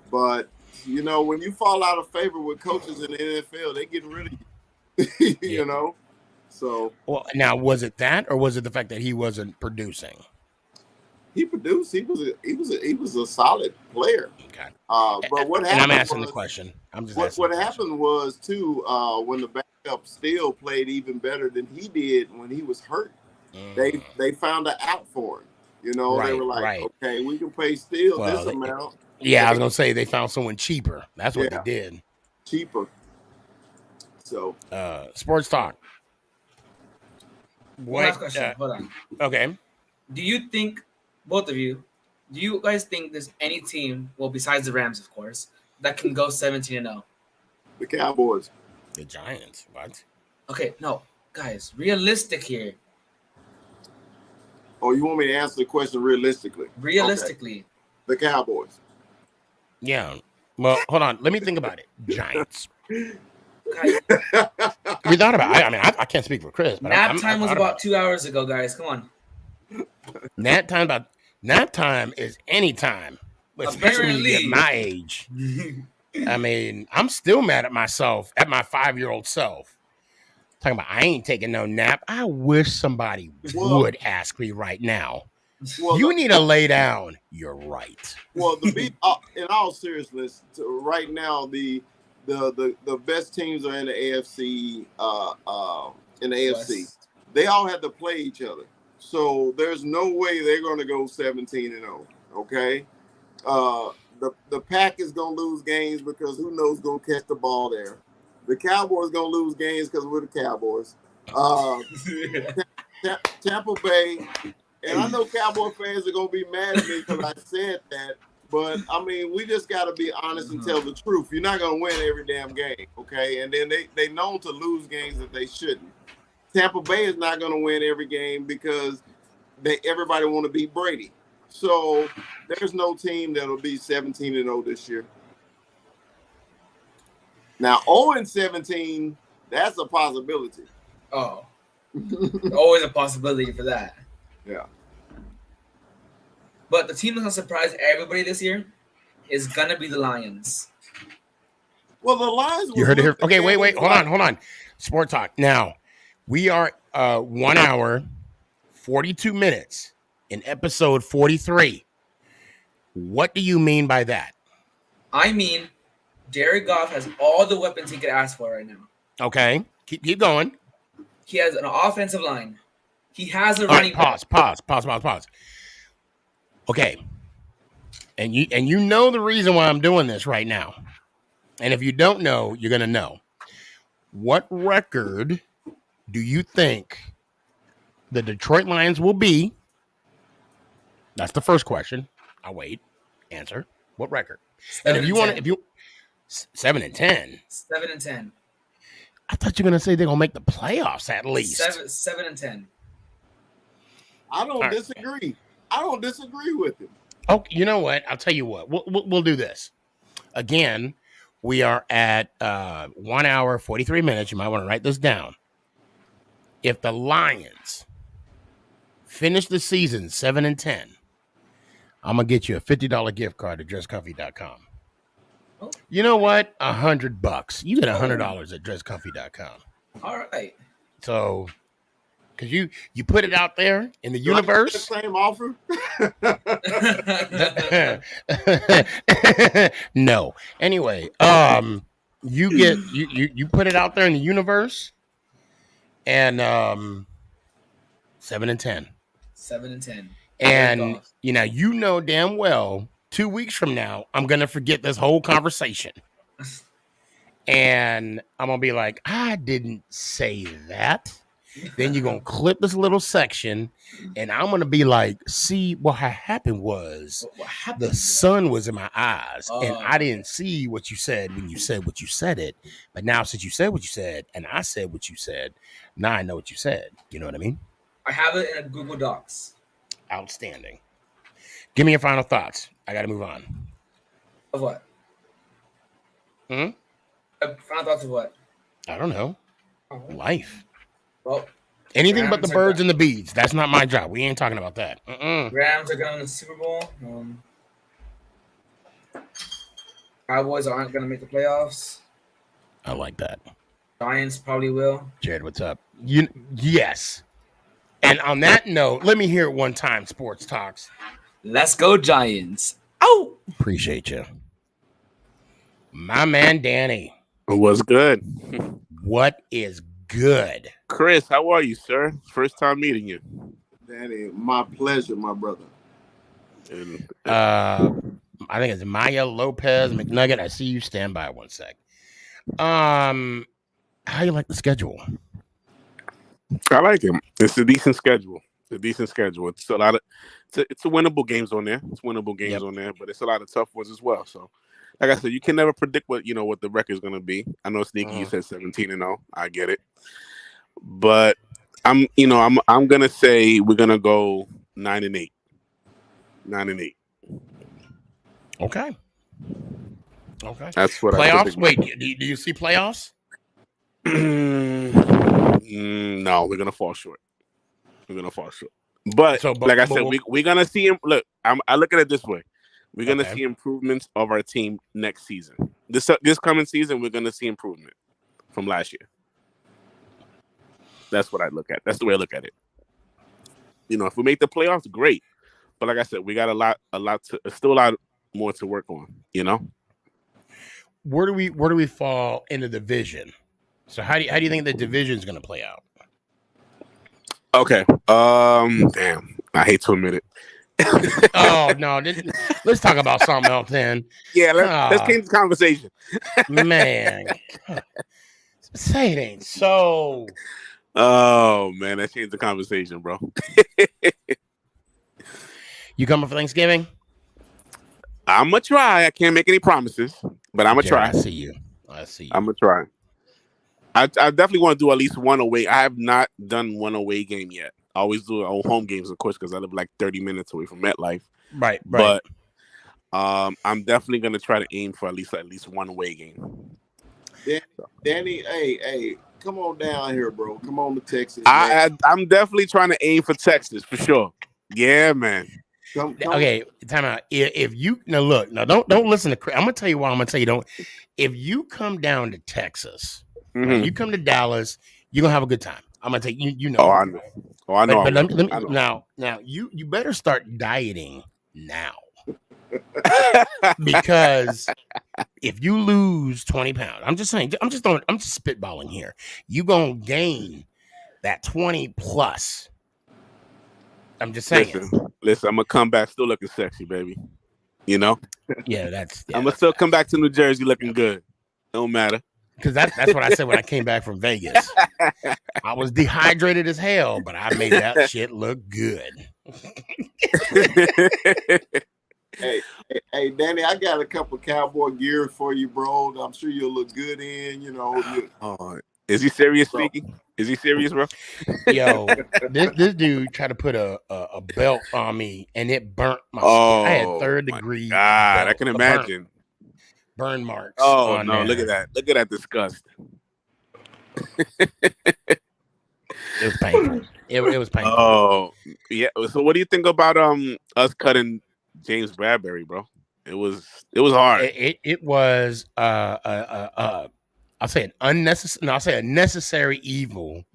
[SPEAKER 3] But when you fall out of favor with coaches in the NFL, they get rid of you. So,
[SPEAKER 1] well, now was it that, or was it the fact that he wasn't producing?
[SPEAKER 3] He produced. He was a solid player.
[SPEAKER 1] Okay.
[SPEAKER 3] But what happened?
[SPEAKER 1] And I'm asking the question. I'm just asking.
[SPEAKER 3] What happened was too when the backup still played even better than he did when he was hurt. They found an out for him. They were like, okay, we can pay Steele this amount.
[SPEAKER 1] Yeah, I was gonna say they found someone cheaper. That's what they did.
[SPEAKER 3] Cheaper. So,
[SPEAKER 1] sports talk.
[SPEAKER 8] Last question. Hold on.
[SPEAKER 1] Okay.
[SPEAKER 8] Do you think, both of you, do you guys think there's any team, well, besides the Rams, of course, that can go 17-0?
[SPEAKER 3] The Cowboys.
[SPEAKER 1] The Giants. What?
[SPEAKER 8] Okay, no, guys, realistic here.
[SPEAKER 3] Oh, you want me to answer the question realistically?
[SPEAKER 8] Realistically.
[SPEAKER 3] Okay. The Cowboys.
[SPEAKER 1] Yeah. Well, hold on. Let me think about it. Giants. We thought about it. I mean, I can't speak for Chris. But
[SPEAKER 8] nap time was about 2 hours ago, guys. Come on.
[SPEAKER 1] Nap time is any time, especially when you get my age. I mean, I'm still mad at myself, at my 5-year-old self. Talking about I ain't taking no nap. I wish somebody would ask me right now. Well, you need to lay down. You're right.
[SPEAKER 3] Well, in all seriousness, right now the best teams are in the AFC. AFC, they all have to play each other. So there's no way they're going to go 17-0. Okay, the Pack is going to lose games because who knows going to catch the ball there. The Cowboys going to lose games because we're the Cowboys. Tampa Bay, and I know Cowboy fans are going to be mad at me because I said that. But, I mean, we just got to be honest and tell the truth. You're not going to win every damn game, okay? And then they known to lose games that they shouldn't. Tampa Bay is not going to win every game because everybody want to beat Brady. So there's no team that will be 17-0 this year. Now, 0-17, that's a possibility.
[SPEAKER 8] Oh. Always a possibility for that.
[SPEAKER 3] Yeah.
[SPEAKER 8] But the team that's going to surprise everybody this year is going to be the Lions.
[SPEAKER 3] Well, the Lions...
[SPEAKER 1] You heard it here. Okay, wait. Hold on. Sport talk. Now, we are 1 hour, 42 minutes in episode 43. What do you mean by that?
[SPEAKER 8] I mean, Jared Goff has all the weapons he could ask for right now.
[SPEAKER 1] Okay. Keep going.
[SPEAKER 8] He has an offensive line. He has a running back.
[SPEAKER 1] Pause. Okay. And you know the reason why I'm doing this right now. And if you don't know, you're going to know. What record do you think the Detroit Lions will be? That's the first question. I'll wait. Answer. What record? 7-10. 7-10.
[SPEAKER 8] 7-10.
[SPEAKER 1] I thought you were going to say they're going to make the playoffs at least.
[SPEAKER 8] 7-10.
[SPEAKER 3] I don't disagree. I don't disagree with him.
[SPEAKER 1] Oh, you know what? I'll tell you what. We'll do this. Again, we are at 1 hour, 43 minutes. You might want to write this down. If the Lions finish the season 7-10, I'm going to get you a $50 gift card at dresscomfy.com. Oh. You know what? $100. You get $100 at dresscomfy.com.
[SPEAKER 8] All right.
[SPEAKER 1] So, because you put it out there in the universe.
[SPEAKER 3] The same offer?
[SPEAKER 1] No. Anyway, you put it out there in the universe, and 7-10.
[SPEAKER 8] 7-10.
[SPEAKER 1] And you know damn well 2 weeks from now I'm gonna forget this whole conversation, and I'm gonna be like, I didn't say that. Then you're going to clip this little section, and I'm going to be like, see, what happened was the sun was in my eyes, and I didn't see what you said when you said what you said it. But now since you said what you said, and I said what you said, now I know what you said. You know what I mean?
[SPEAKER 8] I have it in a Google Docs.
[SPEAKER 1] Outstanding. Give me your final thoughts. I got to move on.
[SPEAKER 8] Of what? Final thoughts of what?
[SPEAKER 1] I don't know. Life.
[SPEAKER 8] Well,
[SPEAKER 1] anything but the birds and the bees. That's not my job. We ain't talking about that.
[SPEAKER 8] Rams are going to the Super Bowl. Cowboys aren't going to make the playoffs.
[SPEAKER 1] I like that.
[SPEAKER 8] Giants probably will.
[SPEAKER 1] Jared, what's up? Yes. And on that note, let me hear it one time, Sports Talks.
[SPEAKER 8] Let's go, Giants. Oh,
[SPEAKER 1] appreciate you. My man, Danny.
[SPEAKER 9] What's good?
[SPEAKER 1] What is good?
[SPEAKER 9] Chris, how are you, sir? First time meeting you.
[SPEAKER 3] Danny, my pleasure, my brother.
[SPEAKER 1] I think it's Maya Lopez McNugget. I see you. Stand by one sec. How you like the schedule?
[SPEAKER 9] I like it. It's a decent schedule. It's a lot of it's a winnable games on there. It's winnable games on there, but it's a lot of tough ones as well. So, like I said, you can never predict what the record is going to be. I know Sneaky, you said 17-0. I get it, but I'm gonna say we're gonna go 9-8. 9-8.
[SPEAKER 1] Okay.
[SPEAKER 9] That's what
[SPEAKER 1] playoffs. Wait, do you see playoffs?
[SPEAKER 9] No, we're gonna fall short. But like I said, we're gonna see him. Look, I look at it this way: we're gonna see improvements of our team next season. This coming season, we're gonna see improvement from last year. That's what I look at. That's the way I look at it. If we make the playoffs, great. But like I said, we got still a lot more to work on.
[SPEAKER 1] Where do we fall in the division? So how do you think the division is going to play out?
[SPEAKER 9] Okay. Damn. I hate to admit it.
[SPEAKER 1] Oh no. Let's talk about something else then.
[SPEAKER 9] Yeah. Let's change the conversation.
[SPEAKER 1] Man. Say it ain't so.
[SPEAKER 9] Oh man, that changed the conversation, bro.
[SPEAKER 1] You coming for Thanksgiving?
[SPEAKER 9] I'm gonna try. I can't make any promises, but I'm gonna try.
[SPEAKER 1] I see you.
[SPEAKER 9] I'm gonna try. I definitely want to do at least one away. I have not done one away game yet. I always do home games, of course, because I live like 30 minutes away from MetLife.
[SPEAKER 1] Right.
[SPEAKER 9] But I'm definitely gonna try to aim for at least one away game.
[SPEAKER 3] Danny, hey, come on down here, bro. Come on to Texas.
[SPEAKER 9] I'm definitely trying to aim for Texas for sure. Yeah, man.
[SPEAKER 3] Come.
[SPEAKER 1] Okay, time out. If you don't listen to Chris. I'm gonna tell you why. I'm gonna tell you don't. If you come down to Texas, right, you come to Dallas, you're gonna have a good time. I'm gonna tell you. You know.
[SPEAKER 9] Oh, I know. I know.
[SPEAKER 1] But let me now you better start dieting now. Because if you lose 20 pounds, I'm just spitballing here. You gonna gain that 20 plus. I'm just saying.
[SPEAKER 9] Listen, I'm gonna come back still looking sexy, baby.
[SPEAKER 1] Yeah,
[SPEAKER 9] I'm gonna still come back to New Jersey looking good. Don't matter.
[SPEAKER 1] Because that's what I said when I came back from Vegas. I was dehydrated as hell, but I made that shit look good.
[SPEAKER 3] Hey, Danny, I got a couple cowboy gear for you, bro. I'm sure you'll look good in.
[SPEAKER 9] Is he serious speaking? Is he serious, bro?
[SPEAKER 1] Yo, this dude tried to put a belt on me, and it burnt my skin. I had third-degree.
[SPEAKER 9] God, I can imagine.
[SPEAKER 1] Burn marks.
[SPEAKER 9] Oh no! Look at that! Look at that disgust.
[SPEAKER 1] It was painful. It was painful.
[SPEAKER 9] Oh yeah. So what do you think about us cutting James Bradbury, bro? It was hard.
[SPEAKER 1] It was I'll say a necessary evil,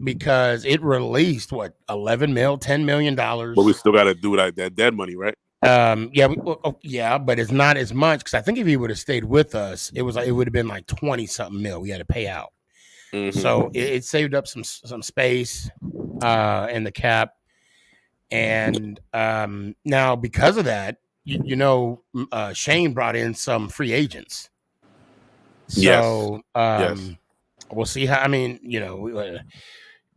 [SPEAKER 1] because it released what, $10 million.
[SPEAKER 9] But we still got to do that dead money, right?
[SPEAKER 1] Yeah, but it's not as much, because I think if he would have stayed with us, it would have been like 20 something mil we had to pay out. Mm-hmm. So it saved up some space in the cap, and now because of that, Shane brought in some free agents. So
[SPEAKER 9] yes.
[SPEAKER 1] We'll see how. I mean,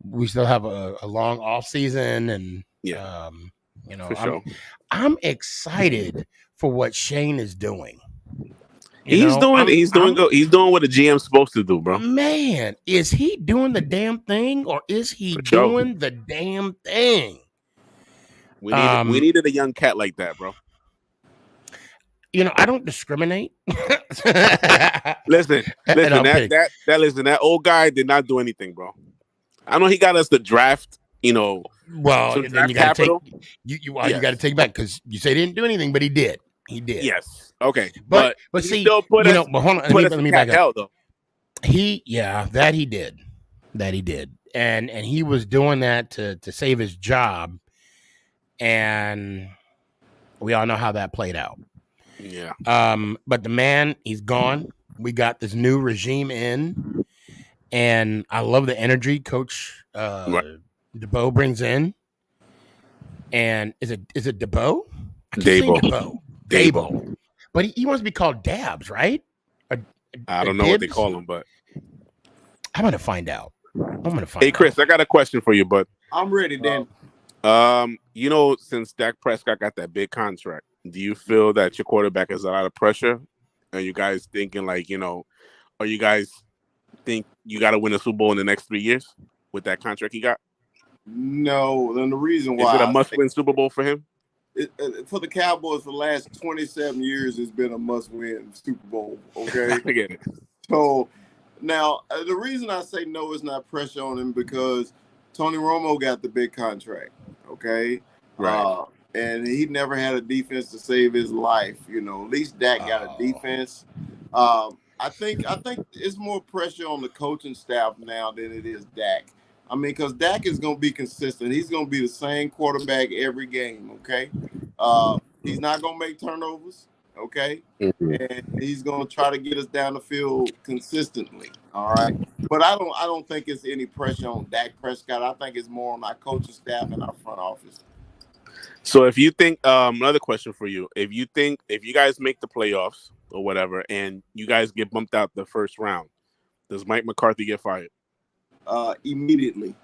[SPEAKER 1] we still have a long off season, and
[SPEAKER 9] for sure.
[SPEAKER 1] I'm excited for what Shane is doing.
[SPEAKER 9] He's doing good. He's doing what a GM's supposed to do, bro.
[SPEAKER 1] Man, is he doing the damn thing, or is he doing the damn thing?
[SPEAKER 9] We needed a young cat like that, bro.
[SPEAKER 1] I don't discriminate.
[SPEAKER 9] listen, that old guy did not do anything, bro. I know he got us the draft,
[SPEAKER 1] well, then you got to take you got to take back, because you say he didn't do anything, but he did. He did.
[SPEAKER 9] Yes. Okay.
[SPEAKER 1] But see,
[SPEAKER 9] still put us,
[SPEAKER 1] but hold on, let me back up. Though. That he did. And he was doing that to save his job. And we all know how that played out.
[SPEAKER 9] Yeah.
[SPEAKER 1] But the man, he's gone. We got this new regime in, and I love the energy Coach DeBow brings in. And is it DeBow? Dabo. But he wants to be called Dabs, right?
[SPEAKER 9] I don't know what they call him, but
[SPEAKER 1] I'm gonna find out.
[SPEAKER 9] Hey, Chris, I got a question for you, bud.
[SPEAKER 3] I'm ready, Dan.
[SPEAKER 9] Since Dak Prescott got that big contract, do you feel that your quarterback has a lot of pressure? Are you guys thinking or you guys think you got to win a Super Bowl in the next 3 years with that contract he got?
[SPEAKER 3] No, and the reason why
[SPEAKER 9] is it a must-win Super Bowl for him?
[SPEAKER 3] For the Cowboys, for the last 27 years, it's been a must-win Super Bowl. Okay,
[SPEAKER 9] I get it.
[SPEAKER 3] So now the reason I say no is not pressure on him, because Tony Romo got the big contract. Okay,
[SPEAKER 9] right.
[SPEAKER 3] And he never had a defense to save his life. At least Dak got a defense. I think it's more pressure on the coaching staff now than it is Dak. I mean, because Dak is going to be consistent. He's going to be the same quarterback every game, okay? He's not going to make turnovers, okay?
[SPEAKER 9] Mm-hmm.
[SPEAKER 3] And he's going to try to get us down the field consistently, all right? But I don't think it's any pressure on Dak Prescott. I think it's more on our coaching staff and our front office.
[SPEAKER 9] So if you think, another question for you, if you guys make the playoffs or whatever, and you guys get bumped out the first round, does Mike McCarthy get fired?
[SPEAKER 3] Immediately.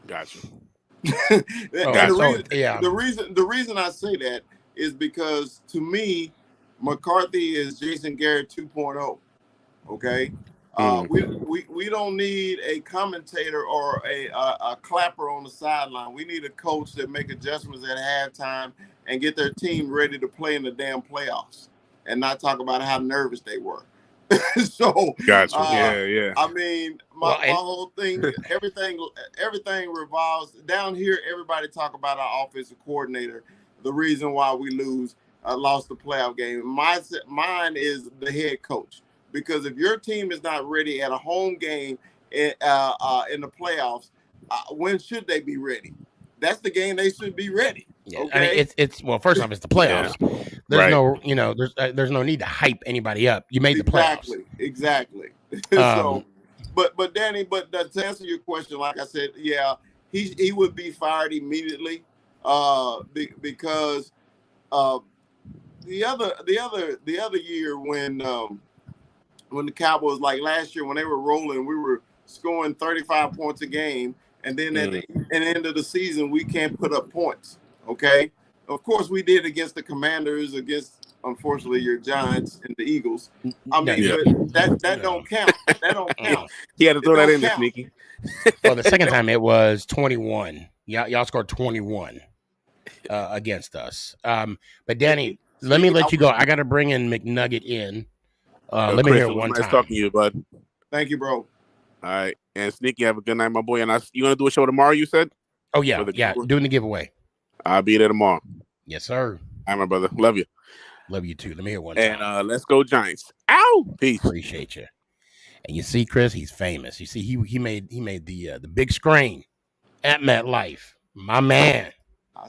[SPEAKER 9] Gotcha.
[SPEAKER 3] The reason I say that is because, to me, McCarthy is Jason Garrett 2.0. Okay, we don't need a commentator or a clapper on the sideline. We need a coach that make adjustments at halftime and get their team ready to play in the damn playoffs, and not talk about how nervous they were. So
[SPEAKER 9] gotcha. Yeah.
[SPEAKER 3] I mean, my whole thing, everything revolves down here. Everybody talk about our offensive coordinator. The reason why we lost the playoff game. Mine is the head coach, because if your team is not ready at a home game in the playoffs, when should they be ready? That's the game they should be ready.
[SPEAKER 1] Yeah,
[SPEAKER 3] okay?
[SPEAKER 1] I mean, it's well, first off, it's the playoffs. Yeah. There's no need to hype anybody up. You made the playoffs.
[SPEAKER 3] Exactly. So, but Danny, to answer your question, like I said, yeah, he would be fired immediately, because the other year when the Cowboys, like last year when they were rolling, we were scoring 35 points a game, and then at the end of the season we can't put up points. Okay, of course we did against the Commanders, against, unfortunately, your Giants and the Eagles. I mean, but that don't count. That don't count.
[SPEAKER 9] He had to throw that in there, Sneaky.
[SPEAKER 1] Well, the second time it was 21. Y'all scored 21 against us. But Danny, let me let you go. I got to bring in McNugget in. Let me hear it one time.
[SPEAKER 9] Nice talking to you, bud.
[SPEAKER 3] Thank you, bro.
[SPEAKER 9] All right, and Sneaky, have a good night, my boy. And you want to do a show tomorrow? You said?
[SPEAKER 1] Oh yeah, doing the giveaway.
[SPEAKER 9] I'll be there tomorrow.
[SPEAKER 1] Yes, sir.
[SPEAKER 9] All right, my brother. Love you.
[SPEAKER 1] Love you too. Let me hear one time.
[SPEAKER 9] And let's go Giants. Ow! Peace.
[SPEAKER 1] Appreciate you. And you see, Chris, he's famous. You see, he made the big screen at MetLife. My man.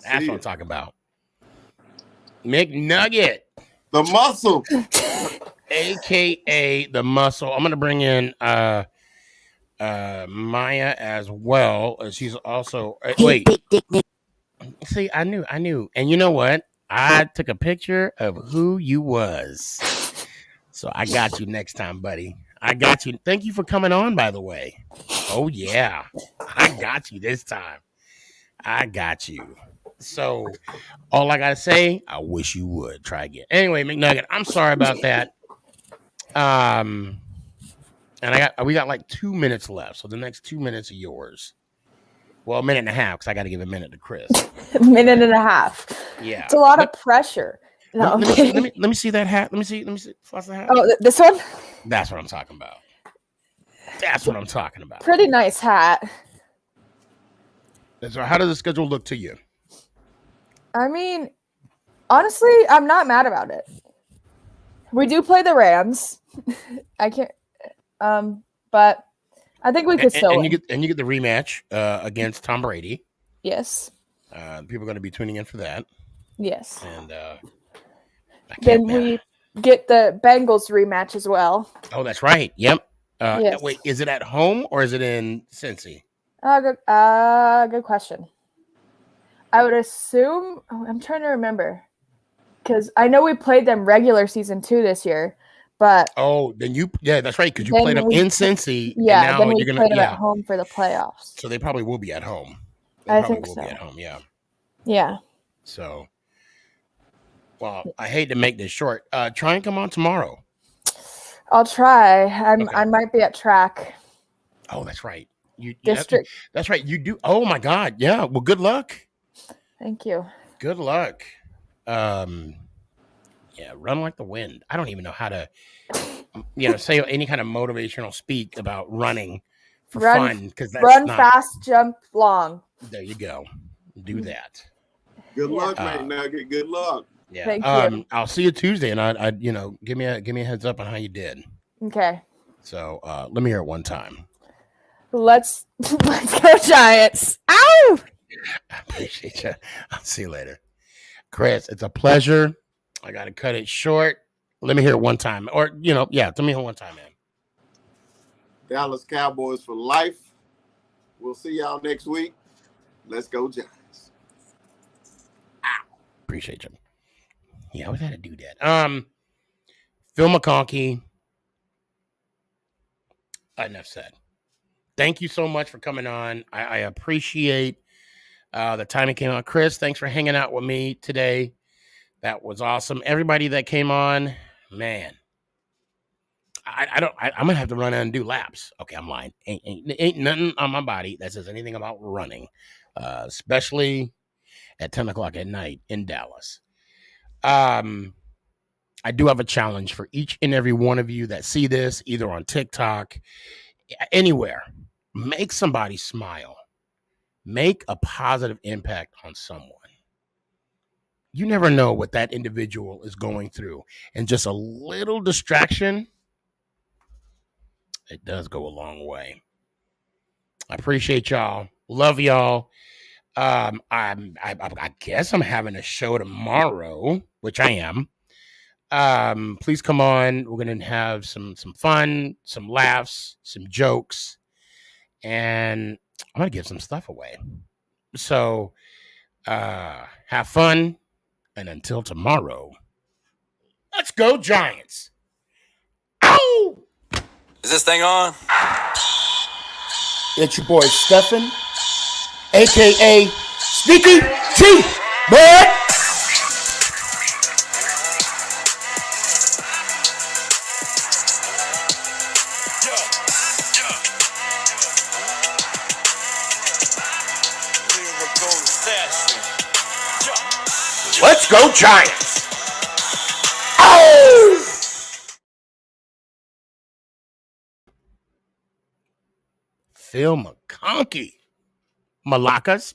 [SPEAKER 1] That's what I'm talking about. McNugget.
[SPEAKER 3] The muscle.
[SPEAKER 1] AKA the muscle. I'm gonna bring in Maya as well. She's also wait. See, I knew. And you know what? I took a picture of who you was. So I got you next time, buddy. I got you. Thank you for coming on, by the way. Oh, yeah. I got you this time. I got you. So all I got to say, I wish you would try again. Anyway, McNugget, I'm sorry about that. And we got like 2 minutes left. So the next 2 minutes are yours. Well, a minute and a half, because I got to give a minute to Chris.
[SPEAKER 10] A minute and a half.
[SPEAKER 1] Yeah.
[SPEAKER 10] It's a lot of pressure. No,
[SPEAKER 1] let me see that hat. Let me see. What's the hat?
[SPEAKER 10] Oh, this one?
[SPEAKER 1] That's what I'm talking about. That's what I'm talking about.
[SPEAKER 10] Pretty nice hat.
[SPEAKER 1] So how does the schedule look to you?
[SPEAKER 10] I mean, honestly, I'm not mad about it. We do play the Rams. I can't, but I think we could still win.
[SPEAKER 1] You get the rematch against Tom Brady.
[SPEAKER 10] Yes.
[SPEAKER 1] People are going to be tuning in for that.
[SPEAKER 10] Yes.
[SPEAKER 1] And
[SPEAKER 10] then we get the Bengals rematch as well.
[SPEAKER 1] Oh, that's right. Yep.
[SPEAKER 10] Yes.
[SPEAKER 1] Wait, is it at home or is it in Cincy?
[SPEAKER 10] Good question. I would assume. Oh, I'm trying to remember because I know we played them regular season 2 this year, but
[SPEAKER 1] that's right because you played them in Cincy.
[SPEAKER 10] Yeah,
[SPEAKER 1] and now
[SPEAKER 10] then we
[SPEAKER 1] you're gonna
[SPEAKER 10] played them at home for the playoffs.
[SPEAKER 1] So they probably will be at home.
[SPEAKER 10] I think so.
[SPEAKER 1] Be at home, yeah.
[SPEAKER 10] Yeah.
[SPEAKER 1] So, well, I hate to make this short. Try and come on tomorrow.
[SPEAKER 10] I'll try. I might be at track.
[SPEAKER 1] Oh, that's right.
[SPEAKER 10] District.
[SPEAKER 1] That's right. You do. Oh my God. Yeah. Well, good luck.
[SPEAKER 10] Thank you.
[SPEAKER 1] Good luck. Run like the wind. I don't even know how to, say any kind of motivational speak about running for fun because that's
[SPEAKER 10] run fast, jump long.
[SPEAKER 1] There you go. Do that.
[SPEAKER 3] Good luck, mate. Nugget. Good luck.
[SPEAKER 1] Yeah.
[SPEAKER 10] Thank you.
[SPEAKER 1] I'll see you Tuesday, and I give me a heads up on how you did.
[SPEAKER 10] Okay.
[SPEAKER 1] So let me hear it one time.
[SPEAKER 10] Let's go Giants. Ow!
[SPEAKER 1] I appreciate you. I'll see you later. Chris, it's a pleasure. I got to cut it short. Let me hear it one time. Or, tell me it one time, man.
[SPEAKER 3] Dallas Cowboys for life. We'll see y'all next week. Let's go Giants.
[SPEAKER 1] Appreciate you. Yeah, I always had to do that. Phil McConkey. Enough said. Thank you so much for coming on. I appreciate the time it came out. Chris, thanks for hanging out with me today. That was awesome. Everybody that came on, man. I'm gonna have to run out and do laps. Okay, I'm lying. Ain't nothing on my body that says anything about running, especially at 10 o'clock at night in Dallas. I do have a challenge for each and every one of you that see this, either on TikTok, anywhere. Make somebody smile. Make a positive impact on someone. You never know what that individual is going through. And just a little distraction, it does go a long way. I appreciate y'all. Love y'all. I guess I'm having a show tomorrow, which I am. Please come on. We're gonna have some fun, some laughs, some jokes, and I'm gonna give some stuff away. So have fun, and until tomorrow, let's go Giants. Ow!
[SPEAKER 11] Is this thing on?
[SPEAKER 1] It's your boy Stefan, aka Sneakyg, man. Let's go Giants! Oh! Phil McConkey. Malakas.